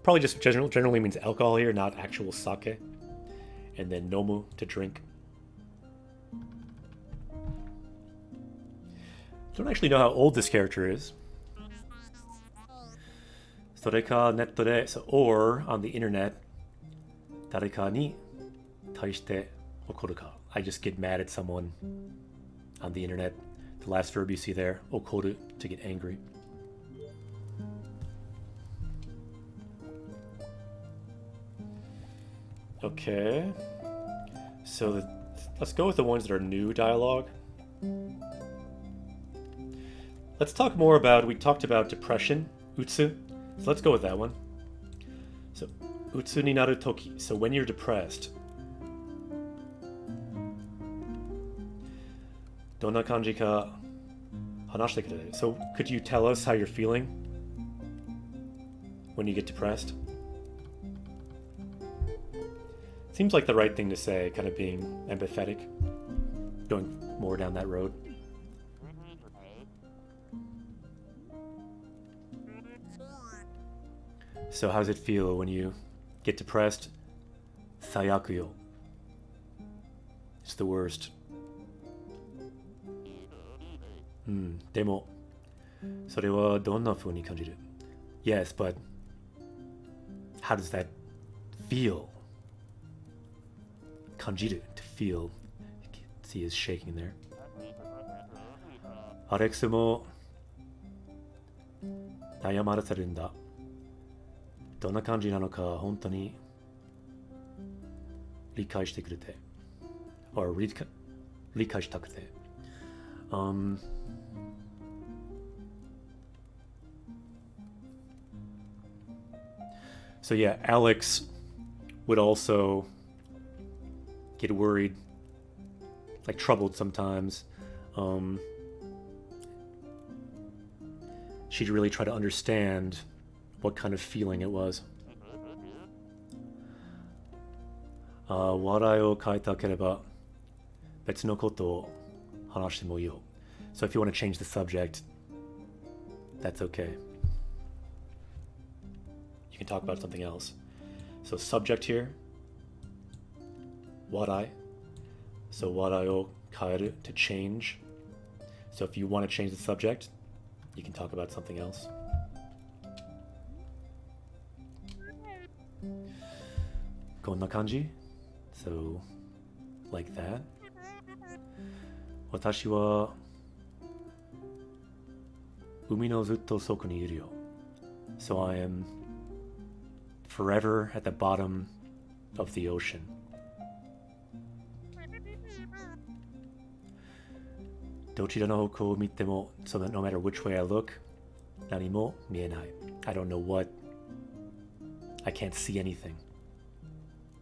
probably just generally means alcohol here, not actual sake. And then nomu, to drink. Don't actually know how old this character is. それかネットで, so or on the internet, 誰かに対して怒るか. I just get mad at someone on the internet. The last verb you see there, 怒る, to get angry. Okay. So let's go with the ones that are new dialogue. Let's talk more about, we talked about depression, utsu. So let's go with that one. So, utsu ni naru toki. So when you're depressed. Donna kanji ka hanashite kudai. So could you tell us how you're feeling when you get depressed? Seems like the right thing to say, kind of being empathetic, going more down that road. So how does it feel when you get depressed? Sayakuyo. It's the worst. Demo. それはどんな風に感じる? Yes, but how does that feel? 感じる, to feel. You can see he's shaking there. アレックスも悩まれてるんだ. どんな感じなのか本当に理解してくれて or 理解したくて So yeah, Alex would also get worried, like troubled sometimes. She'd really try to understand what kind of feeling it was. 笑いを変えたければ別のことを話してもいいよ. So if you want to change the subject, that's okay. You can talk about something else. So subject here, 笑い. So 笑いを変える, to change. So if you want to change the subject, you can talk about something else. こんな感じ? So, like that. 私は海のずっと底にいるよ. So I am forever at the bottom of the ocean. どちらの方向を見ても, so that no matter which way I look, 何も見えない. I don't know what. I can't see anything.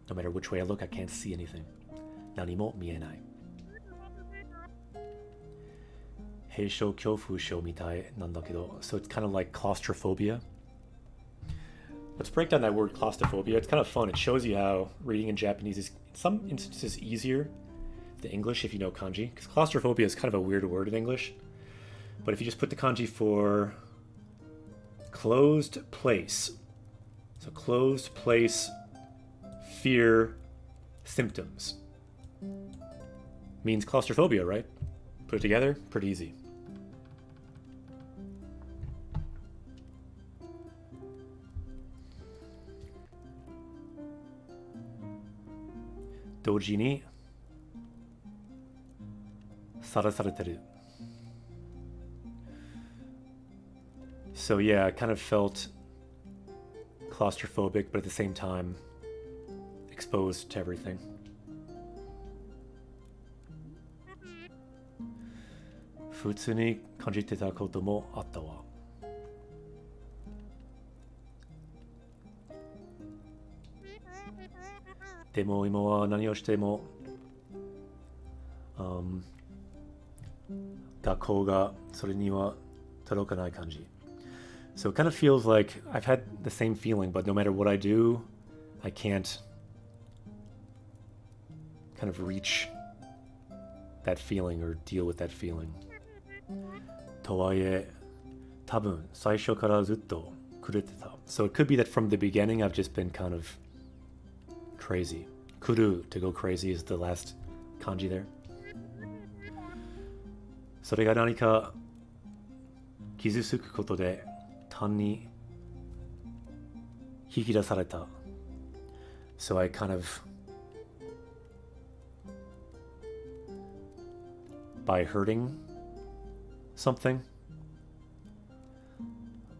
No matter which way I look, I can't see anything. 何も見えない. 閉所恐怖症みたいなんだけど, so it's kind of like claustrophobia. Let's break down that word claustrophobia. It's kind of fun. It shows you how reading in Japanese is in some instances easier than English if you know kanji. Because claustrophobia is kind of a weird word in English. But if you just put the kanji for closed place. So closed place, fear, symptoms. Means claustrophobia, right? Put it together, pretty easy. Doji ni sarasareteru. So yeah, I kind of felt claustrophobic, but at the same time exposed to everything. 普通に感じてたこともあったわ.学校がそれには届かない感じ. So it kind of feels like I've had the same feeling, but no matter what I do, I can't kind of reach that feeling or deal with that feeling. とはいえ、多分最初からずっと狂ってた. So it could be that from the beginning I've just been kind of crazy. 狂う to go crazy is the last kanji there. それが何か傷つくことで単に引き出された. So I kind of, by hurting something,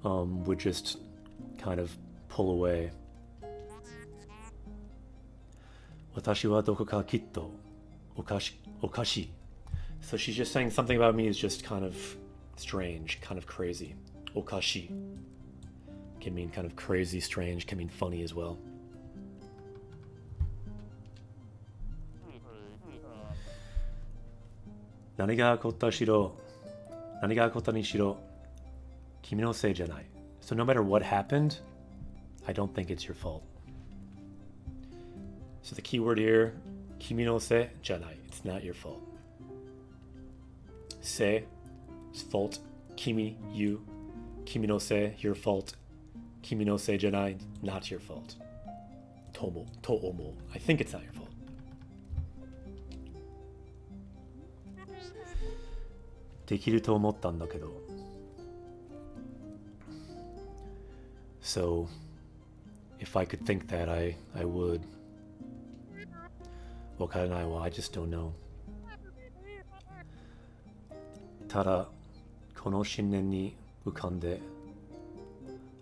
would just kind of pull away. 私はどこかきっとおかしい. So she's just saying something about me is just kind of strange, kind of crazy. おかしい can mean kind of crazy, strange, can mean funny as well. 何が起こったにしろ君のせいじゃない. So no matter what happened, I don't think it's your fault. So the key word here, 君のせいじゃない. It's not your fault. せ is fault. 君 you. 君のせい your fault. 君のせいじゃない not your fault. と思う I think it's not your fault. できると思ったんだけど. So if I could think that, I would. わからないわ. I just don't know. ただこの信念に浮かんで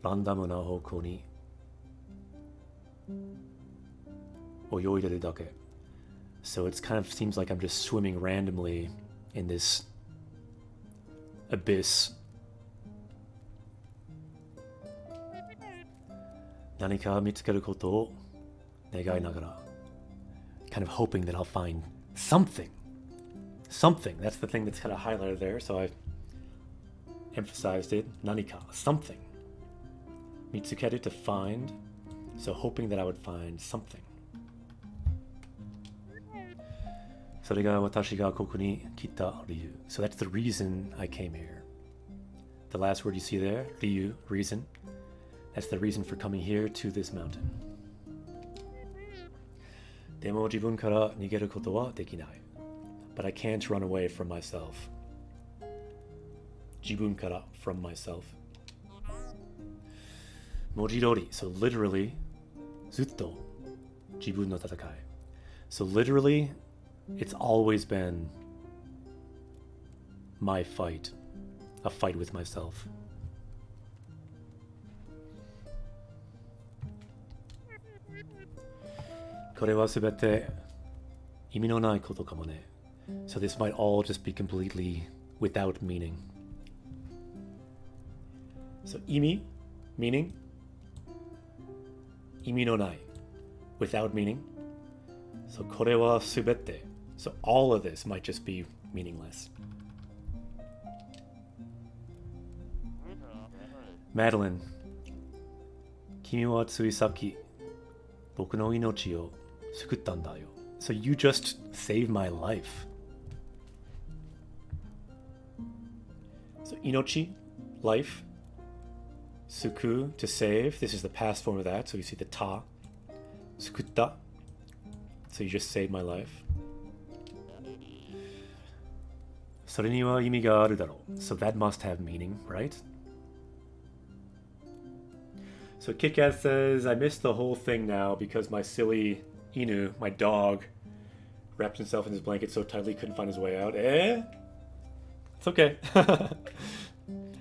ランダムな方向に泳いでるだけ. So it kind of seems like I'm just swimming randomly in this abyss. 何か見つけることを願いながら. Kind of hoping that I'll find something. That's the thing that's kind of highlighted there, so I've emphasized it. 何か something. 見つける to find, so hoping that I would find something. それが私がここに来た理由. So that's the reason I came here. The last word you see there, 理由 reason. That's the reason for coming here to this mountain. でも自分から逃げることはできない. But I can't run away from myself. 自分から from myself. 文字通り so literally ずっと自分の戦い. So literally it's always been my fight. A fight with myself. これはすべて意味のないことかもね. So this might all just be completely without meaning. So 意味 meaning 意味のない without meaning. So これはすべて So all of this might just be meaningless. Madeline 君はついさっき僕の命を救ったんだよ. So you just saved my life. So 命 life. 救 to save. This is the past form of that. So you see the た 救った So you just saved my life. それには意味があるだろう. So that must have meaning, right? So Kit-Kat says, I missed the whole thing now because my silly Inu, my dog, wrapped himself in his blanket so tightly he couldn't find his way out. It's okay.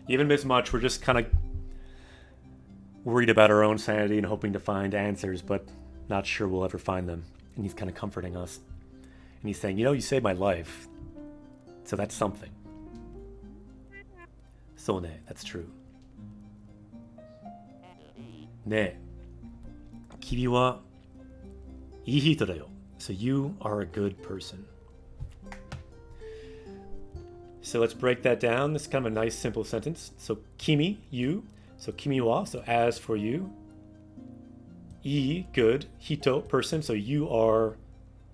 You haven't missed much. We're just kind of worried about our own sanity and hoping to find answers, but not sure we'll ever find them. And he's kind of comforting us. And he's saying, you saved my life. So that's something. So ne, that's true. ねえ、君はいい人だよ. So you are a good person. So let's break that down. This is kind of a nice, simple sentence. So kimi, you. So kimi wa, so as for you. I, good. Hito, person. So you are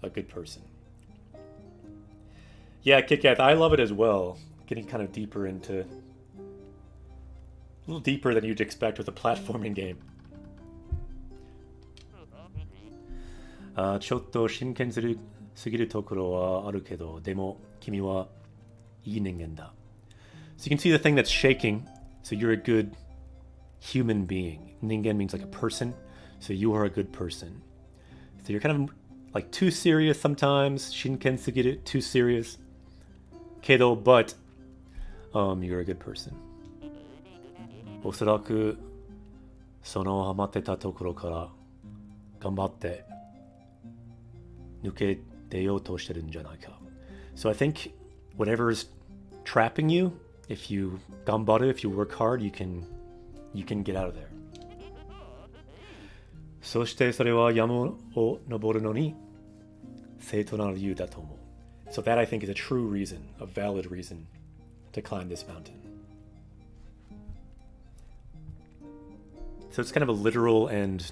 a good person. Yeah, Kit-Kat, I love it as well. Getting kind of deeper into... a little deeper than you'd expect with a platforming game. ちょっと真剣すぎるところはあるけど、でも君はいい人間だ. So you can see the thing that's shaking. So you're a good human being. 人間 means like a person. So you are a good person. So you're kind of like too serious sometimes. 真剣すぎる, too serious. けど, but you're a good person. おそらくそのハマってたところから頑張って抜け出ようとしてるんじゃないか. So I think whatever's trapping you, if you 頑張る, if you work hard, you can get out of there. そしてそれは山を登るのに正当な理由だと思う. So that I think is a true reason, a valid reason to climb this mountain. So it's kind of a literal and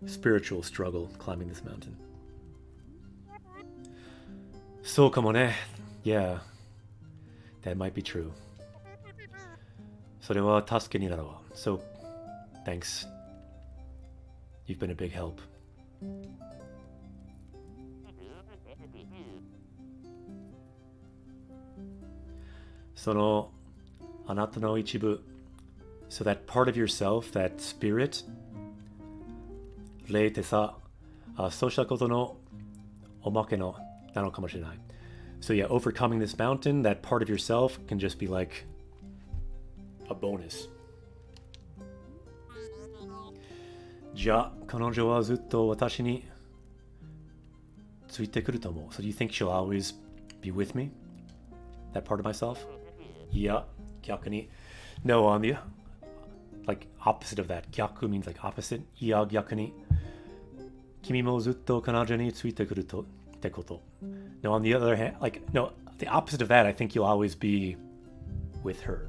spiritual struggle climbing this mountain. そうかもね. Yeah, that might be true. それは助けになるわ. So, thanks. You've been a big help. そのあなたの一部 So that part of yourself, that spirit, 霊ってさ、そうしたことのおまけのなのかもしれない. So yeah, overcoming this mountain, that part of yourself can just be like a bonus. じゃあ、彼女はずっと私についてくると思う. So do you think she'll always be with me? That part of myself? いや、逆に. No, on the like opposite of that. 逆 means like opposite. いや、逆に. 君もずっと彼女についてくるとってこと. No, on the other hand, like, no, the opposite of that, I think you'll always be with her.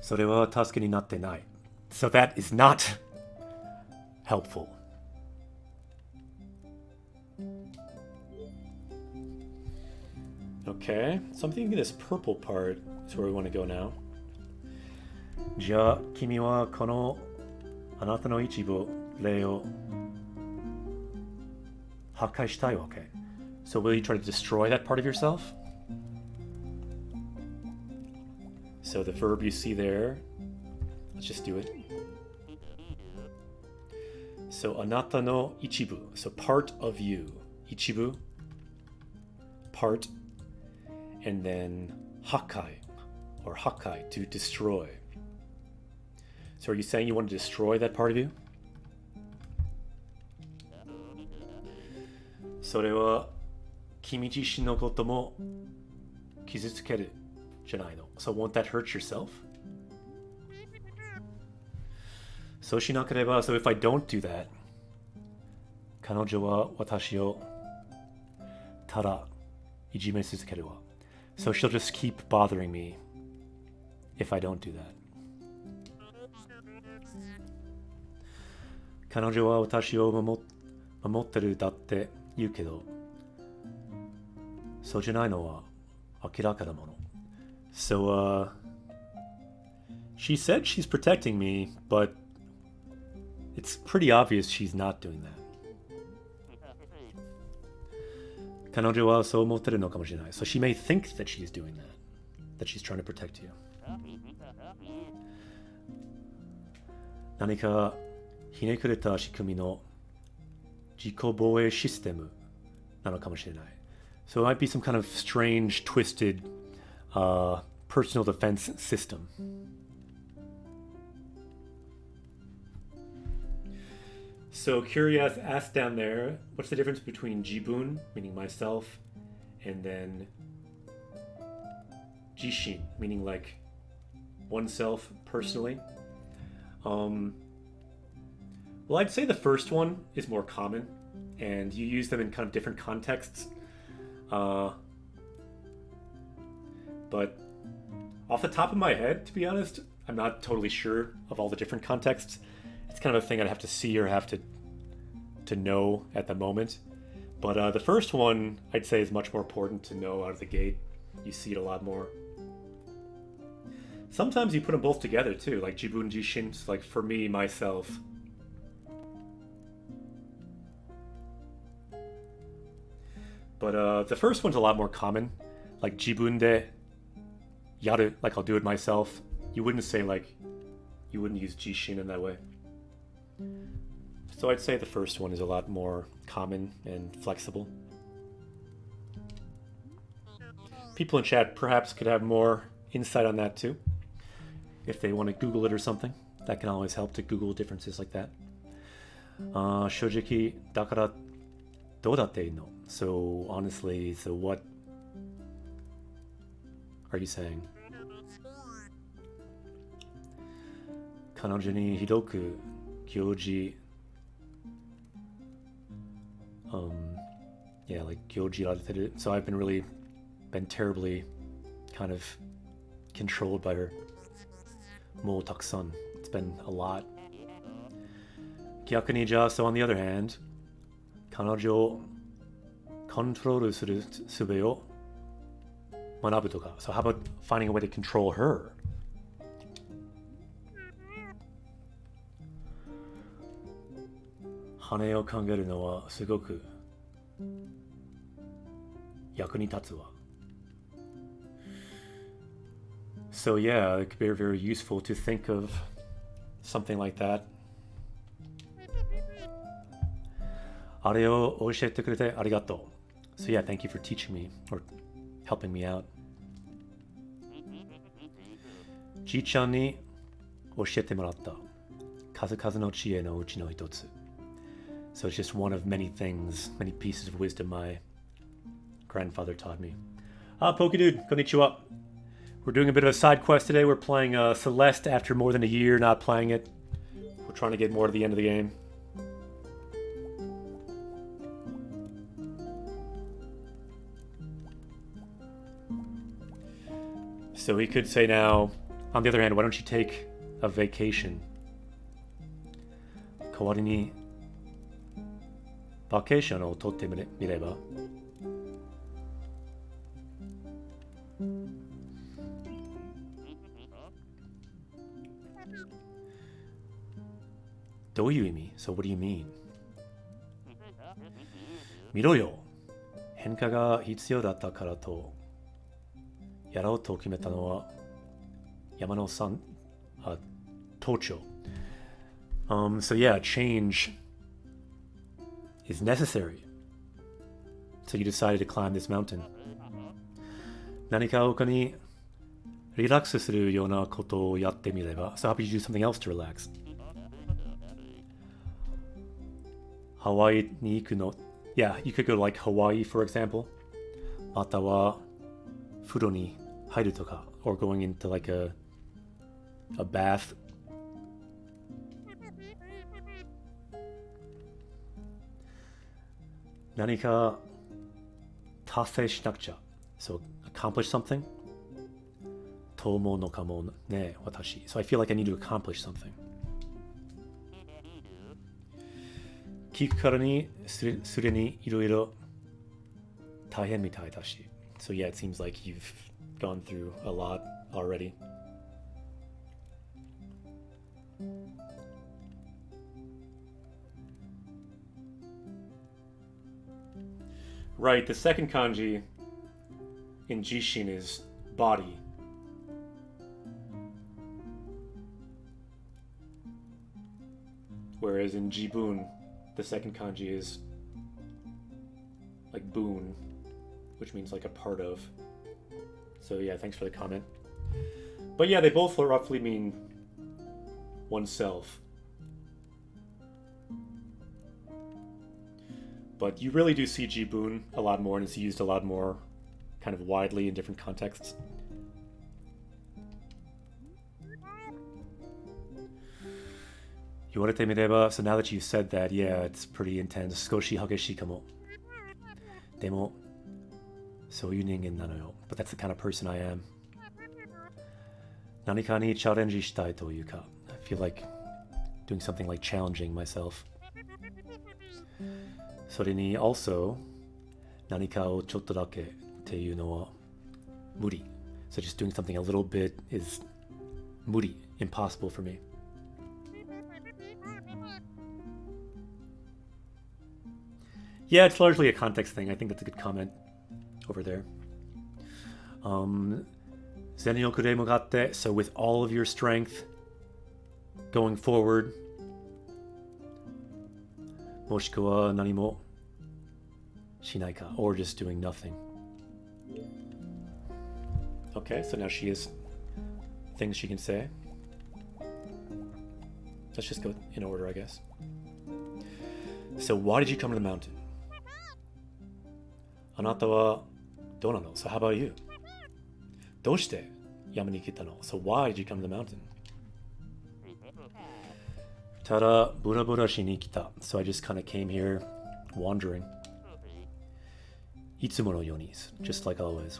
それは助けになってない. So that is not helpful. Okay, so I'm thinking this purple part is where we want to go now. じゃあ、君はこのあなたの一部、霊を破壊したいわけ. So will you try to destroy that part of yourself? So the verb you see there, let's just do it. So あなたの一部, so part of you. 一部, part, and then 破壊 or 破壊 to destroy. So are you saying you want to destroy that part of you? それは君自身のことも傷つけるじゃないの. So won't that hurt yourself? そうしなければ, so if I don't do that, 彼女は私をただいじめ続けるわ. So she'll just keep bothering me if I don't do that. 彼女は私を守ってるだって言うけど、そうじゃないのは明らかなもの. So, she said she's protecting me, but it's pretty obvious she's not doing that. 彼女はそう思ってるのかもしれない. So she may think that she's doing that she's trying to protect you. 何かひねくれた仕組みの自己防衛システムなのかもしれない. So it might be some kind of strange, twisted, personal defense system. So Curious asked down there, what's the difference between jibun, meaning myself, and then jishin, meaning like oneself personally? Well, I'd say the first one is more common, and you use them in kind of different contexts. But off the top of my head, to be honest, I'm not totally sure of all the different contexts. It's kind of a thing I'd have to see or have to know at the moment. But the first one, I'd say, is much more important to know out of the gate. You see it a lot more. Sometimes you put them both together too, like Jibun Jishin, like for me, myself. But the first one's a lot more common, like Jibun de yaru, like I'll do it myself. You wouldn't say like, you wouldn't use Jishin in that way. So I'd say the first one is a lot more common and flexible. People in chat perhaps could have more insight on that too. If they want to Google it or something, that can always help to Google differences like that. 正直だからどうだっていいの? So honestly, so what are you saying? 彼女にひどく行事 yeah, like gyoji rateru. So I've been terribly kind of controlled by her. Mo takusan. It's been a lot. Gyaku ni ja, so on the other hand, 彼女をコントロールする術を学ぶとか. So how about finding a way to control her? 羽を考えるのはすごく役に立つわ. So yeah, it could be very useful to think of something like that. あれを教えてくれてありがとう. So yeah, thank you for teaching me or helping me out. じいちゃんに教えてもらった。数々の知恵のうちの一つ. So it's just one of many things, many pieces of wisdom my grandfather taught me. Pokedude, konnichiwa. We're doing a bit of a side quest today. We're playing Celeste after more than a year not playing it. We're trying to get more to the end of the game. So we could say now, on the other hand, why don't you take a vacation? 代わりにバケーションを取ってみれば? Do you mean? So what do you mean? 見ろよ。変化が必要だったからとやろうと決めたのは山野さん、盗聴。So yeah, change is necessary. So you decided to climb this mountain. 何か他にリラックスするようなことをやってみれば? So how about you do something else to relax? ハワイに行くの? Yeah, you could go to like Hawaii, for example. または風呂に入るとか or going into like a bath. 何か達成しなくちゃ. So accomplish something. と思うのかもね、私. So I feel like I need to accomplish something. 聞くからにすでにいろいろ大変みたいだし. So yeah, it seems like you've gone through a lot already. Right, the second kanji in Jishin is body. Whereas in Jibun, the second kanji is like bun, which means like a part of. So yeah, thanks for the comment. But yeah, they both roughly mean oneself. But you really do see Jibun a lot more, and it's used a lot more kind of widely in different contexts. 言われてみれば, so now that you said that, yeah, it's pretty intense. 少し激しいかも。でも、そういう人間なのよ。But that's the kind of person I am. 何かにチャレンジしたいというか, I feel like doing something like challenging myself. それに also 何かをちょっとだけっていうのは無理. So just doing something a little bit is 無理, impossible for me. Yeah, it's largely a context thing. I think that's a good comment over there. Zenyoku mo gatte, so with all of your strength going forward. Moshika wa nani mo shinai ka, or just doing nothing. Okay, so now she has things she can say. Let's just go in order, I guess. So why did you come to the mountain? Anata wa dou nano? So how about you? Doushite yama ni kita no? So why did you come to the mountain? Tada bura shi ni kita. So I just kind of came here wandering. Itsumo no yoni, just like always.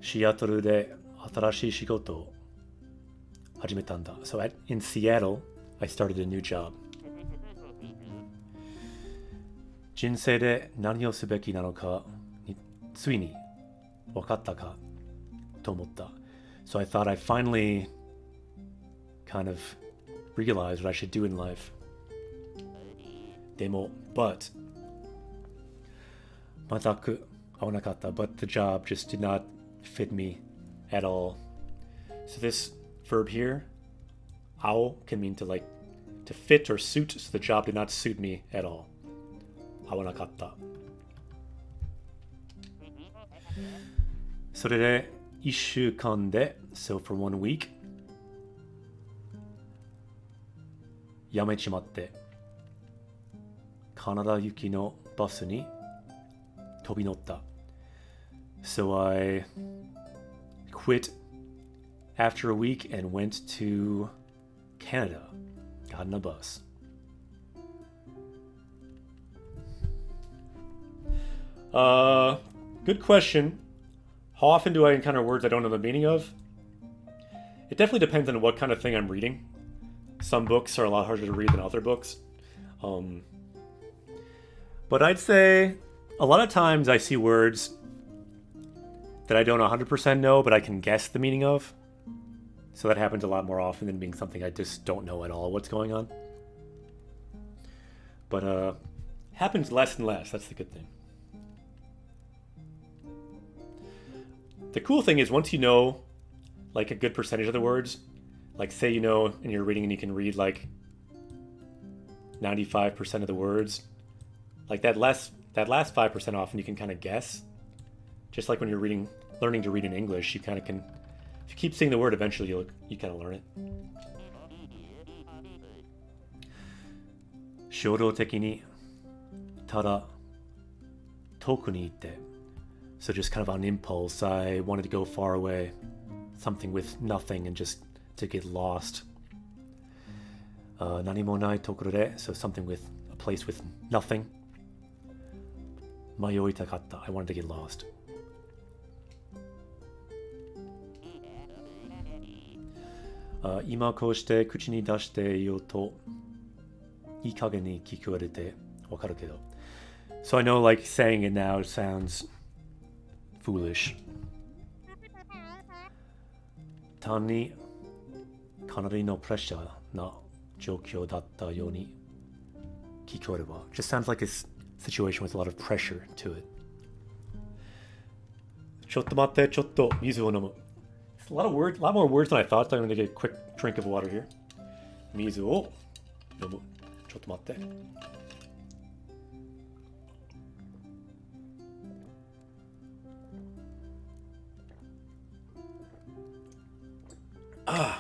Seattle de atarashii shigoto o hajimetan da. So in Seattle, I started a new job. Jinsei de nani o subeki nano ka ni tsui ni wakatta ka to omotta. So I thought I finally kind of realized what I should do in life. Demo, but mataku awanakatta, but the job just did not fit me at all. So this verb here, ao, can mean to fit or suit, so the job did not suit me at all. Awanakatta. それで1週間で so for 1 week 辞めちまってカナダ行きのバスに飛び乗った。 So I quit after a week and went to Canada. Got in a bus. Good question. How often do I encounter words I don't know the meaning of? It definitely depends on what kind of thing I'm reading. Some books are a lot harder to read than other books. But I'd say a lot of times I see words that I don't 100% know, but I can guess the meaning of. So that happens a lot more often than being something I just don't know at all what's going on. But happens less and less. That's the good thing. The cool thing is once you know like a good percentage of the words, like say you know and you're reading and you can read like 95% of the words, like that last 5% often you can kind of guess. Just like when you're learning to read in English, you kind of can, if you keep saying the word, eventually you kind of learn it. 衝動的にただ遠くに行って So just kind of on impulse, I wanted to go far away, something with nothing and just to get lost. 何もないところで so something with a place with nothing. 迷いたかった I wanted to get lost. 今こうして口に出して言おうといい加減に聞こえてわかるけど So I know like saying it now sounds foolish. 単にかなりのプレッシャーな状況だったように聞こえれば Just sounds like a situation with a lot of pressure to it. ちょっと待って、ちょっと水を飲む It's a lot more words than I thought, so I'm going to get a quick drink of water here. 水を飲むちょっと待って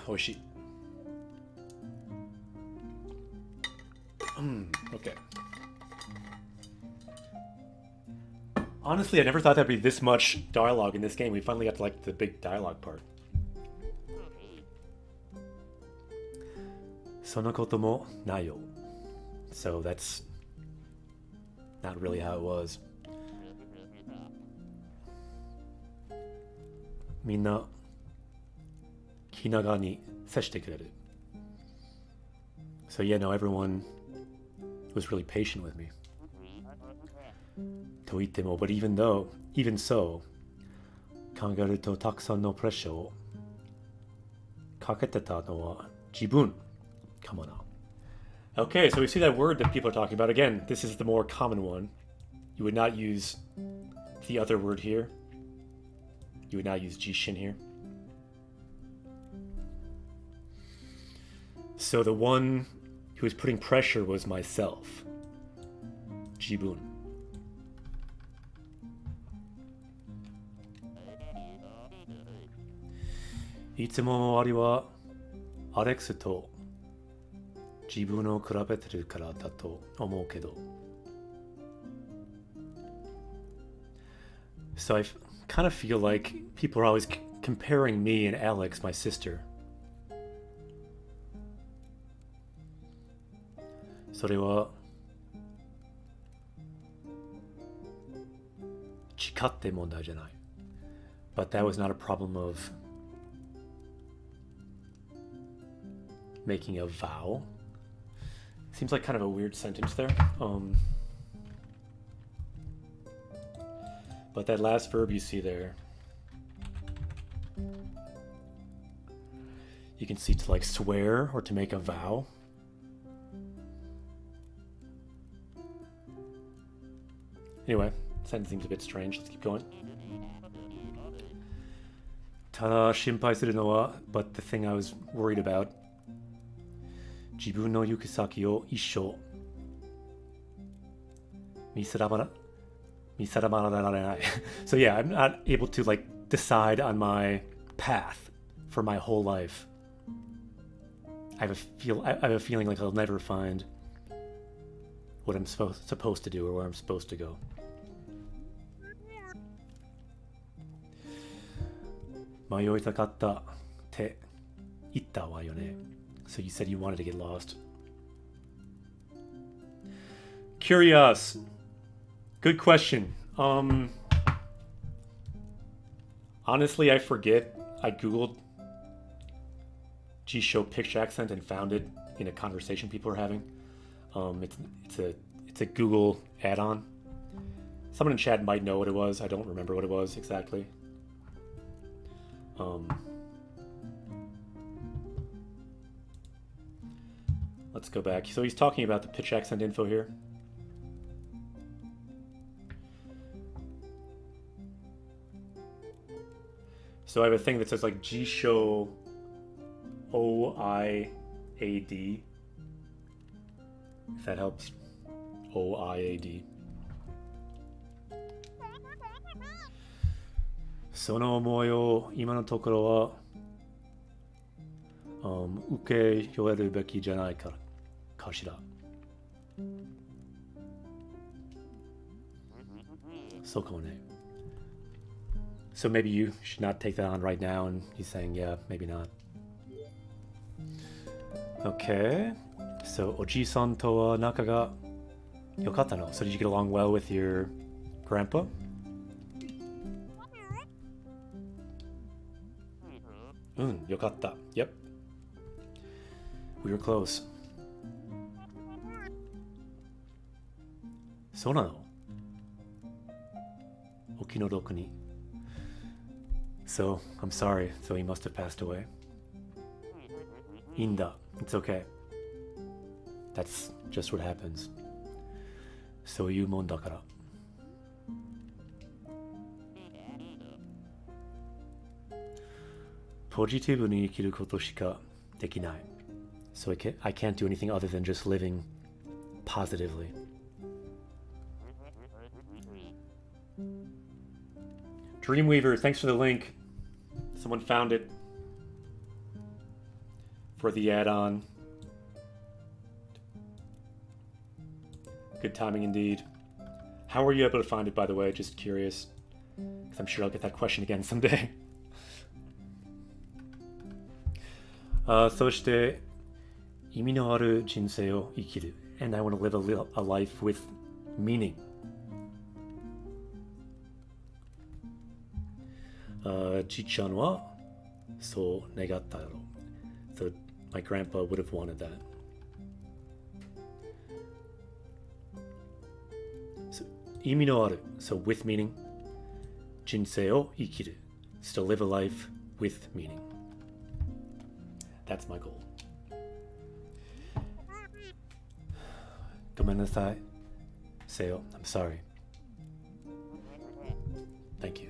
美味しい Okay. Honestly, I never thought there'd be this much dialogue in this game. We finally got to like the big dialogue part. Sonokoto mo nayo. So that's not really how it was. Minna kinaga ni seshite kureru. So yeah, no, everyone was really patient with me. To ittemo, but even so, kangaru to takusan no pressure o kaketeta no wa jibun kamo na. Okay, so we see that word that people are talking about. Again, this is the more common one. You would not use the other word here. You would not use jishin here. So the one who was putting pressure was myself. Jibun. Itsumo no wari wa Alex to jibun o kurabeteru kara da to omou kedo. So I kind of feel like people are always comparing me and Alex, my sister. それは誓って問題じゃない。But that was not a problem of making a vow. Seems like kind of a weird sentence there. But that last verb you see there, you can see to like swear or to make a vow. Anyway, sentence seems a bit strange. Let's keep going. Tada shinpai suru no wa, but the thing I was worried about, jibun no yukusaki o issho misaramaranai. So yeah, I'm not able to like decide on my path for my whole life. I have a feeling like I'll never find what I'm supposed to do or where I'm supposed to go. Mayoitakatta te itta wa yone. So you said you wanted to get lost. Curious. Good question. Honestly, I forget. I googled Jisho picture accent and found it in a conversation people are having. It's a Google add-on. Someone in chat might know what it was. I don't remember what it was exactly. Let's go back. So he's talking about the pitch accent info here. So I have a thing that says like Jisho OIAD. If that helps. OIAD. その思いを今のところは、受け入れるべきじゃないかしら。そうかもね。So maybe you should not take that on right now, and he's saying, yeah, maybe not. Okay. So, Oji-san to wa naka ga yokatta no? So did you get along well with your grandpa? Yokatta. Yep. We were close. そうなの? お気の毒に. So, I'm sorry. So he must have passed away. いいんだ. It's okay. That's just what happens. そういうもんだから. Positiveに生きることしかできない. So I can't do anything other than just living positively. Dreamweaver, thanks for the link. Someone found it for the add-on. Good timing indeed. How were you able to find it, by the way? Just curious. Because I'm sure I'll get that question again someday. そして意味のある人生を生きる and I want to live a life with meaning. Ji-chan wa so negatta ro. So my grandpa would have wanted that. So 意味のある so with meaning. 人生を生きる so live a life with meaning. That's my goal. ごめんなさい Seo, I'm sorry. Thank you.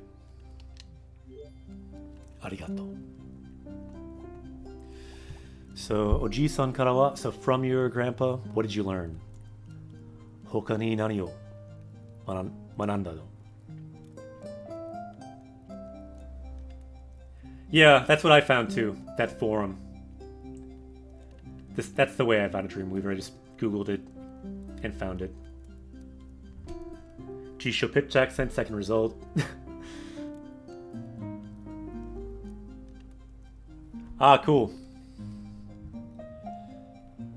ありがとう So, おじいさんからは So from your grandpa, what did you learn? 他に何を学んだの? Yeah, that's what I found too. That forum. That's the way I found a dream weaver. I just Googled it and found it. Jisho pitch accent, second result. Cool.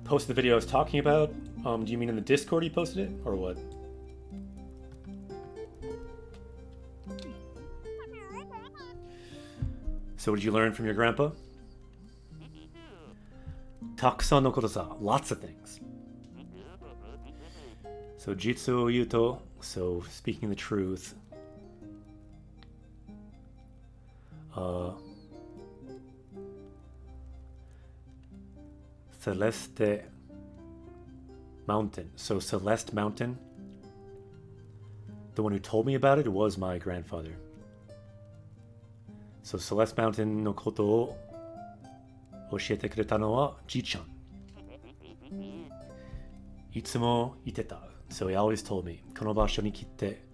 Posted the video I was talking about. Do you mean in the Discord he posted it, or what? So what did you learn from your grandpa? たくさんのことさ lots of things. So jitsuを言うと so speaking the truth. Celeste Mountain. So Celeste Mountain, the one who told me about it was my grandfather. So Celeste Mountain のことを教えてくれたのはじいちゃん。いつも言ってた。So he always told me この場所に来て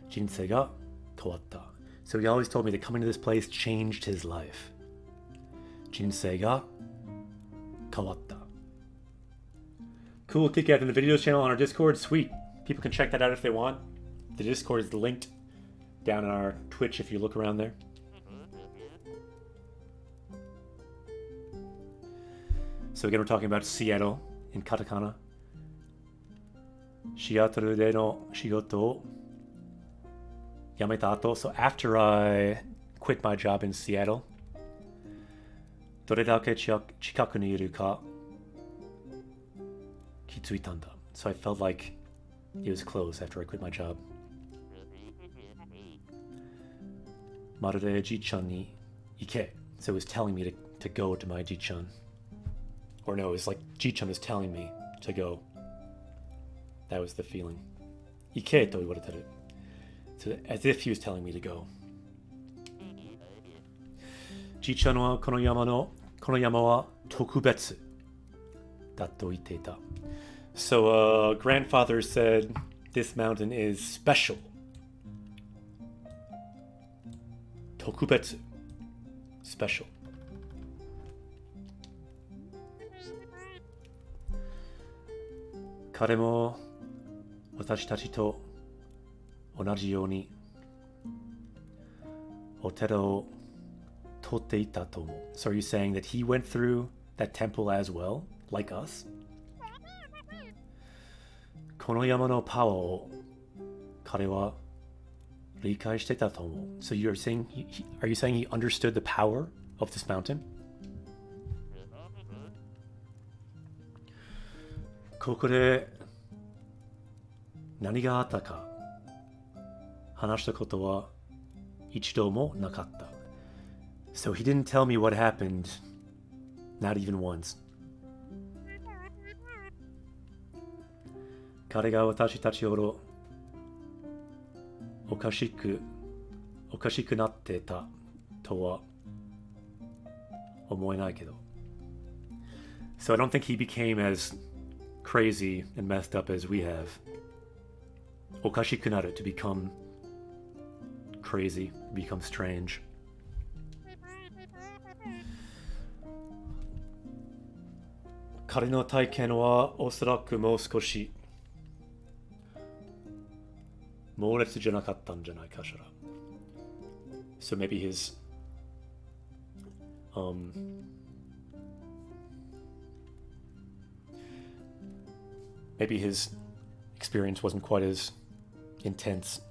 人生が変わった。So he always told me that coming to this place changed his life. 人生が変わった。Cool, kick out in the videos channel on our Discord. Sweet. People can check that out if they want. The Discord is linked down on our Twitch if you look around there. So again, we're talking about Seattle in katakana. シアトルでの仕事を辞めた後 So after I quit my job in Seattle, どれだけ近くにいるか気づいたんだ So I felt like it was close after I quit my job. まるでじいちゃんに行け So it was telling me to go to my じいちゃん Or no, it was like ji-chan was telling me to go. That was the feeling. 行けと言われてる So as if he was telling me to go. じいちゃんはこの山は特別だと言っていた So grandfather said this mountain is special. 特別 Special. 彼も私たちと同じようにお寺を通っていたと思う So are you saying that he went through that temple as well, like us? この山のパワーを彼は理解してたと思う So are you saying he understood the power of this mountain? ここで何があったか話したことは一度もなかった So he didn't tell me what happened, not even once. 彼が私たちほどおかしくなってたとは思えないけど So I don't think he became as crazy and messed up as we have. おかしくなる to become crazy, become strange. 彼の体験はおそらくもう少し猛烈じゃなかったんじゃないかしら So maybe his maybe his experience wasn't quite as intense.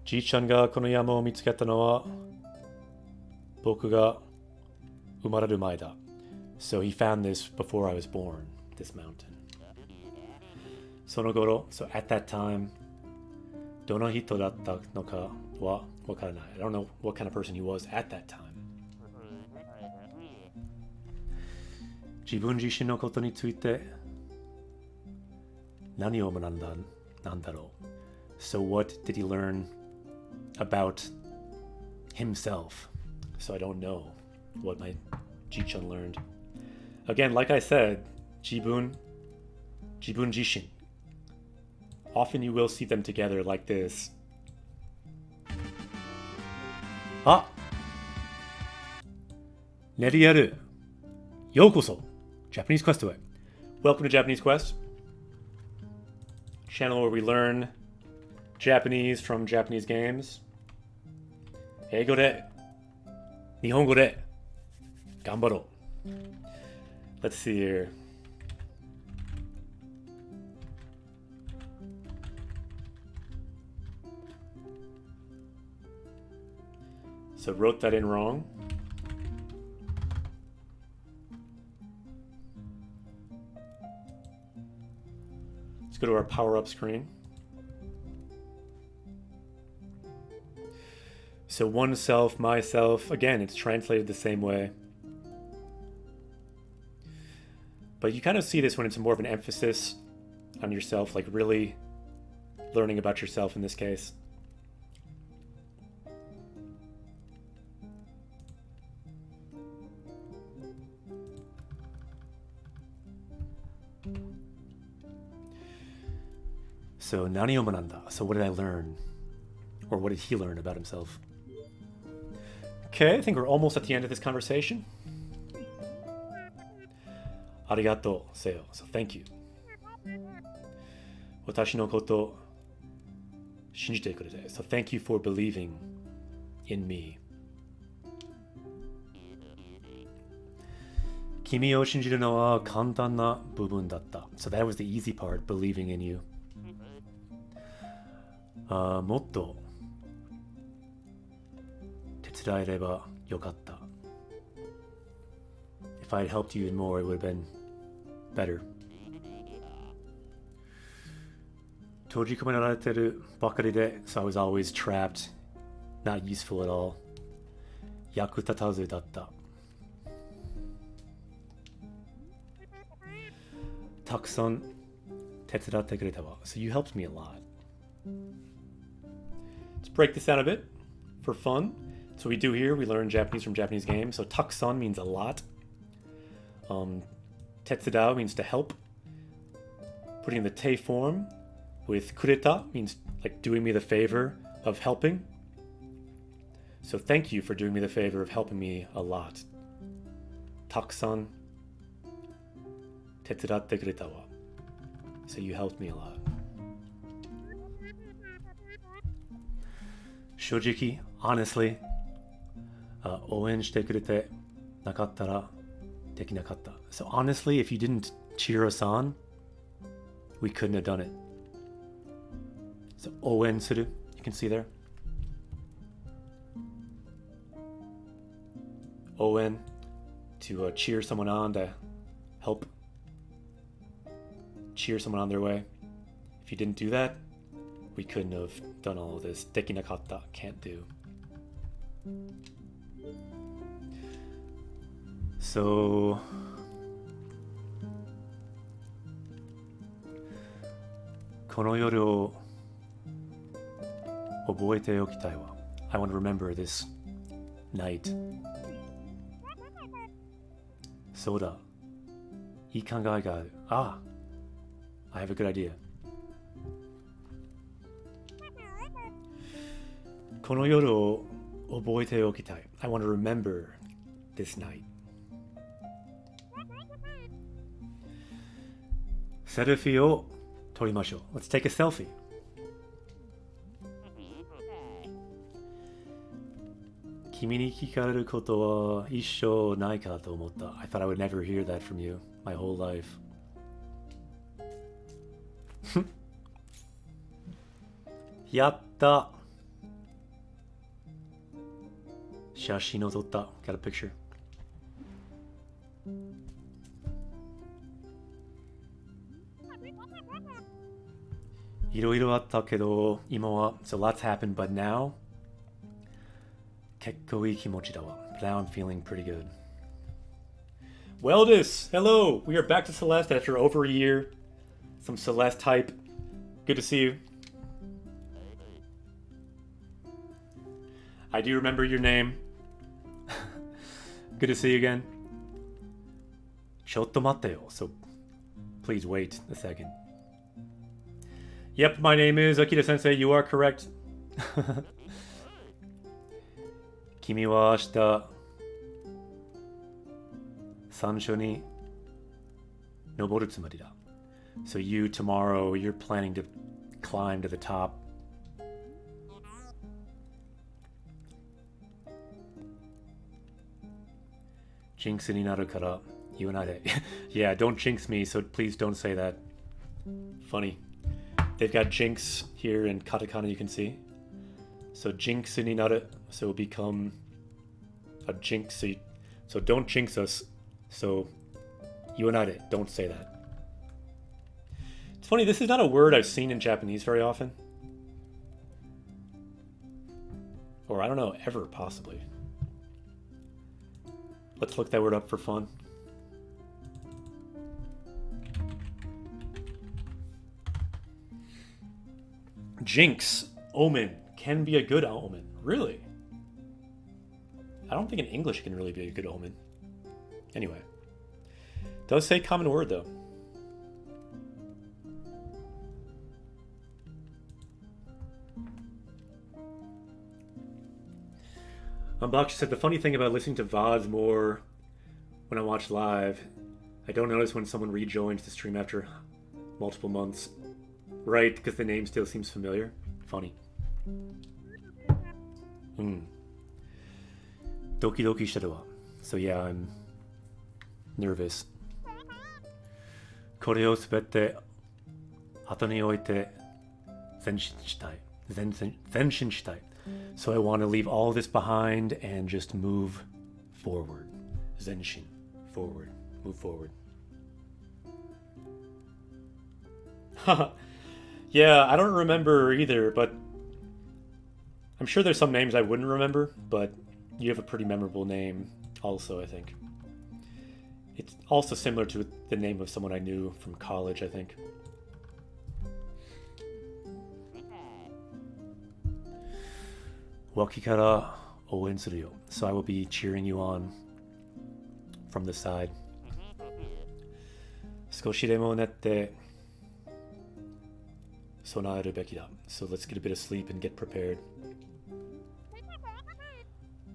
Ji-chan ga kono yama o mitsuketa no wa boku ga umararu mae da. So he found this before I was born, this mountain. Sonogoro, so at that time, dono hito datta no ka wa wakaranai. I don't know what kind of person he was at that time. Jibun jishin no koto ni tsuite nani o nandaro. So what did he learn about himself? So I don't know what my Ji-chan learned. Again, like I said, Jibun jishin. Often you will see them together like this. Ah! Neriyaru. Yokoso. Japanese Quest away. Welcome to Japanese Quest. Channel where we learn Japanese from Japanese games. Eigo de. Nihongo de. Gambaro. Let's see here. So wrote that in wrong. Let's go to our power-up screen. So oneself, myself, again, it's translated the same way. But you kind of see this when it's more of an emphasis on yourself, like really learning about yourself in this case. So, nani o mananda? So what did I learn? Or what did he learn about himself? Okay, I think we're almost at the end of this conversation. Arigato, seo. So thank you. Watashi no koto shinjite kurete. So thank you for believing in me. Kimi o shinjiru no wa kantan na bubun datta. So that was the easy part, believing in you. Motto tetsudaereba yokatta. If I had helped you more, it would have been better. Tojikomai narareteru bakari de. So I was always trapped, not useful at all. Yakutatazu datta. Takusan tetsudatte kureta wa. So you helped me a lot. Let's break this down a bit for fun. So we do here, we learn Japanese from Japanese games. So takusan means a lot. Tetsudao means to help. Putting in the te form with kureta means like doing me the favor of helping. So thank you for doing me the favor of helping me a lot. Takusan tetsudatte kureta wa. So you helped me a lot. Shojiki, honestly, oen shite kurete nakatta dekinakatta. So honestly, if you didn't cheer us on, we couldn't have done it. So oen suru, you can see there. Oen, to cheer someone on, to help cheer someone on their way. If you didn't do that, we couldn't have done all of this. Dekinakatta, can't do. So kono yoru o oboete okitai wa. I want to remember this night. Soda. Ii kangai ga aru. Ah, I have a good idea. Kono yoru o oboete okitai. I want to remember this night. Selfie o torimashou. Let's take a selfie. 君に聞かれることは一生ないかと思った。I thought I would never hear that from you my whole life. やった。写真を撮った。Got a picture. いろいろあったけど、今は so lots happened, but now 結構いい気持ちだわ。But now I'm feeling pretty good. Weldis, hello! We are back to Celeste after over a year. Some Celeste hype. Good to see you. I do remember your name. Good to see you again. ちょっと待ってよ. So please wait a second. Yep, my name is Akira Sensei. You are correct. 君は明日山頂に登るつもりだ. So you tomorrow, you're planning to climb to the top. Jinx になるから言わないで. Yeah, don't jinx me, so please don't say that. Funny. They've got Jinx here in katakana, you can see. So Jinxになる, so it'll become a jinx. So don't jinx us. So you and I don't say that. It's funny, this is not a word I've seen in Japanese very often. Or I don't know, ever possibly. Let's look that word up for fun. Jinx, omen, can be a good omen. Really? I don't think in English it can really be a good omen. Anyway. Does say common word, though. Unbox said, the funny thing about listening to VODs more when I watch live, I don't notice when someone rejoins the stream after multiple months. Right, because the name still seems familiar. Funny. Doki doki shite wa. So yeah, I'm nervous. これをすべて後に置いて前進したい。前進したい。So I want to leave all this behind and just move forward. Zenshin. Forward. Move forward. Yeah, I don't remember either, but I'm sure there's some names I wouldn't remember, but you have a pretty memorable name also, I think. It's also similar to the name of someone I knew from college, I think. Wakikara ouen suru yo. So I will be cheering you on from the side. Skoshi demo nette sonaeru beki da. So let's get a bit of sleep and get prepared.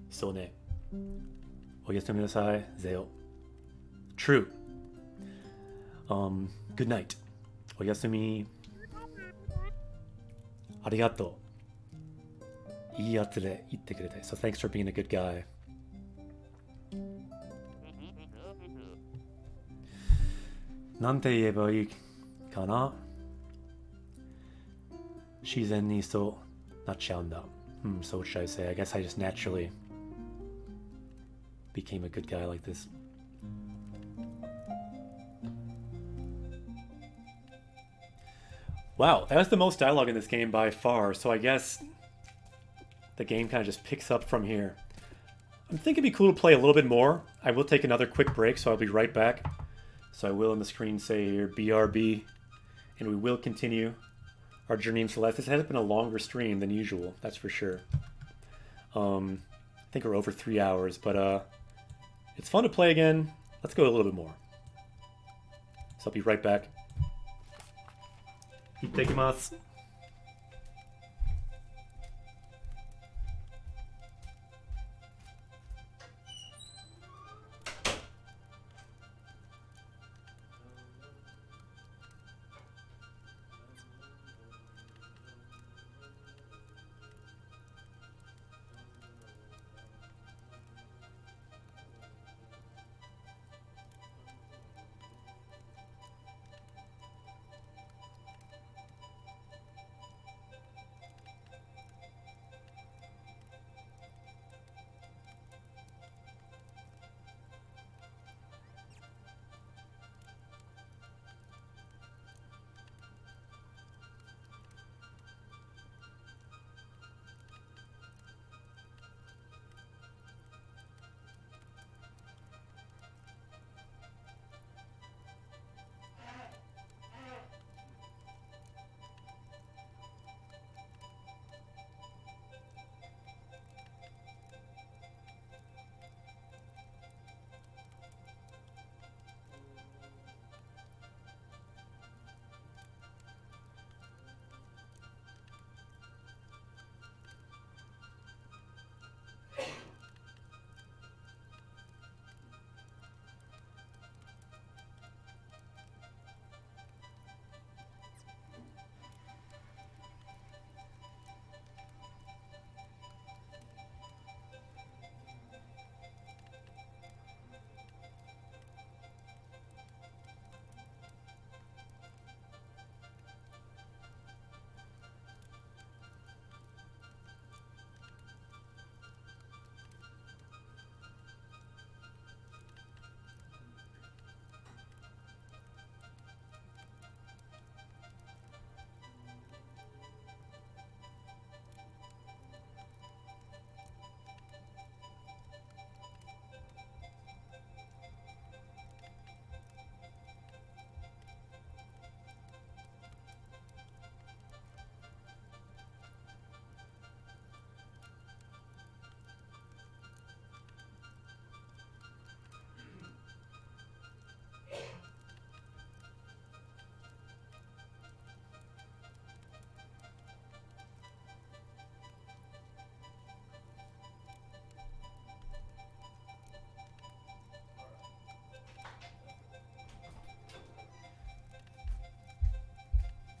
So ne. Oyasumi nasai, zeo. True. Good night. Oyasumi. Arigato. So thanks for being a good guy. Nante ieba ii kana? Shizen ni so nachchaunda. So what should I say? I guess I just naturally became a good guy like this. Wow, that was the most dialogue in this game by far, so I guess the game kind of just picks up from here. I'm thinking it'd be cool to play a little bit more. I will take another quick break, so I'll be right back. So I will on the screen say here, BRB, and we will continue our journey in Celeste. This has been a longer stream than usual, that's for sure. I think we're over 3 hours, but it's fun to play again. Let's go a little bit more. So I'll be right back. Itadakimasu.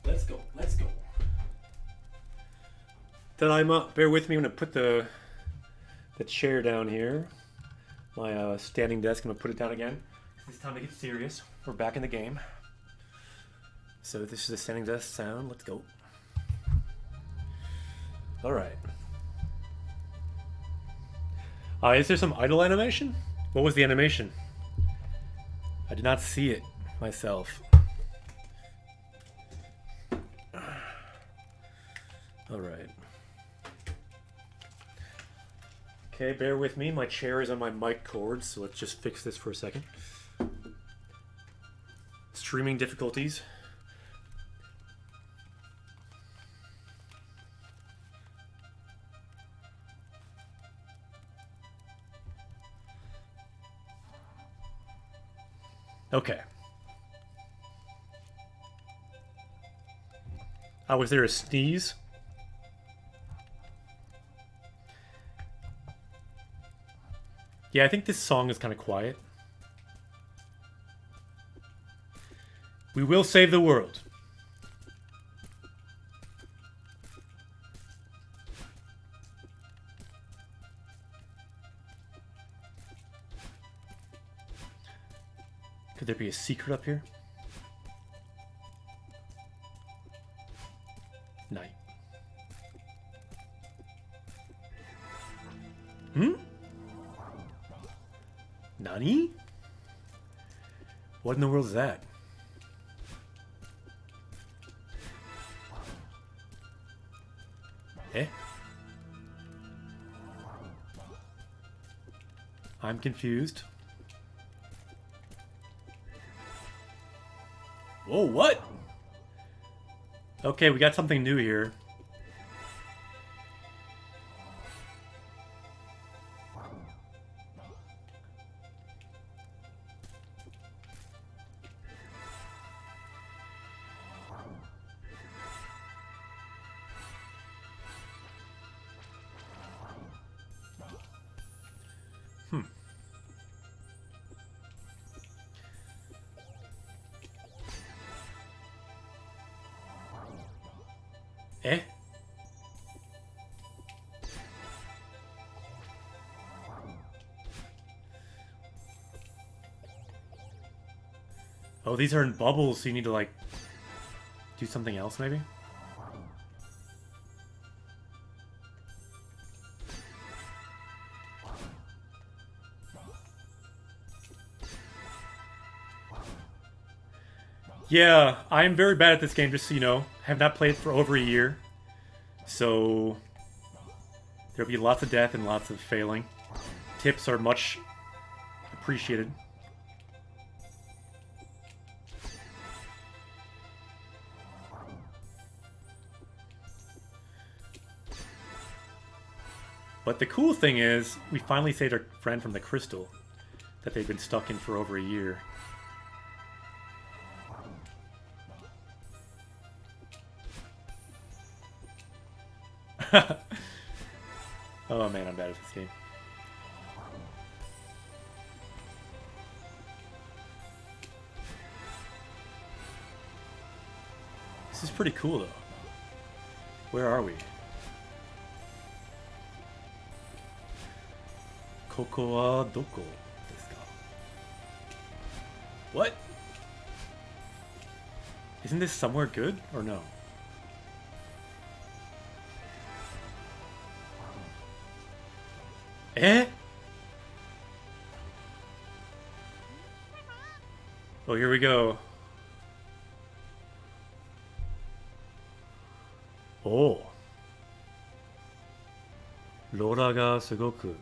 Let's go. Let's go. Tadaima. Bear with me. I'm going to put the chair down here. My standing desk. I'm going to put it down again. It's time to get serious. We're back in the game. So this is the standing desk sound. Let's go. Alright. Is there some idle animation? What was the animation? I did not see it myself. Alright. Okay, bear with me. My chair is on my mic cord, so let's just fix this for a second. Streaming difficulties. Okay. Was there a sneeze? Yeah, I think this song is kind of quiet. We will save the world. Could there be a secret up here? Night. Nani? What in the world is that? Eh? I'm confused. Whoa, what? Okay, we got something new here. Eh? Oh, these are in bubbles, so you need to, like, do something else, maybe? Yeah, I am very bad at this game, just so you know. Have not played for over a year. So there'll be lots of death and lots of failing. Tips are much appreciated. But the cool thing is, we finally saved our friend from the crystal that they've been stuck in for over a year. Oh man, I'm bad at this game. This is pretty cool though. Where are we? Koko wa doko desu ka? What? Isn't this somewhere good or no? Eh? Oh, here we go. Oh. ローラがすごく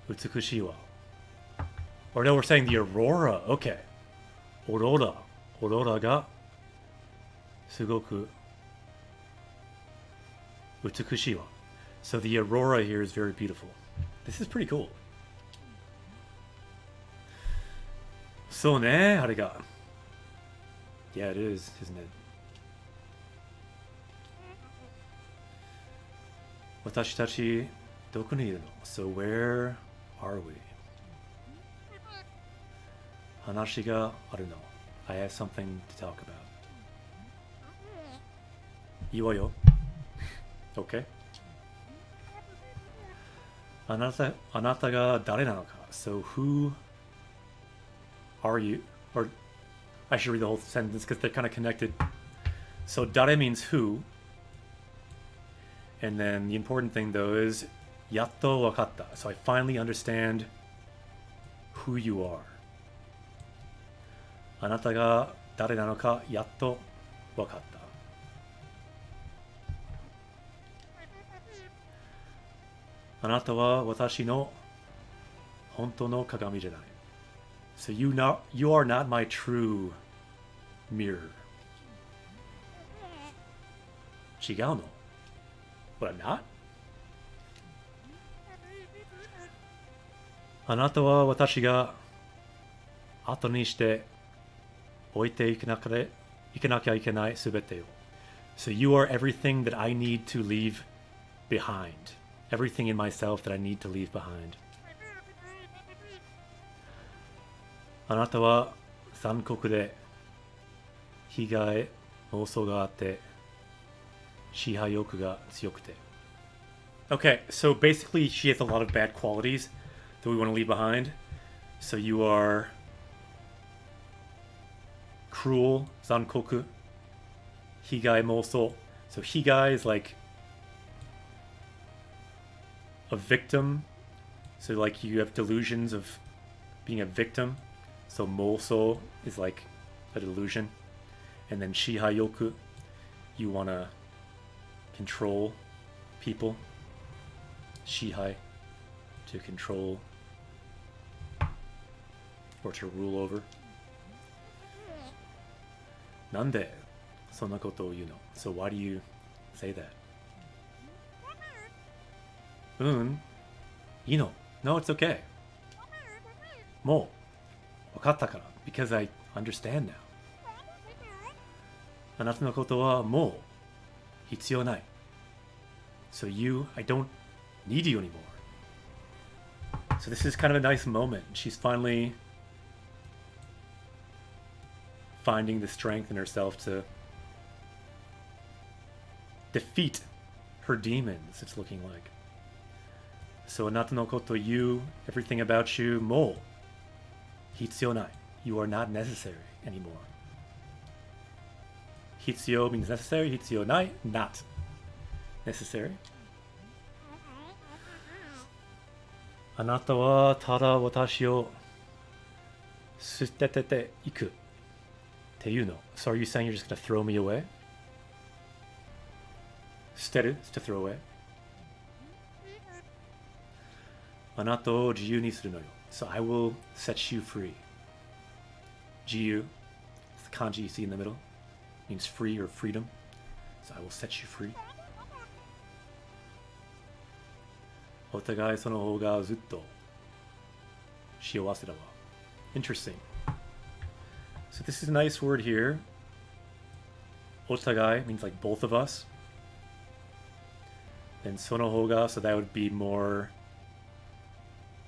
美しいわ. Or no, we're saying the aurora. Okay. Aurora. Aurora がすごく美しいわ. So the aurora here is very beautiful. This is pretty cool. そうね、あれが. Yeah, it is, isn't it? 私たちどこにいるの? So where are we? 話があるの. I have something to talk about. いいわよ。Okay. あなたが誰なのか? So who are you? Or I should read the whole sentence because they're kind of connected. So 誰 means who. And then the important thing though is やっとわかった. So I finally understand who you are. あなたが誰なのかやっとわかった. あなたは私の本当の鏡じゃない. So you are not my true mirror. 違うの? But I'm not? あなたは私が後にして置いていかなきゃいけないすべてを. So you are everything that I need to leave behind. Everything in myself that I need to leave behind. あなたは残酷で被害妄想があって支配欲が強くて. Okay, so basically she has a lot of bad qualities that we want to leave behind. So you are cruel, zankoku, higai moso. So higai is like a victim. So like you have delusions of being a victim. So moso is like a delusion. And then shihayoku, you want to control people. Shihai, to control or to rule over. なんでそんなことを言うの? So why do you say that? いいの? No, it's okay. もう分かったから because I understand now. あなたのことはもう必要ない. So I don't need you anymore. So this is kind of a nice moment. She's finally finding the strength in herself to defeat her demons, it's looking like. So anata no koto, you, everything about you, mo hitsuyonai. You are not necessary anymore. Hitsuyo means necessary, hitsuyonai, not necessary. あなたはただ私を捨てていくっていうの? So are you saying you're just going to throw me away? 捨てる is to throw away. あなたを自由にするのよ. So I will set you free. 自由 is the kanji you see in the middle. It means free or freedom. So I will set you free. お互いその方がずっと幸せだわ. Interesting. So this is a nice word here. お互い means like both of us. And その方が, so that would be more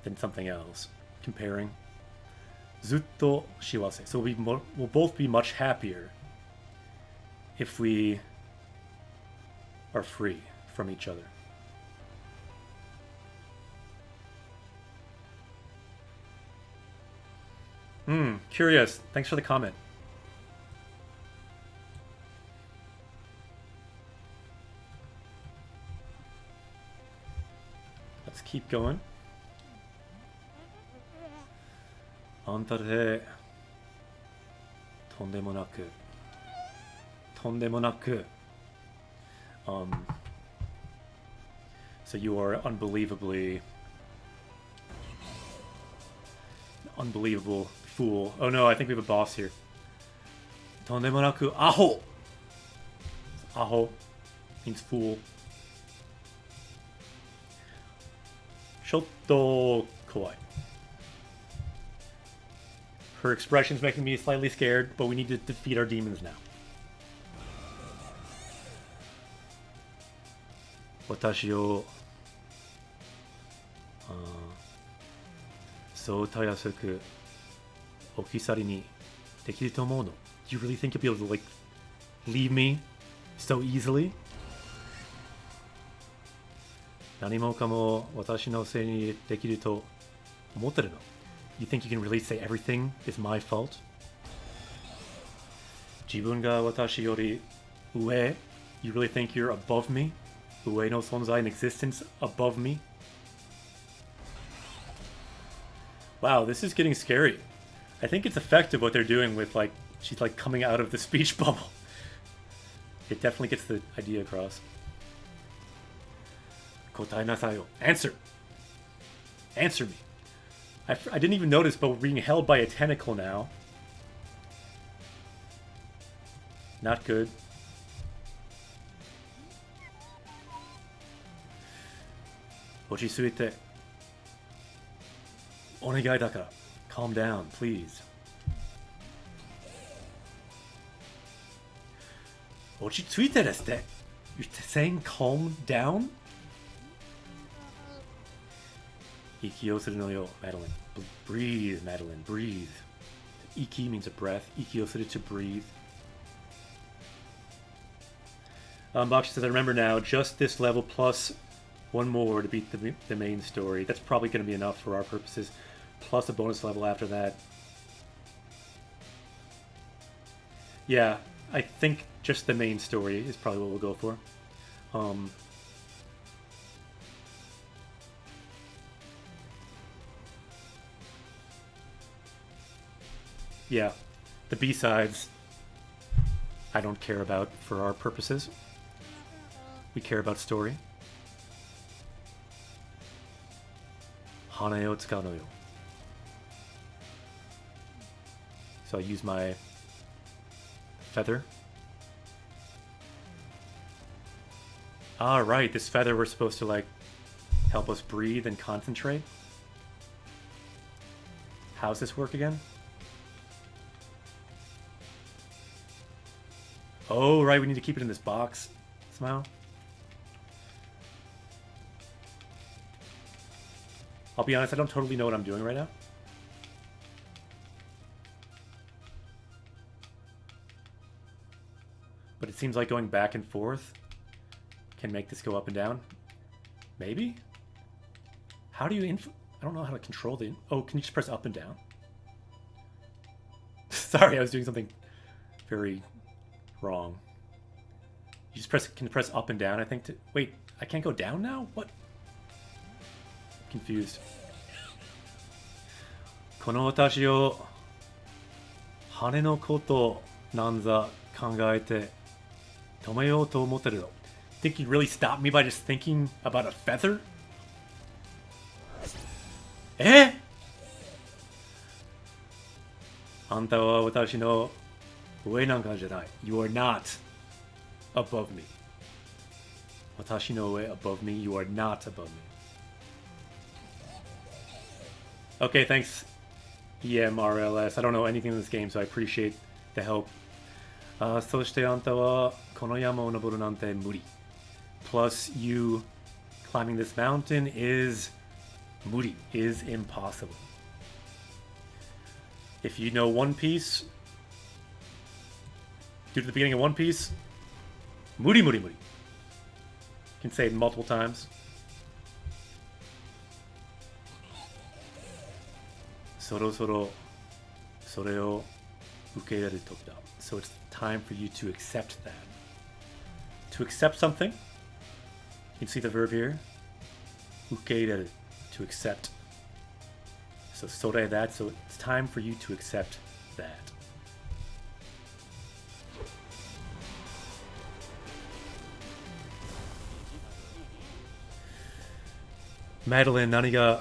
than something else. Comparing. ずっと幸せ. So we'll both be much happier if we are free from each other. Curious. Thanks for the comment. Let's keep going. あんたでとんでもなく So you are unbelievable fool. Oh no, I think we have a boss here. とんでもなくアホ. Aho means fool. ちょっと怖い. Her expression's making me slightly scared, but we need to defeat our demons now. 私をそうたやすく置き去りに Dekiru tomono. Do you really think you'll be able to, like, leave me so easily? Nanimo kamo watashi no sei ni dekiru to omoteru no. You think you can really say everything is my fault? Jibun ga watashi yori ue. You really think you're above me? Ue no sonzai, an existence above me? Wow, this is getting scary. I think it's effective what they're doing with, like, she's like coming out of the speech bubble. It definitely gets the idea across. Kotai nasai yo. Answer! Answer me. I didn't even notice, but we're being held by a tentacle now. Not good. Ochisuite. Onegai dakara. Calm down, please. Ochitsuite desu. You're saying calm down? Iki o suru no yo, Madeline. Breathe, Madeline, breathe. Iki means a breath. Iki o suru, to breathe. Bakshi says, I remember now, just this level plus one more to beat the main story. That's probably going to be enough for our purposes. Plus a bonus level after that. Yeah, I think just the main story is probably what we'll go for. Yeah, the B-sides I don't care about for our purposes. We care about story. Hane o tsukau no yo. So I use my feather. Alright, this feather we're supposed to, like, help us breathe and concentrate. How's this work again? Oh, right, we need to keep it in this box somehow. I'll be honest, I don't totally know what I'm doing right now. But it seems like going back and forth can make this go up and down. Maybe? How do you I don't know how to control the... Oh, can you just press up and down? Sorry, I was doing something very wrong. You just can press up and down, I think, to... Wait, I can't go down now? What? Confused. Kono watashi o hane no koto nanza kangaete tomeyou to omoteru no. Think you'd really stop me by just thinking about a feather? Eh? Anta wa watashi no ue nanka janai. You are not above me. Watashi no ue, above me. You are not above me. Okay, thanks, EMRLS. I don't know anything in this game, so I appreciate the help. Soshite anta wa kono yama o noboru nante muri. Plus, you climbing this mountain is muri, is impossible. If you know One Piece, due to the beginning of One Piece, muri muri muri. You can say it multiple times. Soro soro sore o ukeireru toki da. So it's time for you to accept that. To accept something, you can see the verb here. Ukeireru, to accept. So sore, that, so it's time for you to accept that. Madeline, nani ga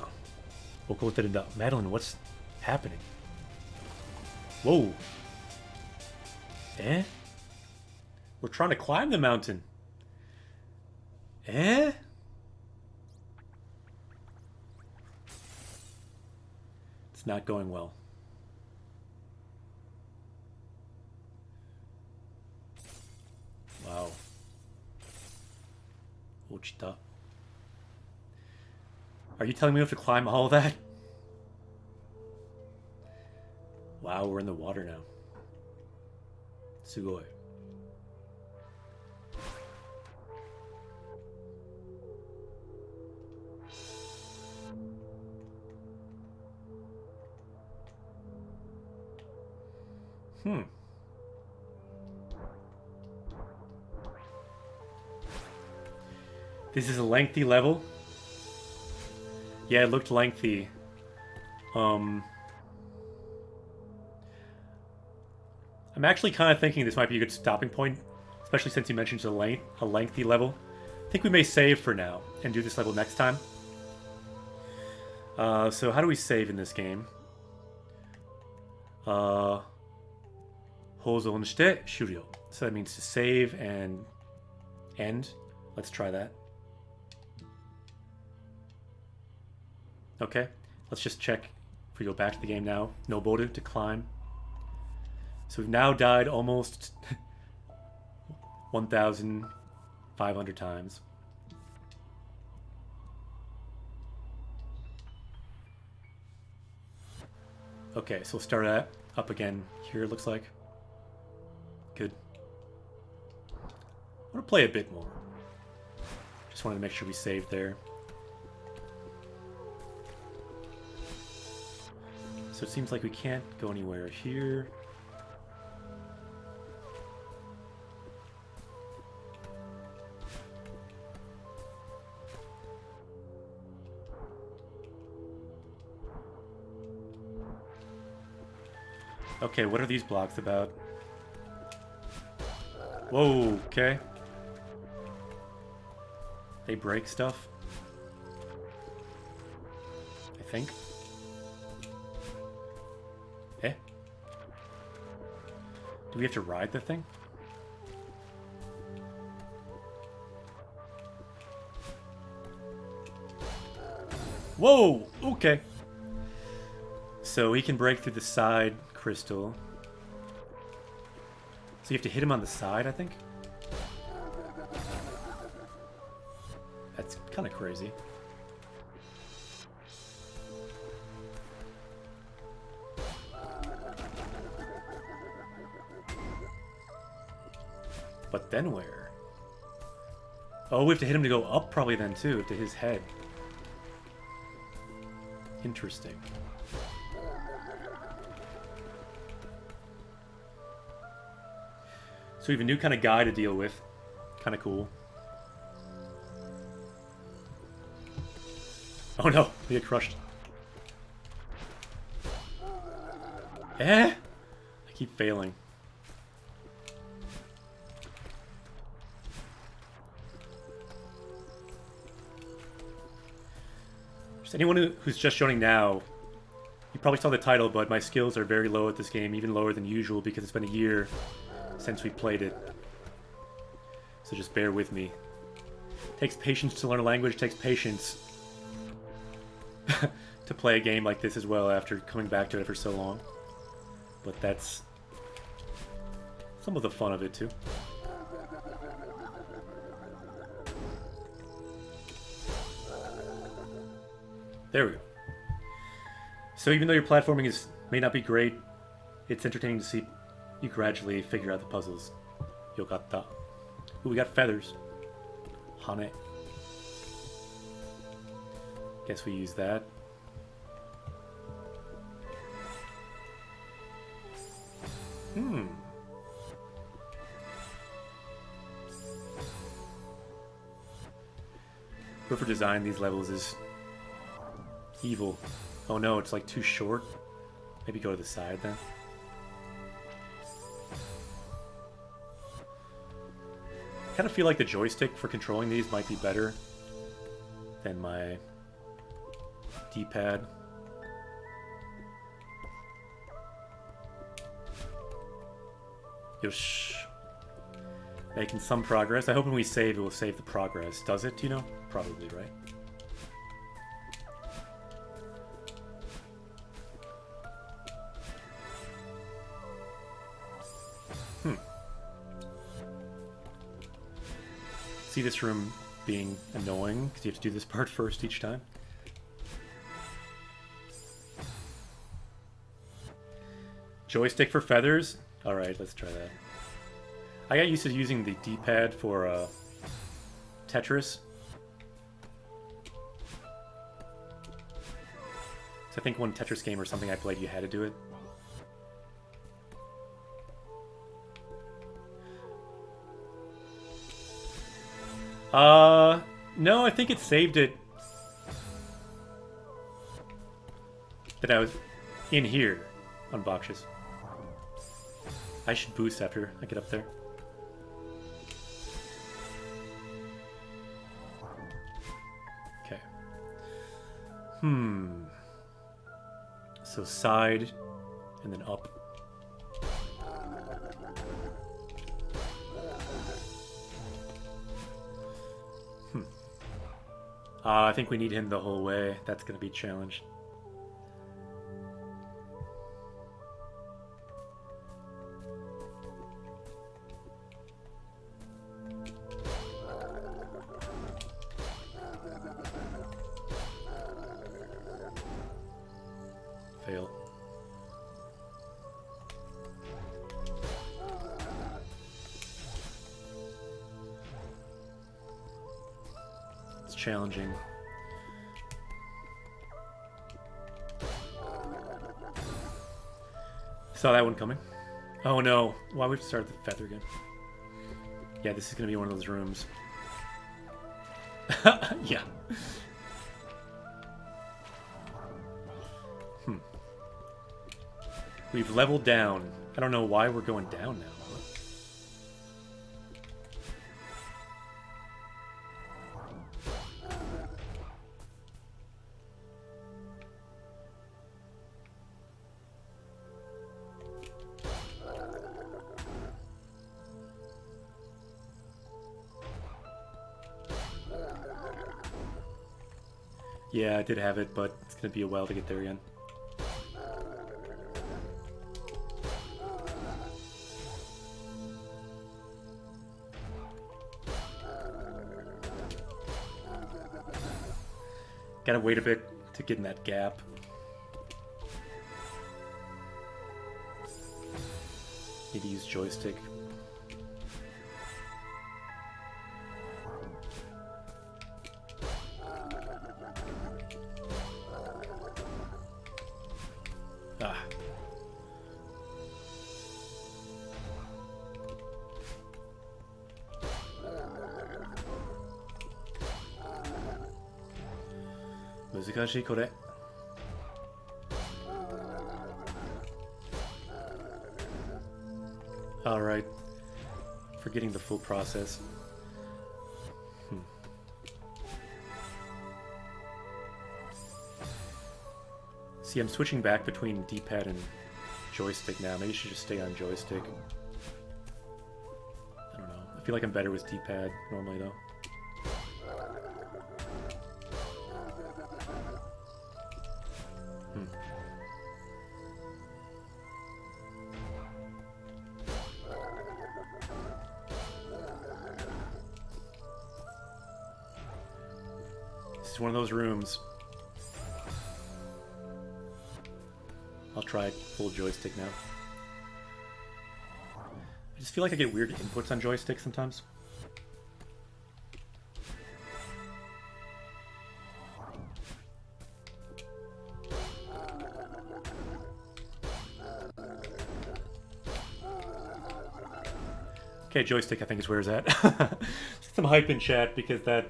okoteru da? Madeline, what's happening? Whoa. Eh? We're trying to climb the mountain. Eh? It's not going well. Wow. Ochita. Are you telling me we have to climb all that? Wow, we're in the water now. Sugoi. This is a lengthy level. Yeah, it looked lengthy. I'm actually kind of thinking this might be a good stopping point, especially since you mentioned a lengthy level. I think we may save for now and do this level next time. So how do we save in this game? Hozon shite shuryo. So that means to save and end. Let's try that. Okay, let's just check if we go back to the game now. No boulder to climb. So we've now died almost 1,500 times. Okay, so we'll start up again here, it looks like. Good. I want to play a bit more. Just wanted to make sure we saved there. So it seems like we can't go anywhere here. Okay, what are these blocks about? Whoa, okay. They break stuff. I think. Eh? Do we have to ride the thing? Whoa! Okay. So he can break through the side crystal. So you have to hit him on the side, I think? That's kind of crazy. But then where? Oh, we have to hit him to go up probably then too, to his head. Interesting. So we have a new kind of guy to deal with. Kind of cool. Oh no, we get crushed. Eh? I keep failing. Just anyone who's just joining now, you probably saw the title, but my skills are very low at this game, even lower than usual because it's been a year since we played it. So just bear with me. It takes patience to learn a language, it takes patience to play a game like this as well after coming back to it for so long. But that's some of the fun of it too. There we go. So even though your platforming may not be great, it's entertaining to see you gradually figure out the puzzles. Yokatta. Ooh, we got feathers. Hane. Guess we use that. Whoever designed these levels is evil. Oh no, it's like too short. Maybe go to the side then. I kind of feel like the joystick for controlling these might be better than my D-pad. Yosh. Making some progress. I hope when we save, it will save the progress. Does it, do you know? Probably, right? See this room being annoying because you have to do this part first each time. Joystick for feathers? Alright, let's try that. I got used to using the D-pad for Tetris. So I think one Tetris game or something I played, you had to do it. No, I think it saved it that I was in here on boxes. I should boost after I get up there. Okay. So side and then up. I think we need him the whole way. That's going to be a challenge. Fail. It's challenging. Saw that one coming. Oh no. Why would we start the feather again? Yeah, this is going to be one of those rooms. Yeah. We've leveled down. I don't know why we're going down now. Yeah, I did have it, but it's going to be a while to get there again. Gotta wait a bit to get in that gap. Need to use joystick. Ah.難しいこれ. Alright. Forgetting the full process. See, I'm switching back between D-pad and joystick now. Maybe you should just stay on joystick. I don't know. I feel like I'm better with D-pad normally, though. This is one of those rooms. I'll try full joystick now. I just feel like I get weird inputs on joystick sometimes. Okay, joystick I think is where it's at. Some hype in chat because that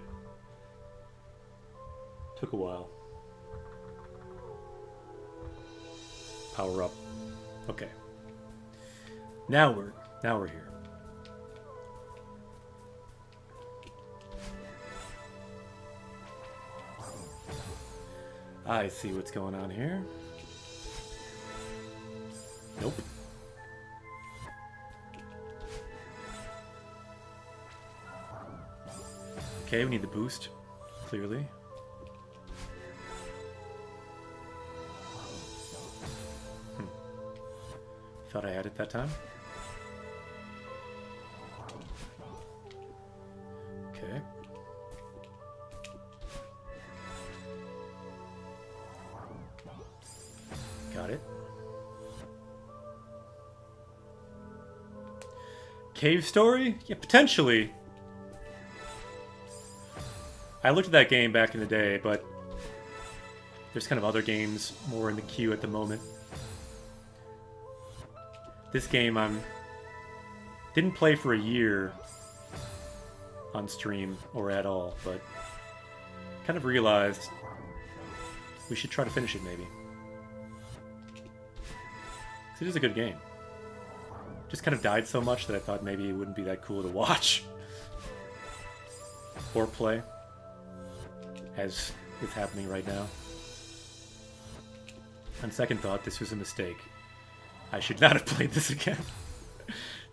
took a while. Power up. Okay. Now we're here. I see what's going on here. Nope. Okay, we need the boost, clearly. Thought I had it that time. Okay. Got it. Cave Story? Yeah, potentially. I looked at that game back in the day, but there's kind of other games more in the queue at the moment. This game didn't play for a year on stream or at all, but kind of realized we should try to finish it maybe. 'Cause it is a good game. Just kind of died so much that I thought maybe it wouldn't be that cool to watch or play, as is happening right now. On second thought, this was a mistake. I should not have played this again.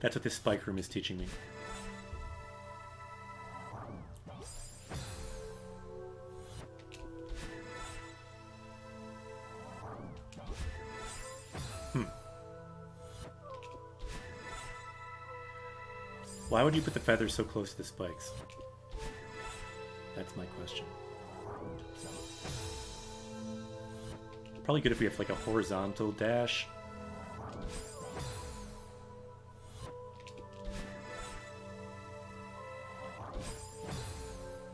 That's what this spike room is teaching me. Why would you put the feathers so close to the spikes? That's my question. Probably good if we have like a horizontal dash.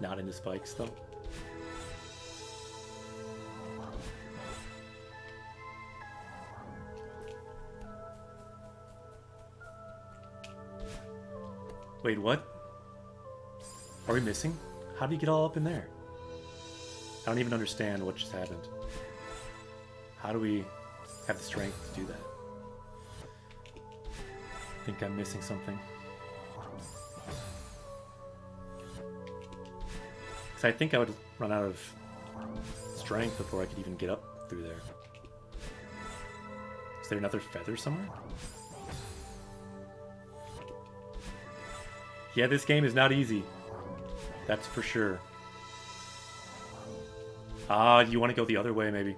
Not into spikes though. Wait, what? Are we missing? How do you get all up in there? I don't even understand what just happened. How do we have the strength to do that? I think I'm missing something. Because I think I would run out of strength before I could even get up through there. Is there another feather somewhere? Yeah, this game is not easy. That's for sure. Ah, you want to go the other way, maybe.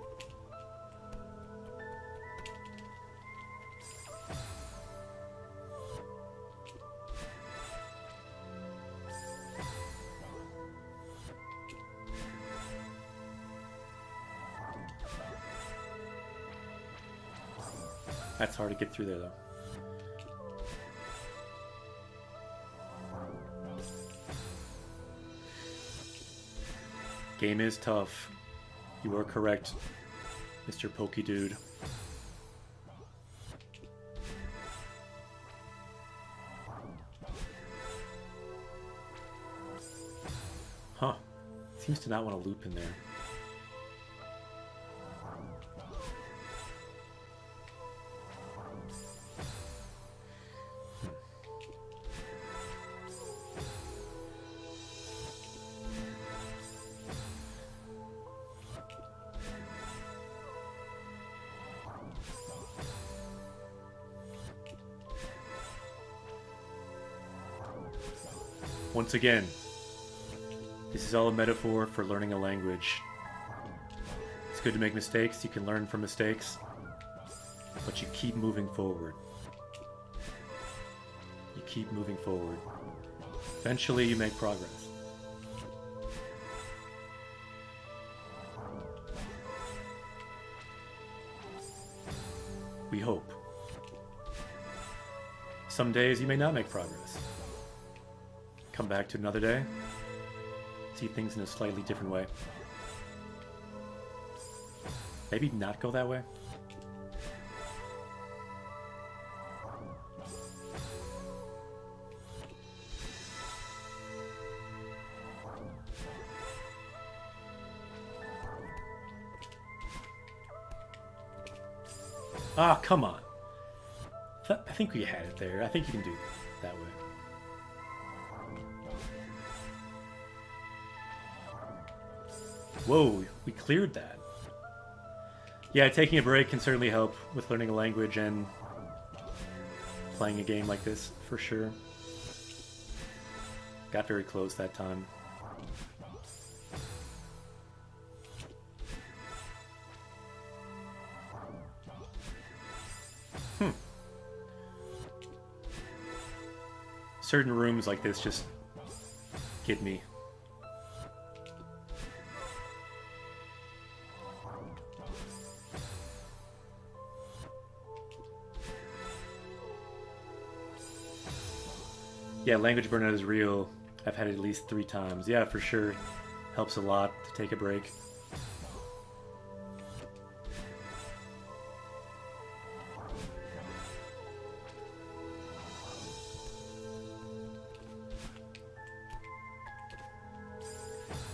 That's hard to get through there, though. Game is tough. You are correct, Mr. Pokey Dude. Huh. Seems to not want to loop in there. Once again, this is all a metaphor for learning a language. It's good to make mistakes, you can learn from mistakes, but you keep moving forward. You keep moving forward. Eventually you make progress. We hope. Some days you may not make progress. Come back to another day, see things in a slightly different way. Maybe not go that way. Ah, come on. I think we had it there. I think you can do it that way. Whoa, we cleared that. Yeah, taking a break can certainly help with learning a language and playing a game like this, for sure. Got very close that time. Certain rooms like this just get me. Yeah, language burnout is real. I've had it at least 3 times. Yeah, for sure. Helps a lot to take a break.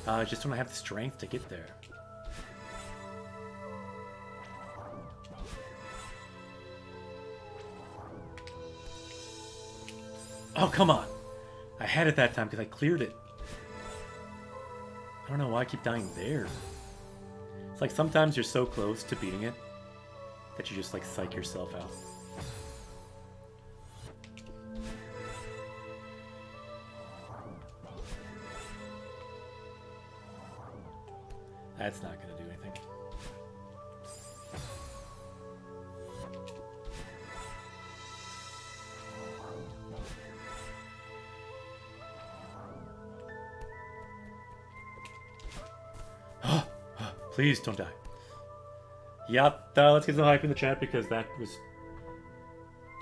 I just don't have the strength to get there. Oh, come on! I had it that time because I cleared it. I don't know why I keep dying there. It's like sometimes you're so close to beating it that you just like psych yourself out. That's not gonna do anything. Please don't die. Yep, let's get some hype in the chat because that was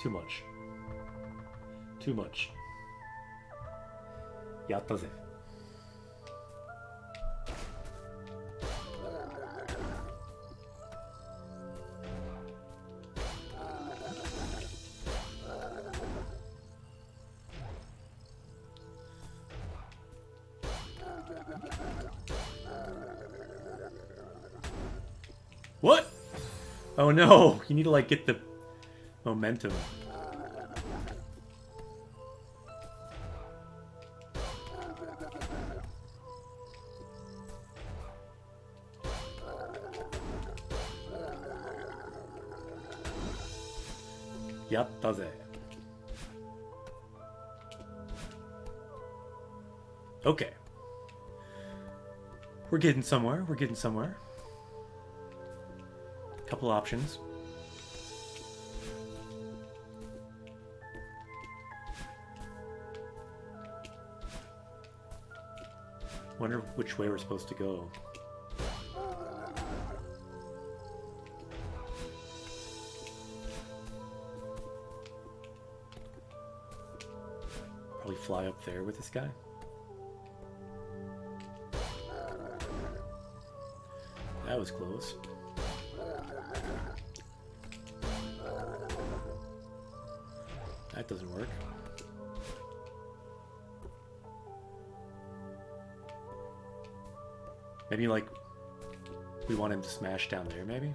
too much. Too much. Yatta ze. What? Oh no, you need to like get the momentum. Yatta ze. Okay. We're getting somewhere, we're getting somewhere. Couple options. Wonder which way we're supposed to go. Probably fly up there with this guy. That was close. That doesn't work. Maybe like we want him to smash down there, maybe?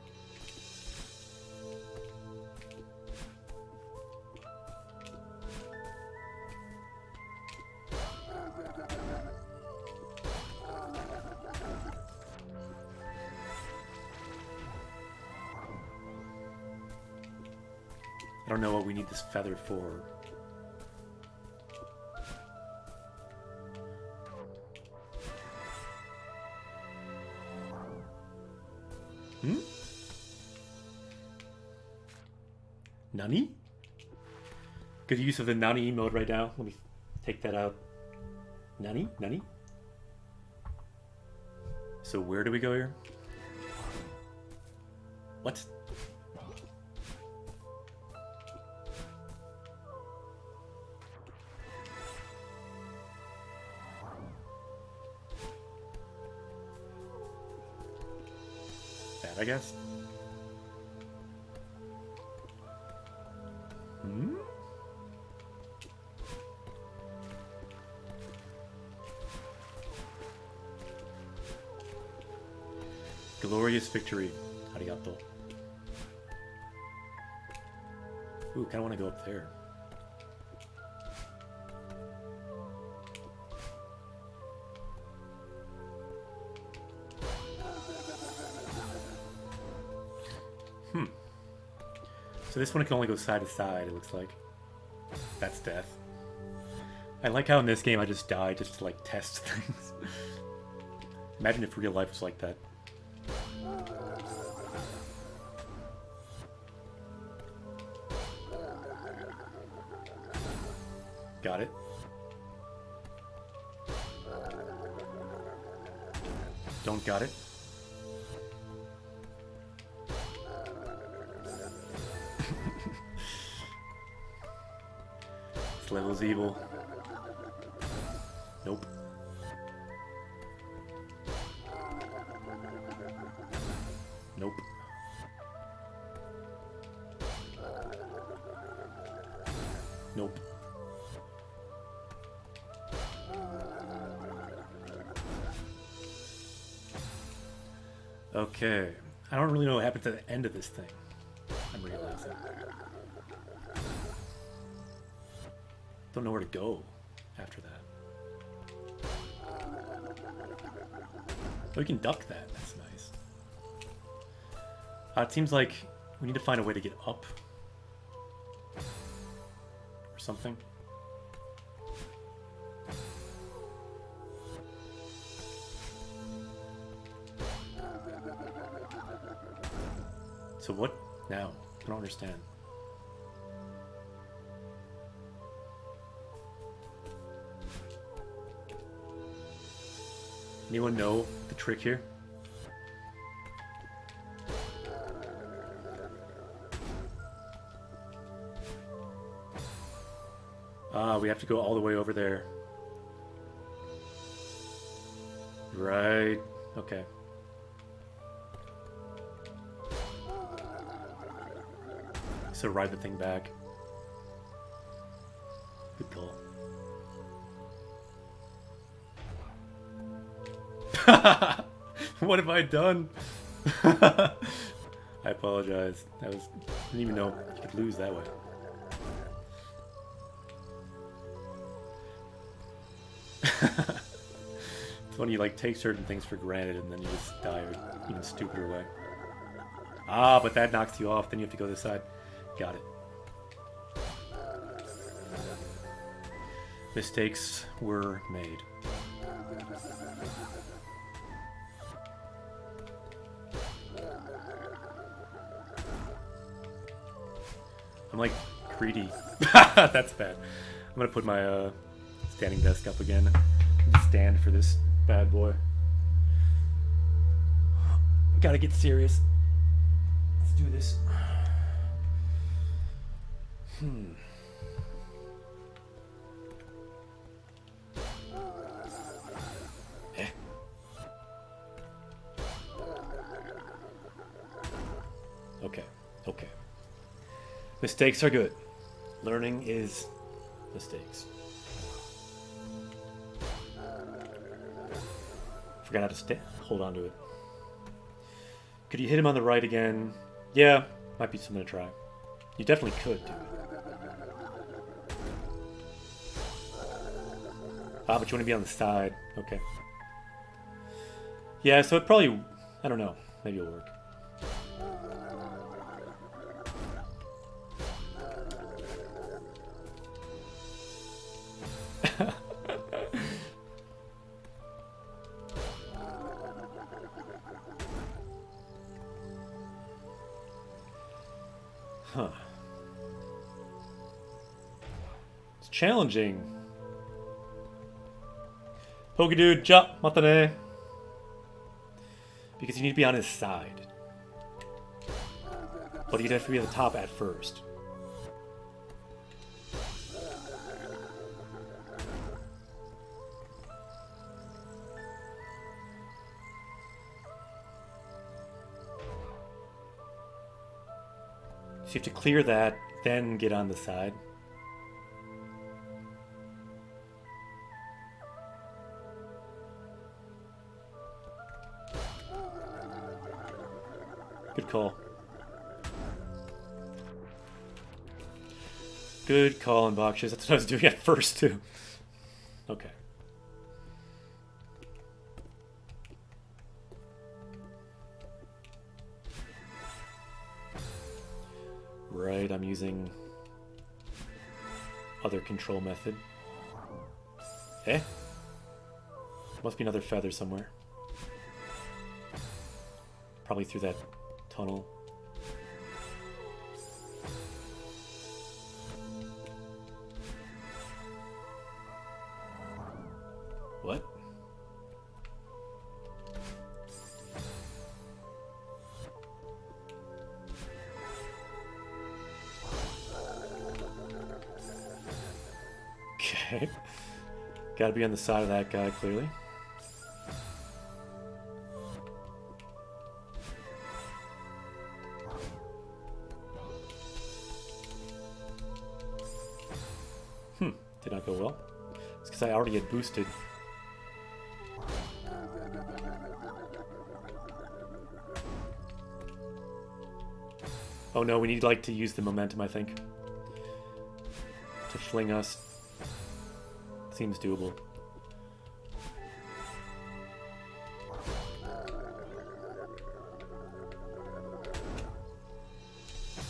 I don't know what we need this feather for. Nani? Good use of the Nani mode right now. Let me take that out. Nani? Nani? So where do we go here? What? I guess. Glorious victory. Arigato. Ooh, kinda wanna go up there. So this one can only go side to side, it looks like. That's death. I like how in this game I just die just to like test things. Imagine if real life was like that. Got it. Don't got it. This level's evil. Okay. I don't really know what happens at the end of this thing. I'm realizing. Don't know where to go after that. Oh, you can duck that. That's nice. It seems like we need to find a way to get up. Or something. So what now? I don't understand. Anyone know the trick here? Ah, we have to go all the way over there. Right. Okay. So ride the thing back. Good call. What have I done? I apologize. I didn't even know you could lose that way. It's when you like take certain things for granted and then you just die an even stupider way. Ah, but that knocks you off. Then you have to go this side. Got it. Mistakes were made. I'm like greedy. That's bad. I'm gonna put my standing desk up again. Stand for this bad boy. Gotta get serious. Let's do this. Okay, okay. Mistakes are good. Learning is mistakes. Forgot how to hold on to it. Could you hit him on the right again? Yeah, might be something to try. You definitely could do it. Ah, but you want to be on the side. Okay. Yeah, so it probably... I don't know. Maybe it'll work. Huh. It's challenging. Pokedude, jump, matane. Because you need to be on his side. But you'd have to be at the top at first. So you have to clear that, then get on the side. Good call. Good call, Unboxes. That's what I was doing at first, too. Okay. Right, I'm using other control method. Eh? Must be another feather somewhere. Probably through that tunnel. What? Okay. Gotta be on the side of that guy, clearly. Did not go well. It's because I already had boosted. Oh no, we need like to use the momentum, I think. To fling us. Seems doable.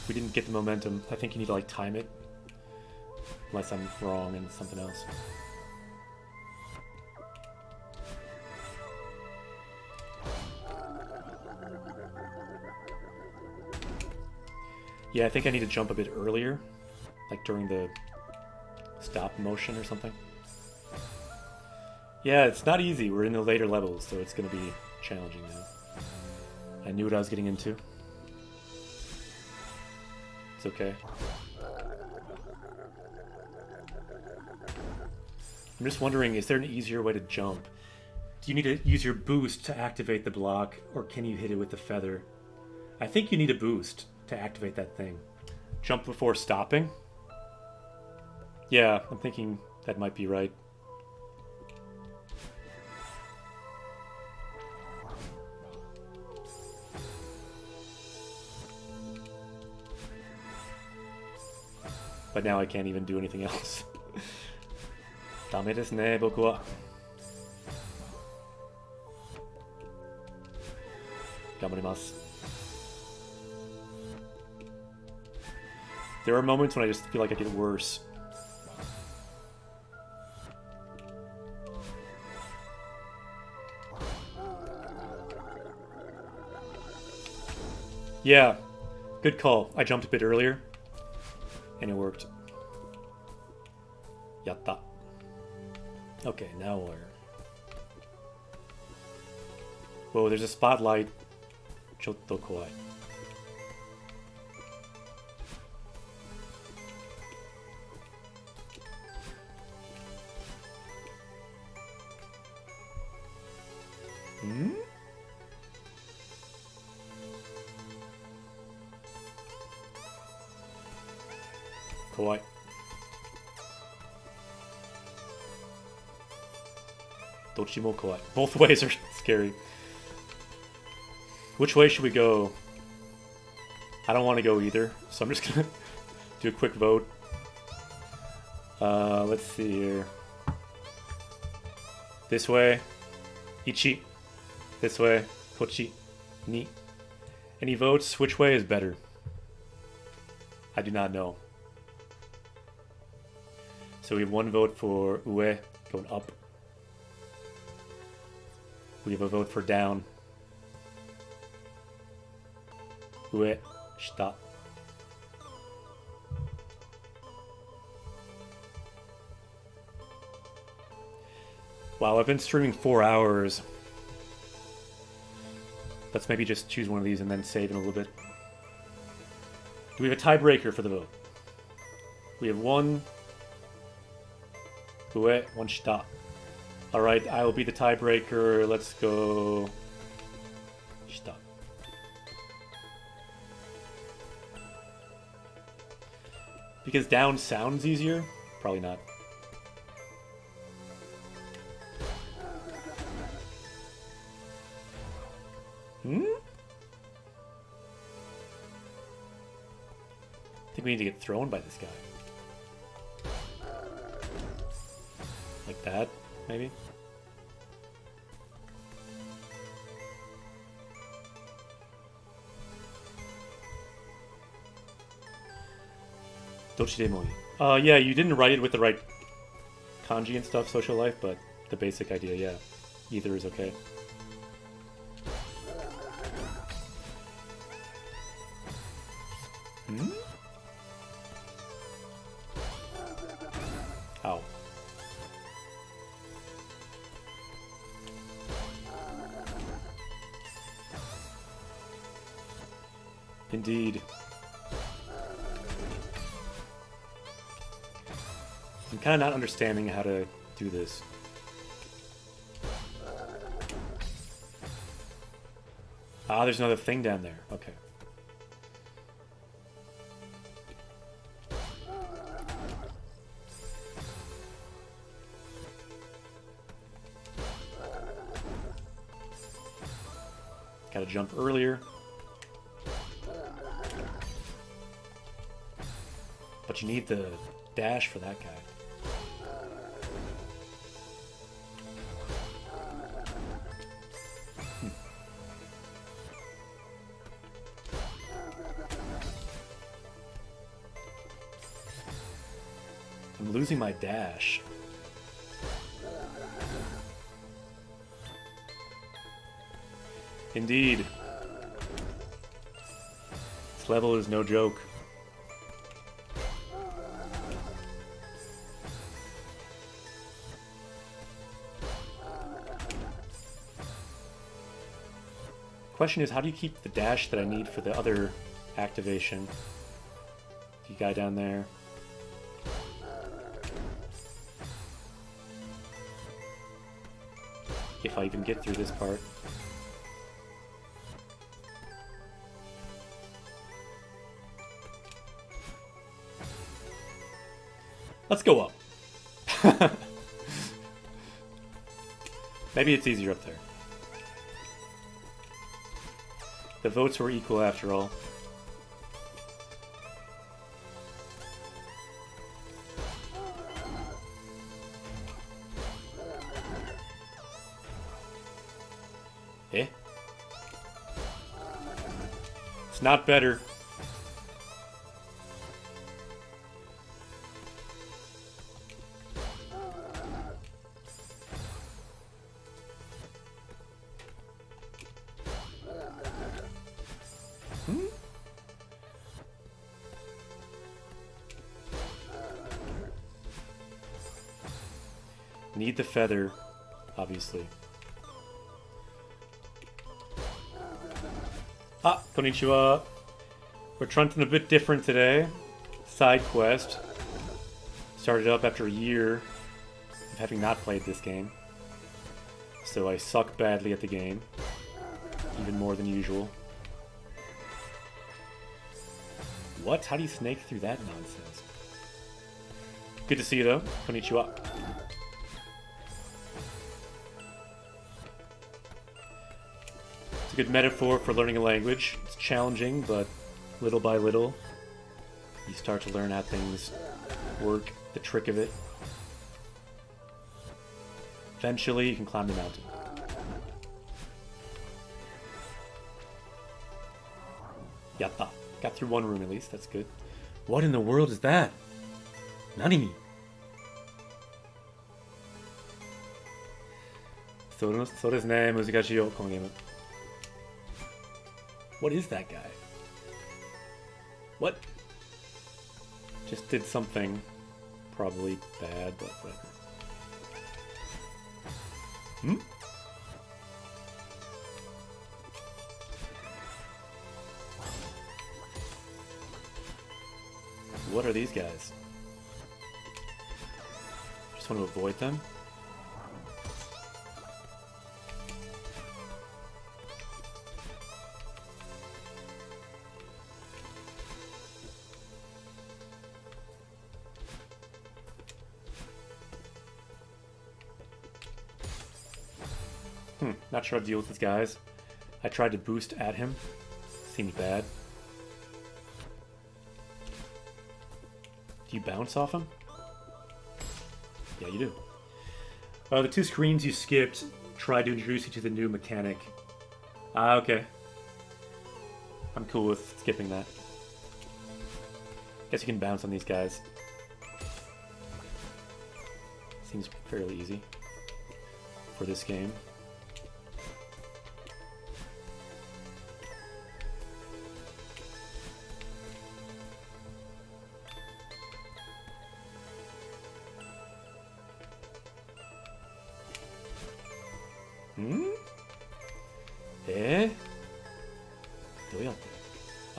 We didn't get the momentum. I think you need to like time it. Unless I'm wrong and something else. Yeah, I think I need to jump a bit earlier. Like during the stop motion or something. Yeah, it's not easy. We're in the later levels, so it's going to be challenging now. I knew what I was getting into. It's okay. I'm just wondering, is there an easier way to jump? Do you need to use your boost to activate the block, or can you hit it with the feather? I think you need a boost to activate that thing. Jump before stopping? Yeah, I'm thinking that might be right. But now I can't even do anything else. ダメですね、僕は。頑張ります。There are moments when I just feel like I get worse. Yeah, good call. I jumped a bit earlier, and it worked. Yatta. Okay, now where? Whoa, there's a spotlight. Chotto kowai. Hmm? Kowai. Dochimo kowai. Both ways are scary. Which way should we go? I don't want to go either, so I'm just gonna do a quick vote. Let's see here. This way. Ichi. This way. Kochi. Ni. Any votes? Which way is better? I do not know. So we have one vote for ue, going up. We have a vote for down. Ue, shita. Wow, I've been streaming 4 hours. Let's maybe just choose one of these and then save in a little bit. Do we have a tiebreaker for the vote? We have one ue, one shita. Alright, I will be the tiebreaker. Let's go shita. Because down sounds easier? Probably not. Hmm? I think we need to get thrown by this guy. Like that, maybe? Dochidemoi. Yeah, you didn't write it with the right kanji and stuff, social life, but the basic idea, yeah. Either is okay. Hmm? Ow. Indeed. I'm kind of not understanding how to do this. Ah, there's another thing down there. Okay. Gotta jump earlier. but you need the dash for that guy. I'm losing my dash. Indeed. This level is no joke. Question is, how do you keep the dash that I need for the other activation? The guy down there. If I even get through this part. Let's go up. Maybe it's easier up there. The votes were equal after all. Eh? It's not better. Need the feather, obviously. Ah, konnichiwa. We're trying something a bit different today. Side quest. Started up after a year of having not played this game. So I suck badly at the game. Even more than usual. What? How do you snake through that nonsense? Good to see you though. Konnichiwa. Good metaphor for learning a language. It's challenging, but little by little, you start to learn how things work, the trick of it. Eventually, you can climb the mountain. Yatta. Got through one room at least, that's good. What in the world is that? Nani? So desu ne, muzukashii yo, kono game. What is that guy? What? Just did something probably bad, but whatever. Hmm? What are these guys? Just want to avoid them? Not sure how to deal with these guys. I tried to boost at him. Seemed bad. Do you bounce off him? Yeah, you do. The two screens you skipped tried to introduce you to the new mechanic. Ah, okay. I'm cool with skipping that. Guess you can bounce on these guys. Seems fairly easy for this game. Eh?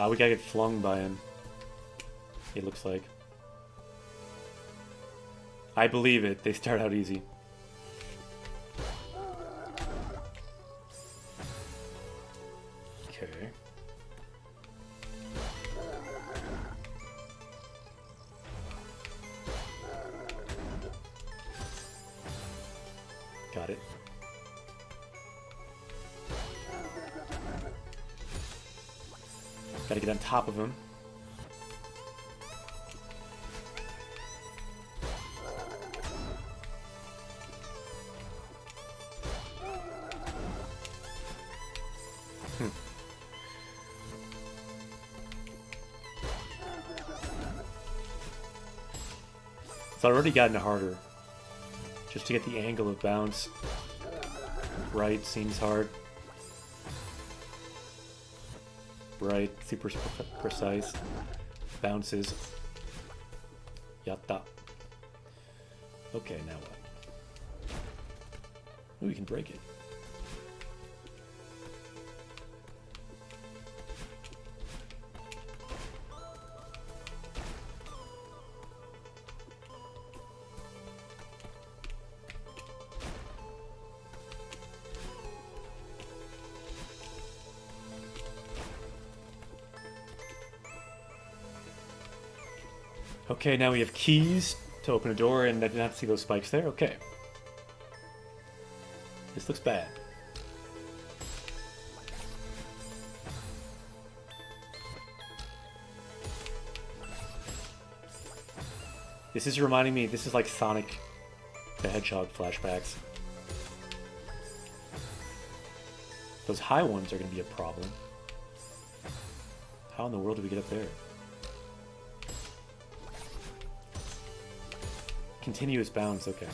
We gotta get flung by him. It looks like. I believe it. They start out easy. Okay. Got it. Gotta get on top of him. It's already gotten harder. Just to get the angle of bounce right seems hard. Right, super precise. Bounces. Yatta. Okay, now what? Ooh, we can break it. Okay, now we have keys to open a door, and I did not see those spikes there. Okay. This looks bad. This is reminding me, this is like Sonic the Hedgehog flashbacks. Those high ones are going to be a problem. How in the world do we get up there? Continuous bounds, okay.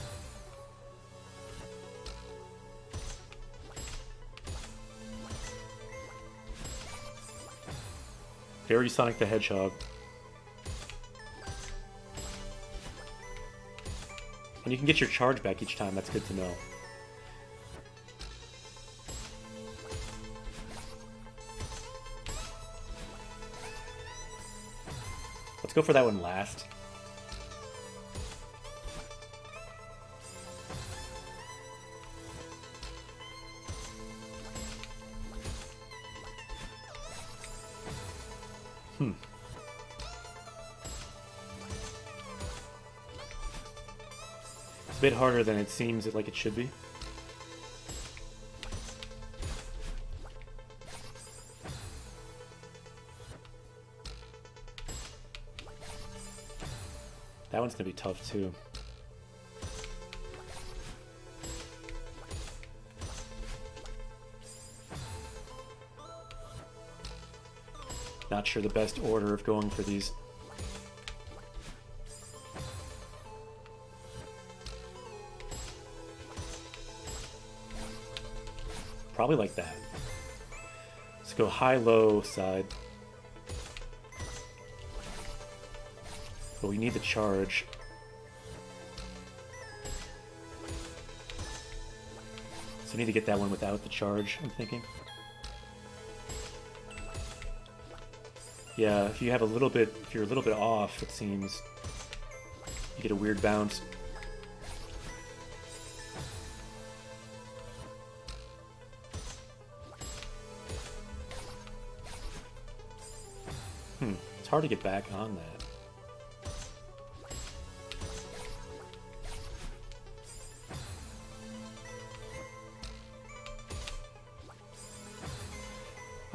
Very Sonic the Hedgehog. And you can get your charge back each time, that's good to know. Let's go for that one last. It's a bit harder than it seems like it should be. That one's gonna be tough too. Not sure the best order of going for these. Probably like that. Let's go high-low side. But we need the charge. So I need to get that one without the charge, I'm thinking. Yeah, if you have a little bit, if you're a little bit off, it seems you get a weird bounce. It's hard to get back on that.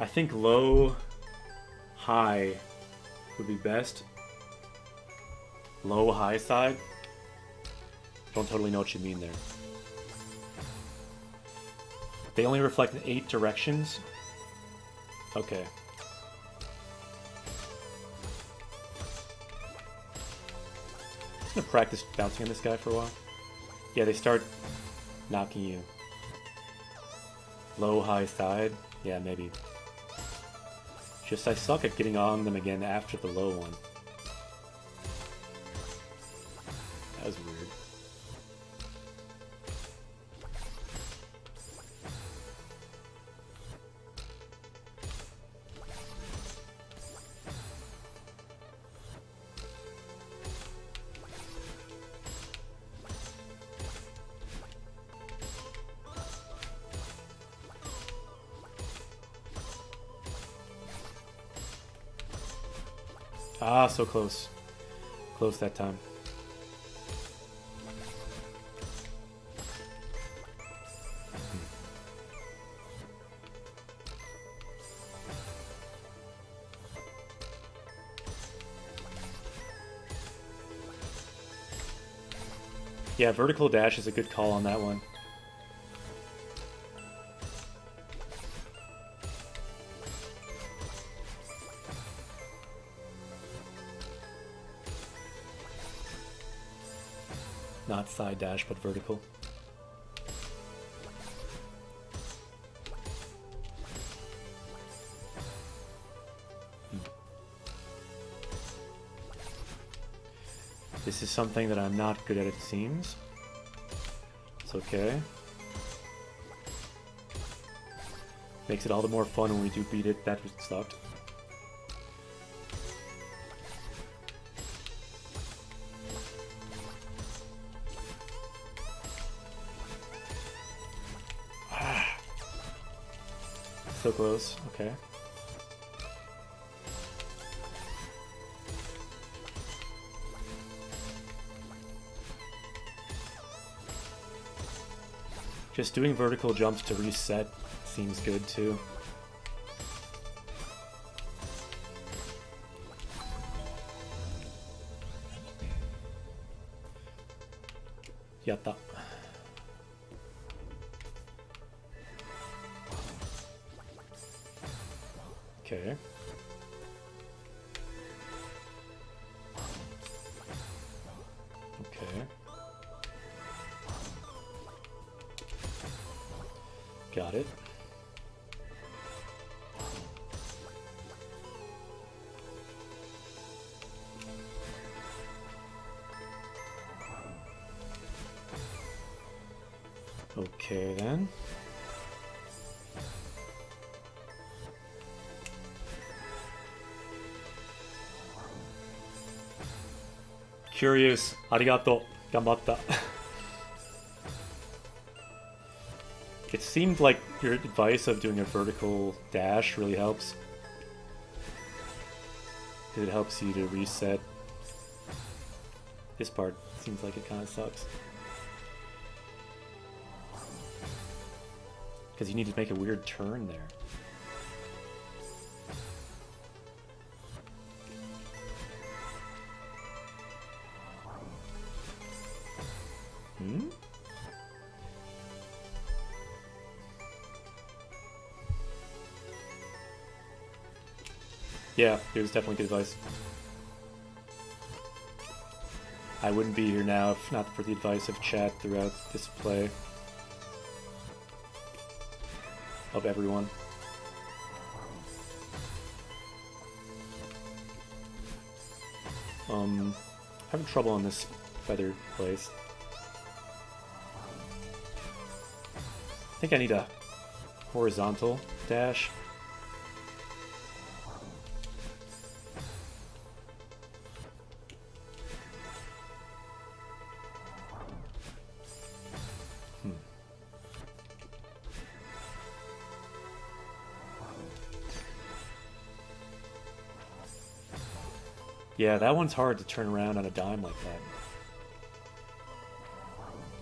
I think low, high would be best. Low, high side. Don't totally know what you mean there. They only reflect in 8 directions. Okay. I'm gonna practice bouncing on this guy for a while. Yeah, they start knocking you. Low, high side. Yeah, maybe. Just I suck at getting on them again after the low one. That was weird. Ah, so close. Close that time. Yeah, vertical dash is a good call on that one. Not side dash, but vertical. This is something that I'm not good at, it seems. It's okay. Makes it all the more fun when we do beat it. That sucked. So close. Okay. Just doing vertical jumps to reset seems good too. Yatta. Okay. Okay. Got it. Okay then. Curious. Arigato. Gambatta. It seemed like your advice of doing a vertical dash really helps. Because it helps you to reset. This part seems like it kind of sucks. Because you need to make a weird turn there. Hmm? Yeah, it was definitely good advice. I wouldn't be here now if not for the advice of chat throughout this play. Of everyone. Having trouble on this feather place. I think I need a horizontal dash. Yeah, that one's hard to turn around on a dime like that.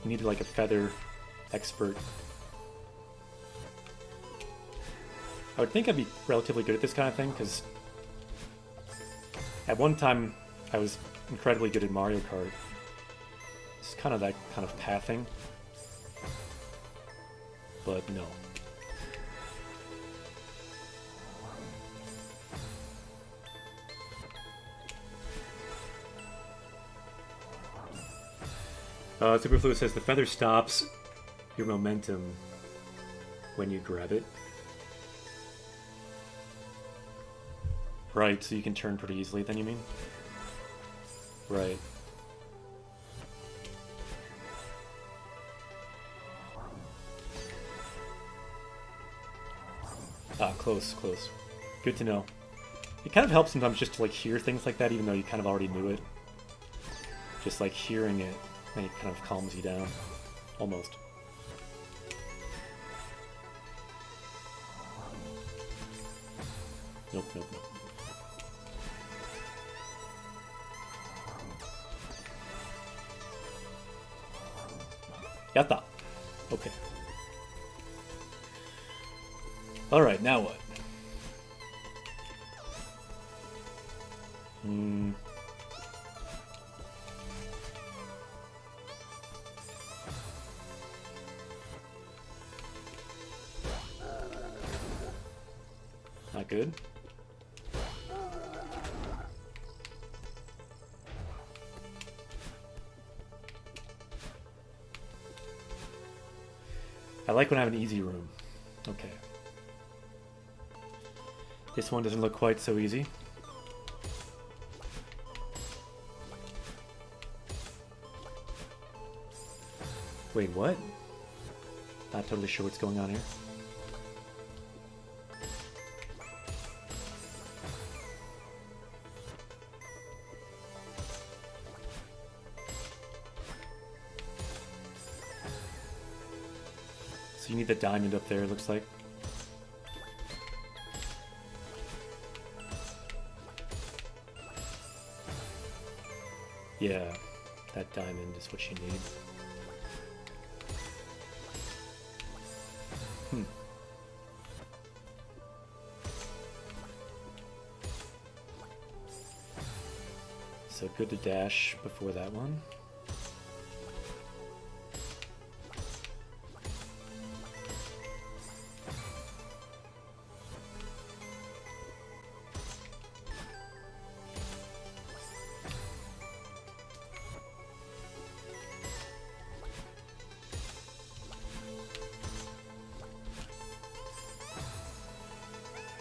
You need like a feather expert. I would think I'd be relatively good at this kind of thing, because at one time I was incredibly good at Mario Kart. It's kind of that kind of pathing. But no. Superfluid says the feather stops your momentum when you grab it. Right, so you can turn pretty easily then, you mean? Right. Ah, close, close. Good to know. It kind of helps sometimes just to like hear things like that, even though you kind of already knew it. Just like hearing it, and it kind of calms you down. Almost. Nope, nope, nope. Yatta! Okay. Alright, now what? Not good. like when I have an easy room. Okay. This one doesn't look quite so easy. Wait, what? Not totally sure what's going on here. So you need the diamond up there, it looks like. Yeah, that diamond is what you need. So good to dash before that one.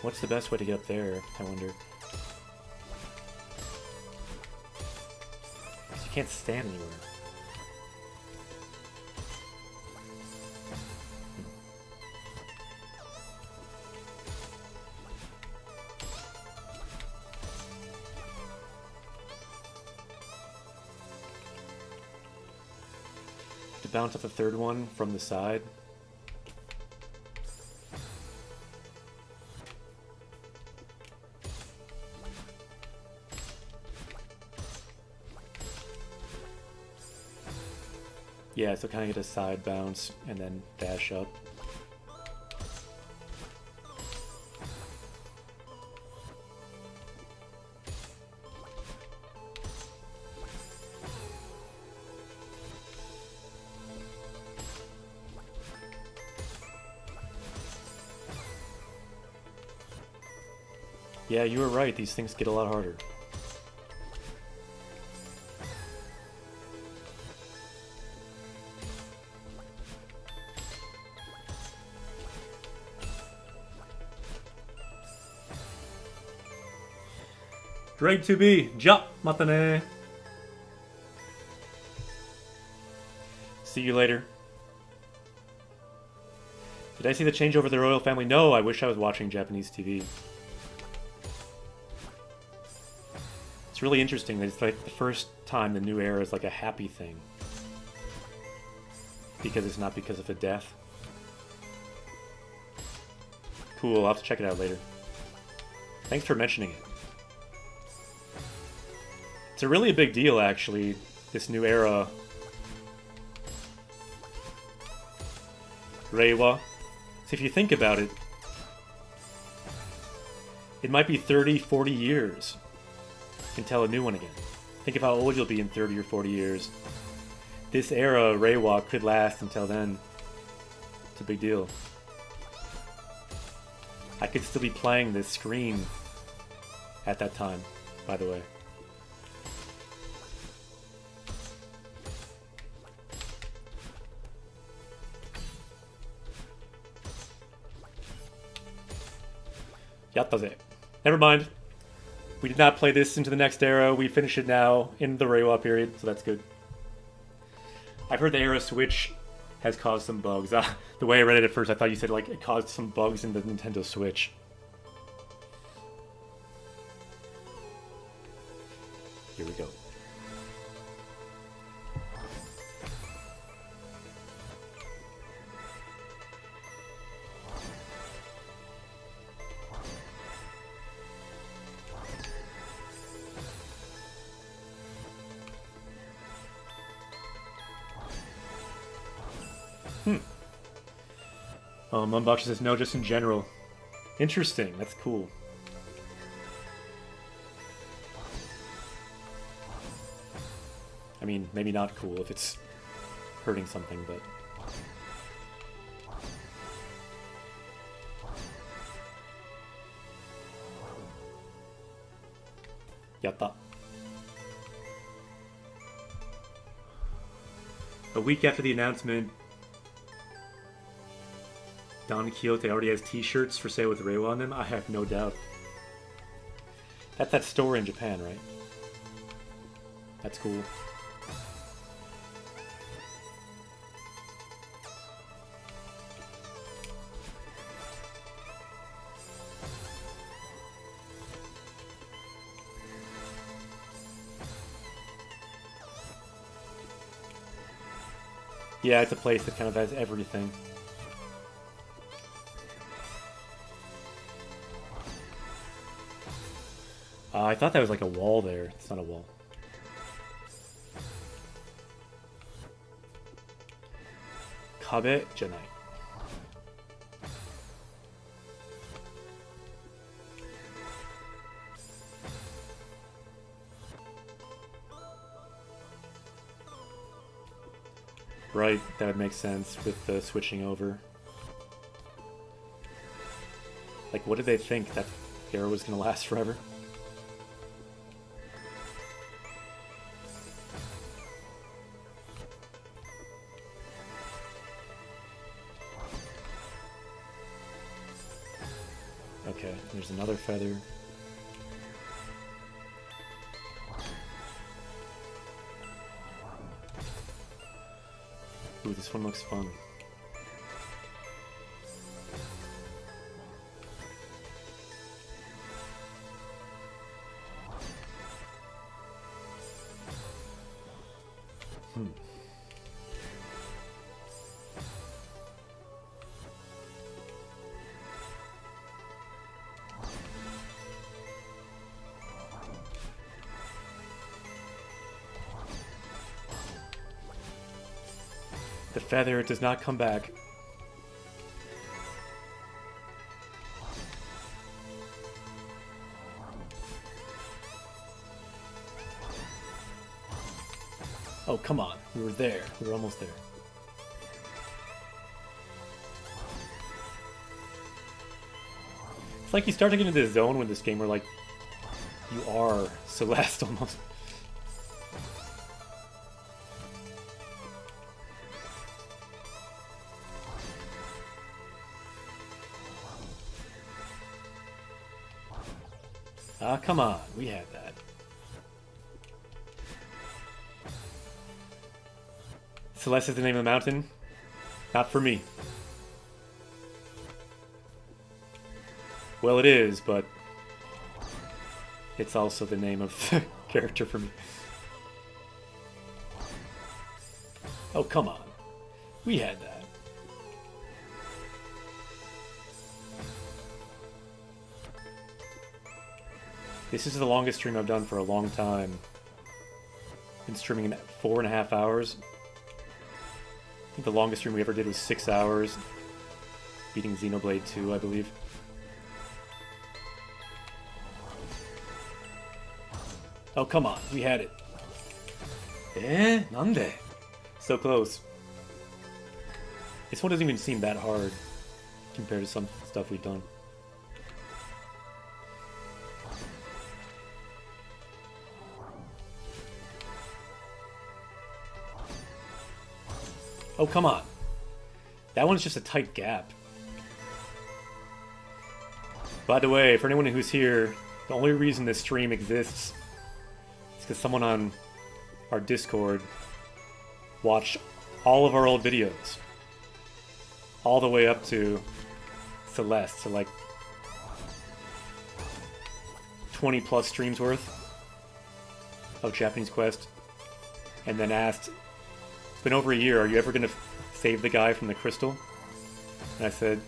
What's the best way to get up there, I wonder? Because you can't stand anywhere. To bounce off the third one from the side. Yeah, so kind of get a side bounce and then dash up. Yeah, you were right. These things get a lot harder. Grade 2B, jump, matane. See you later. Did I see the changeover of the royal family? No, I wish I was watching Japanese TV. It's really interesting that it's like the first time the new era is like a happy thing. Because it's not because of a death. Cool, I'll have to check it out later. Thanks for mentioning it. It's a really big deal, actually, this new era. Reiwa. So if you think about it, it might be 30, 40 years until a new one again. Think of how old you'll be in 30 or 40 years. This era, Reiwa, could last until then. It's a big deal. I could still be playing this screen at that time, by the way. Yattaze. Never mind. We did not play this into the next era. We finish it now in the Reiwa period, so that's good. I've heard the era switch has caused some bugs. The way I read it at first, I thought you said like it caused some bugs in the Nintendo Switch. Here we go. Unbox says no, just in general. Interesting, that's cool. I mean, maybe not cool if it's hurting something, but... Yatta. A week after the announcement, Don Quixote already has t-shirts for sale with Reiwa on them? I have no doubt. That's that store in Japan, right? That's cool. Yeah, it's a place that kind of has everything. I thought that was like a wall there. It's not a wall. Kabe janai. Right, that would make sense with the switching over. Like, what did they think? That era was going to last forever? Okay, there's another feather. Ooh, this one looks fun. The feather does not come back. Oh, come on. We were there. We were almost there. It's like you start to get into the zone with this game where, like, you are Celeste almost. Ah, come on. We had that. Celeste is the name of the mountain? Not for me. Well, it is, but it's also the name of the character for me. Oh, come on. We had that. This is the longest stream I've done for a long time. Been streaming in 4.5 hours. I think the longest stream we ever did was 6 hours. Beating Xenoblade 2, I believe. Oh, come on. We had it. Nande? So close. This one doesn't even seem that hard compared to some stuff we've done. Oh, come on. That one's just a tight gap. By the way, for anyone who's here, the only reason this stream exists is because someone on our Discord watched all of our old videos. All the way up to Celeste, so like 20 plus streams worth of Japanese Quest. And then asked, it's been over a year, are you ever going to save the guy from the crystal? And I said,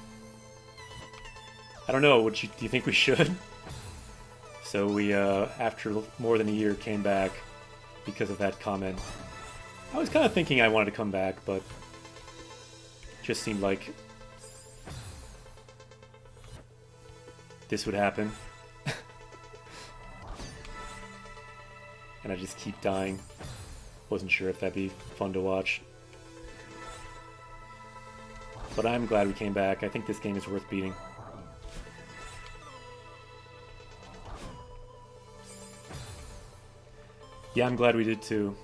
I don't know, do you think we should? So we, after more than a year, came back because of that comment. I was kind of thinking I wanted to come back, but it just seemed like this would happen. And I just keep dying. Wasn't sure if that'd be fun to watch. But I'm glad we came back. I think this game is worth beating. Yeah, I'm glad we did too.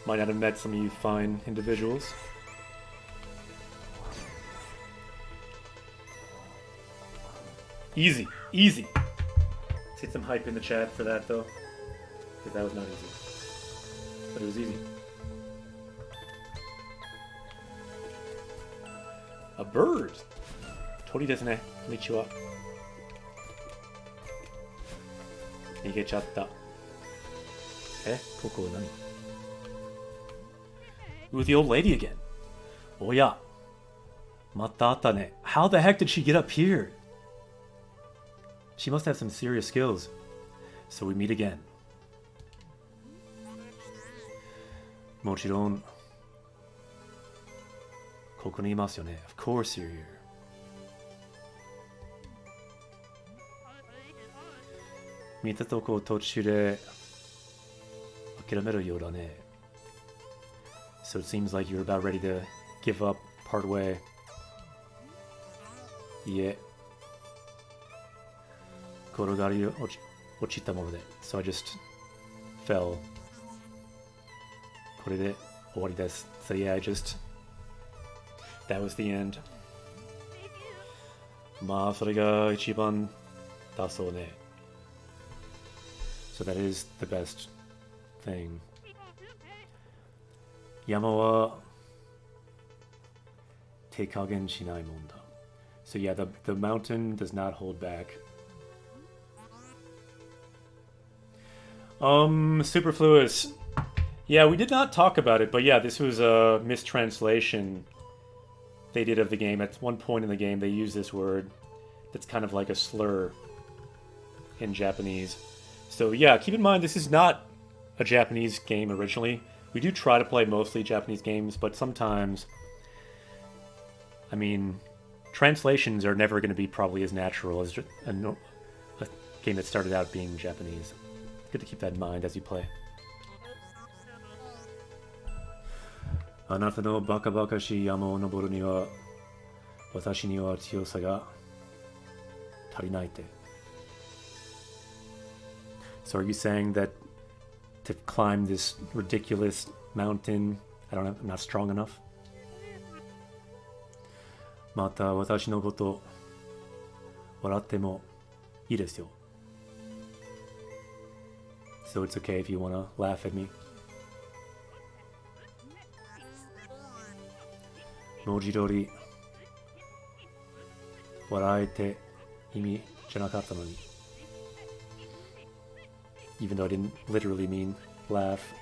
Might not have met some of you fine individuals. Easy, easy. Let's hit some hype in the chat for that though, because that was not easy, but it was easy. A bird. Tori desu ne. Konnichiwa. Nigechatta. Koko nani? Ooh, the old lady again. Oh yeah. Matta atta ne. How the heck did she get up here? She must have some serious skills. So we meet again. Mochiron. Koko ni imasu yo ne. Of course you're here. Mita toko tochu de akirameru you da ne. So it seems like you're about ready to give up, part way. Yeah. Korogari ochita mono de. So I just fell. Kore de owari desu. So yeah, that was the end. Ma, それが一番だそうね. So that is the best thing. Yama wa teikagen shinai mon da. So yeah, the mountain does not hold back. Superfluous. Yeah, we did not talk about it, but yeah, this was a mistranslation they did of the game. At one point in the game, they use this word that's kind of like a slur in Japanese. So yeah, keep in mind, this is not a Japanese game originally. We do try to play mostly Japanese games, but sometimes, I mean, translations are never going to be probably as natural as a game that started out being Japanese. It's good to keep that in mind as you play. あなたのバカバカしい山を登るには私には強さが足りないって. So are you saying that to climb this ridiculous mountain, I'm not strong enough? また私のこと笑ってもいいですよ. So it's okay if you want to laugh at me. 文字通り笑えて意味じゃなかったのに. Even though I didn't literally mean laugh.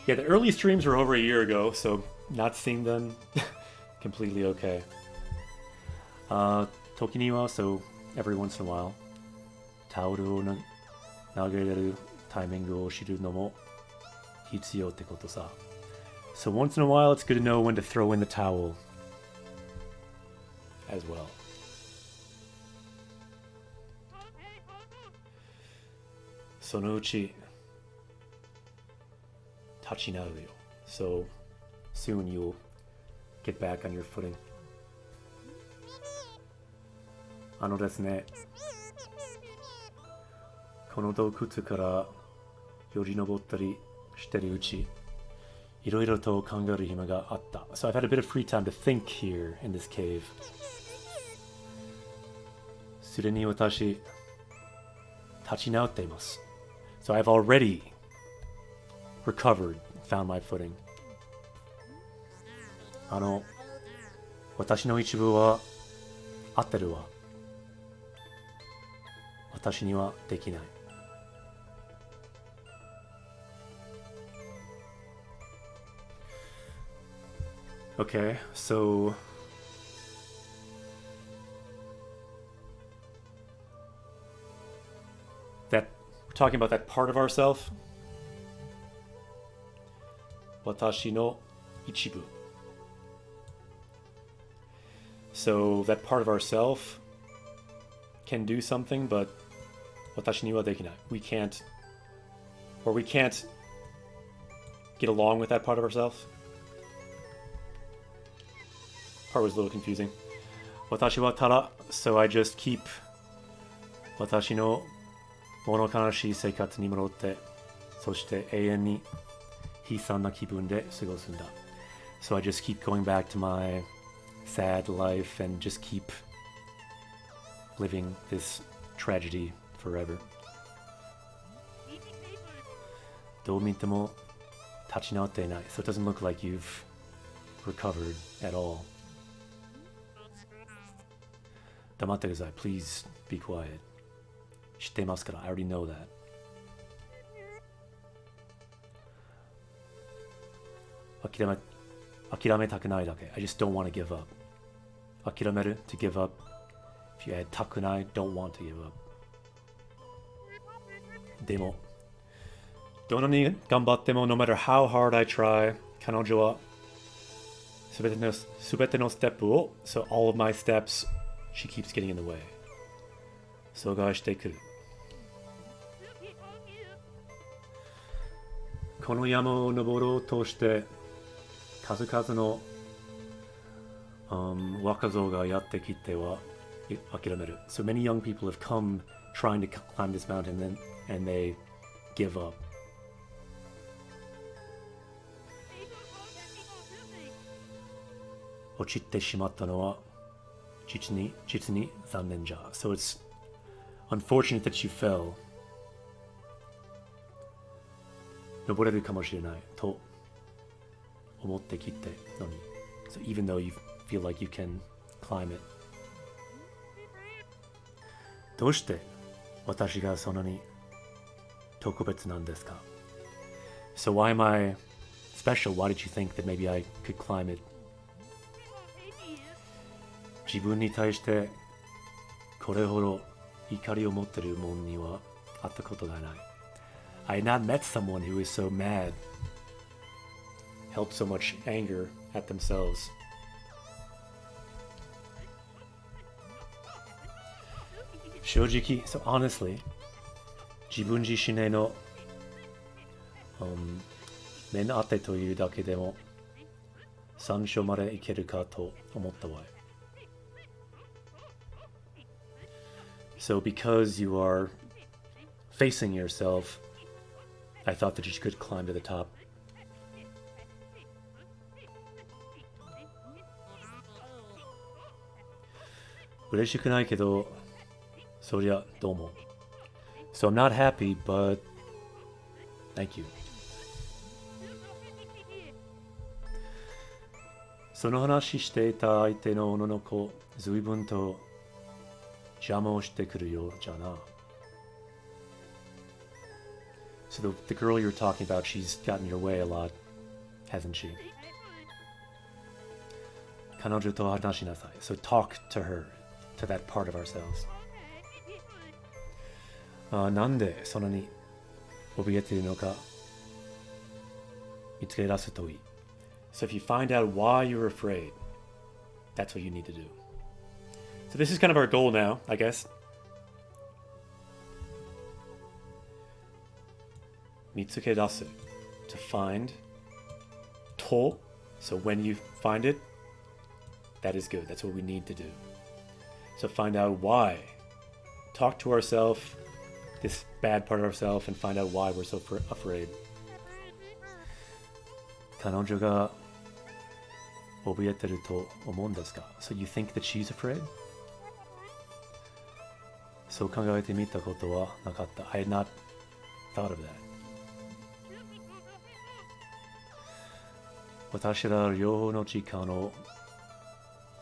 Yeah, the early streams were over a year ago, so not seeing them, completely okay. Toki ni wa, so every once in a while. Taoru o nagereru taimingu o shiru no mo hitsuyou tte koto sa. So once in a while, it's good to know when to throw in the towel as well. Sonuchi tachinaru yo. So soon you'll get back on your footing. ですね。この洞窟からよじ登ったりしてるうち、いろいろと考える暇があった。So I've had a bit of free time to think here in this cave. すでに私、立ち直っています。So I've already recovered, found my footing. 私の一部は合ってるわ。私にはできない。Okay, so that we're talking about that part of ourself. 私の一部. So that part of ourself can do something, but 私にはできない. We can't get along with that part of ourselves. Part was a little confusing. 私はただ, so I just keep 私の物悲しい生活に戻って、そして永遠に悲惨な気分で過ごすんだ. So I just keep going back to my sad life and just keep living this tragedy forever. どう見ても立ち直っていない. So it doesn't look like you've recovered at all. 黙ってください. Please be quiet. 知ってますから. I already know that. 諦めたくないだけ. I just don't want to give up. 諦める to give up. If you add たくない don't want to give up. でもどんなに頑張っても no matter how hard I try 彼女はすべてのステップを so all of my steps she keeps getting in the way 阻害してくるこの山を登ろうとして数々の、若造がやってきては諦める So many young people have come trying to climb this mountain and they give up落ちてしまったのは実に残念じゃ So it's unfortunate that you fell 登れるかもしれないと思ってきてのに So even though you feel like you can climb it どうして私がそんなに特別なんですか So why am I special? Why did you think that maybe I could climb it? 自分に対してこれほど怒りを持っている者には会ったことがない。I had not met someone who is so mad, held so much anger at themselves. 正直, so honestly, 自分自身への、目の当てというだけでも山頂まで行けるかと思ったわい。So because you are facing yourself, I thought that you could climb to the top. 嬉しくないけど、そりゃどうも。So I'm not happy, but thank you. その話していた相手の女の子、随分と邪魔をしてくるようじゃな。So the girl you're talking about, she's gotten in your way a lot, hasn't she? 彼女と話しなさい. So talk to her, to that part of ourselves. なんでそんなに怯えているのか見つけ出すといい. So if you find out why you're afraid, that's what you need to do. So this is kind of our goal now, I guess. 見つけ出す to find と so when you find it, that is good. That's what we need to do. So find out why. Talk to ourselves, this bad part of ourselves, and find out why we're so afraid. 彼女が怯えてると思うんですか? So you think that she's afraid? そう考えてみたことはなかった. I had not thought of that. 私ら両方の時間を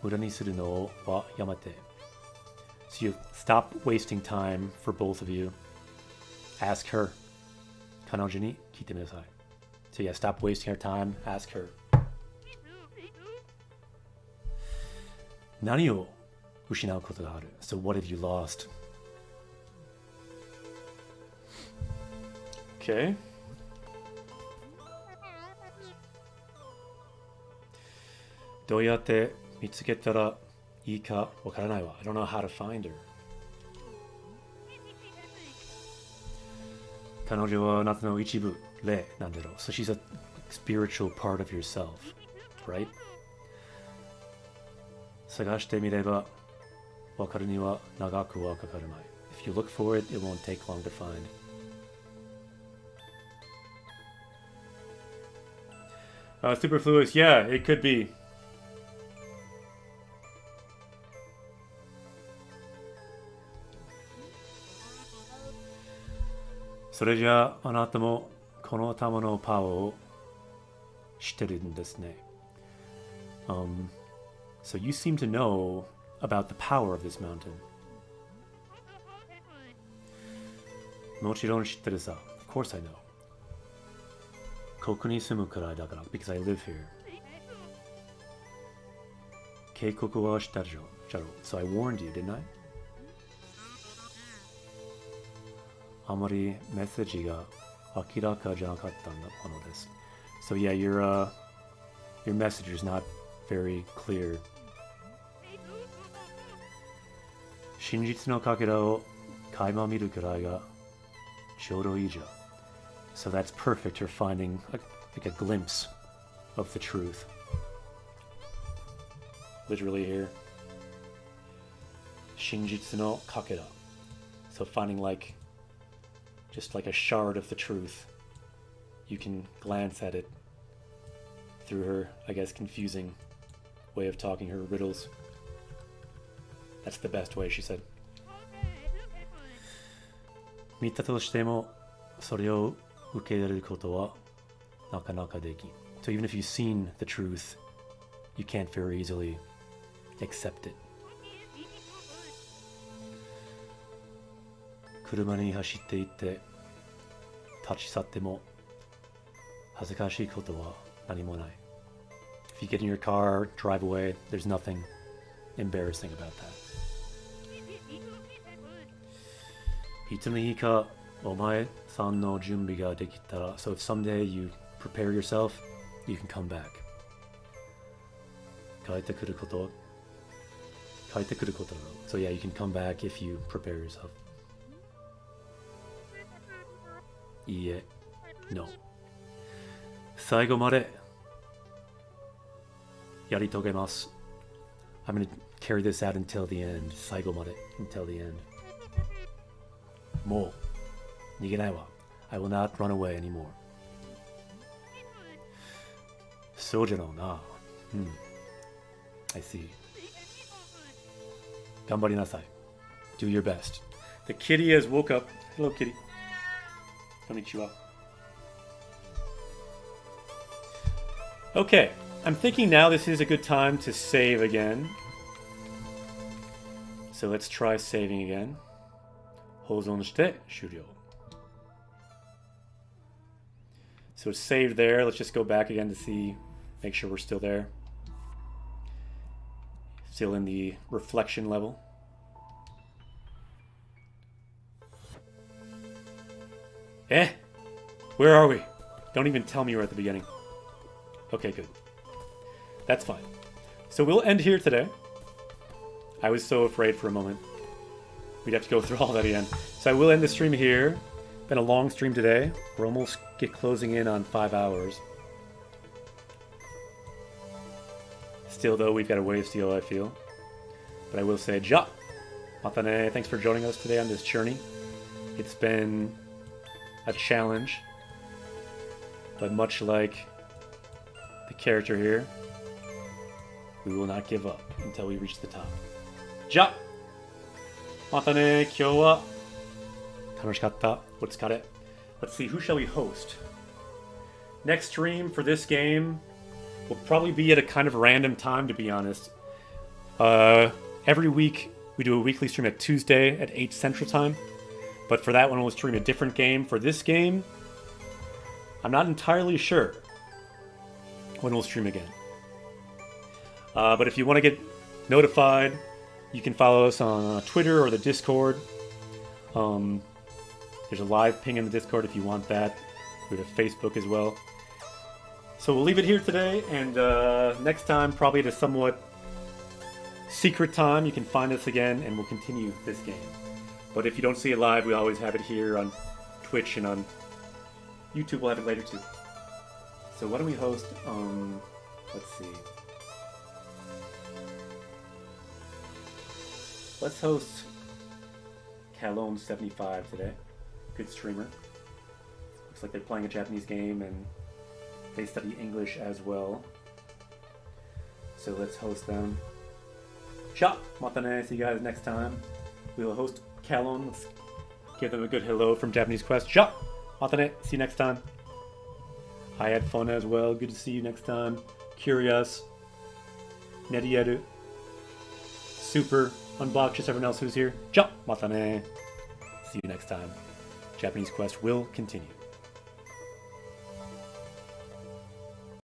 無駄にするのはやめて. So you stop wasting time for both of you. Ask her. 彼女に聞いてみなさい. So yeah, stop wasting your time. Ask her. 何を失うことがある? So what have you lost? Okay. どうやって見つけたらいいかわからないわ. I don't know how to find her. 彼女はあなたの一部、霊なんだろう. So she's a spiritual part of yourself, right? 探してみればわかるには長くはかからない. If you look for it, it won't take long to find. Superfluous, yeah, it could be. So you seem to know about the power of this mountain. Of course I know. Because I live here. So I warned you, didn't I? So yeah, your message is not very clear. So that's perfect for finding like a glimpse of the truth. Literally here. Shinjitsu no kakera. So finding like just like a shard of the truth. You can glance at it through her, I guess, confusing way of talking, her riddles. That's the best way, she said. So even if you've seen the truth, you can't very easily accept it. If you get in your car, drive away, there's nothing embarrassing about that. So if someday you prepare yourself, you can come back. So yeah, you can come back if you prepare yourself. No. 最後までやり遂げます. I'm going to carry this out until the end. 最後まで until the end. もう逃げないわ. I will not run away anymore. そうじゃろうな. I see. 頑張りなさい. Do your best. The kitty has woke up. Hello, kitty. Konnichiwa. Okay, I'm thinking now this is a good time to save again. So let's try saving again. 保存して終了. So it's saved there. Let's just go back again to see, make sure we're still there. Still in the reflection level. Where are we? Don't even tell me we're at the beginning. Okay, good. That's fine. So we'll end here today. I was so afraid for a moment we'd have to go through all that again. So I will end the stream here. Been a long stream today. We're almost closing in on 5 hours. Still, though, we've got a ways to go, I feel. But I will say, ja! Matane, thanks for joining us today on this journey. It's been a challenge. But much like the character here, we will not give up until we reach the top. Ja! Matane, kyou wa tanoshikatta. Otsukare. Let's see, who shall we host? Next stream for this game will probably be at a kind of random time, to be honest. Every week, we do a weekly stream at Tuesday at 8 Central Time. But for that one, we'll stream a different game. For this game, I'm not entirely sure when we'll stream again. But if you want to get notified, you can follow us on Twitter or the Discord. There's a live ping in the Discord if you want that. We have Facebook as well. So we'll leave it here today, and next time, probably at a somewhat secret time, you can find us again, and we'll continue this game. But if you don't see it live, we always have it here on Twitch, and on YouTube we'll have it later too. So what do we host? Let's see. Let's host Calome75 today. Good streamer. Looks like they're playing a Japanese game, and They study English as well. So let's host them. Ciao, matane. See you guys next time. We will host Callum. Let's give them a good hello from Japanese Quest. Ciao, matane. See you next time. I had fun as well. Good to see you next time. Curious. Nerieru. Super. Unblock just everyone else who's here. Ciao, matane. See you next time. Japanese Quest will continue.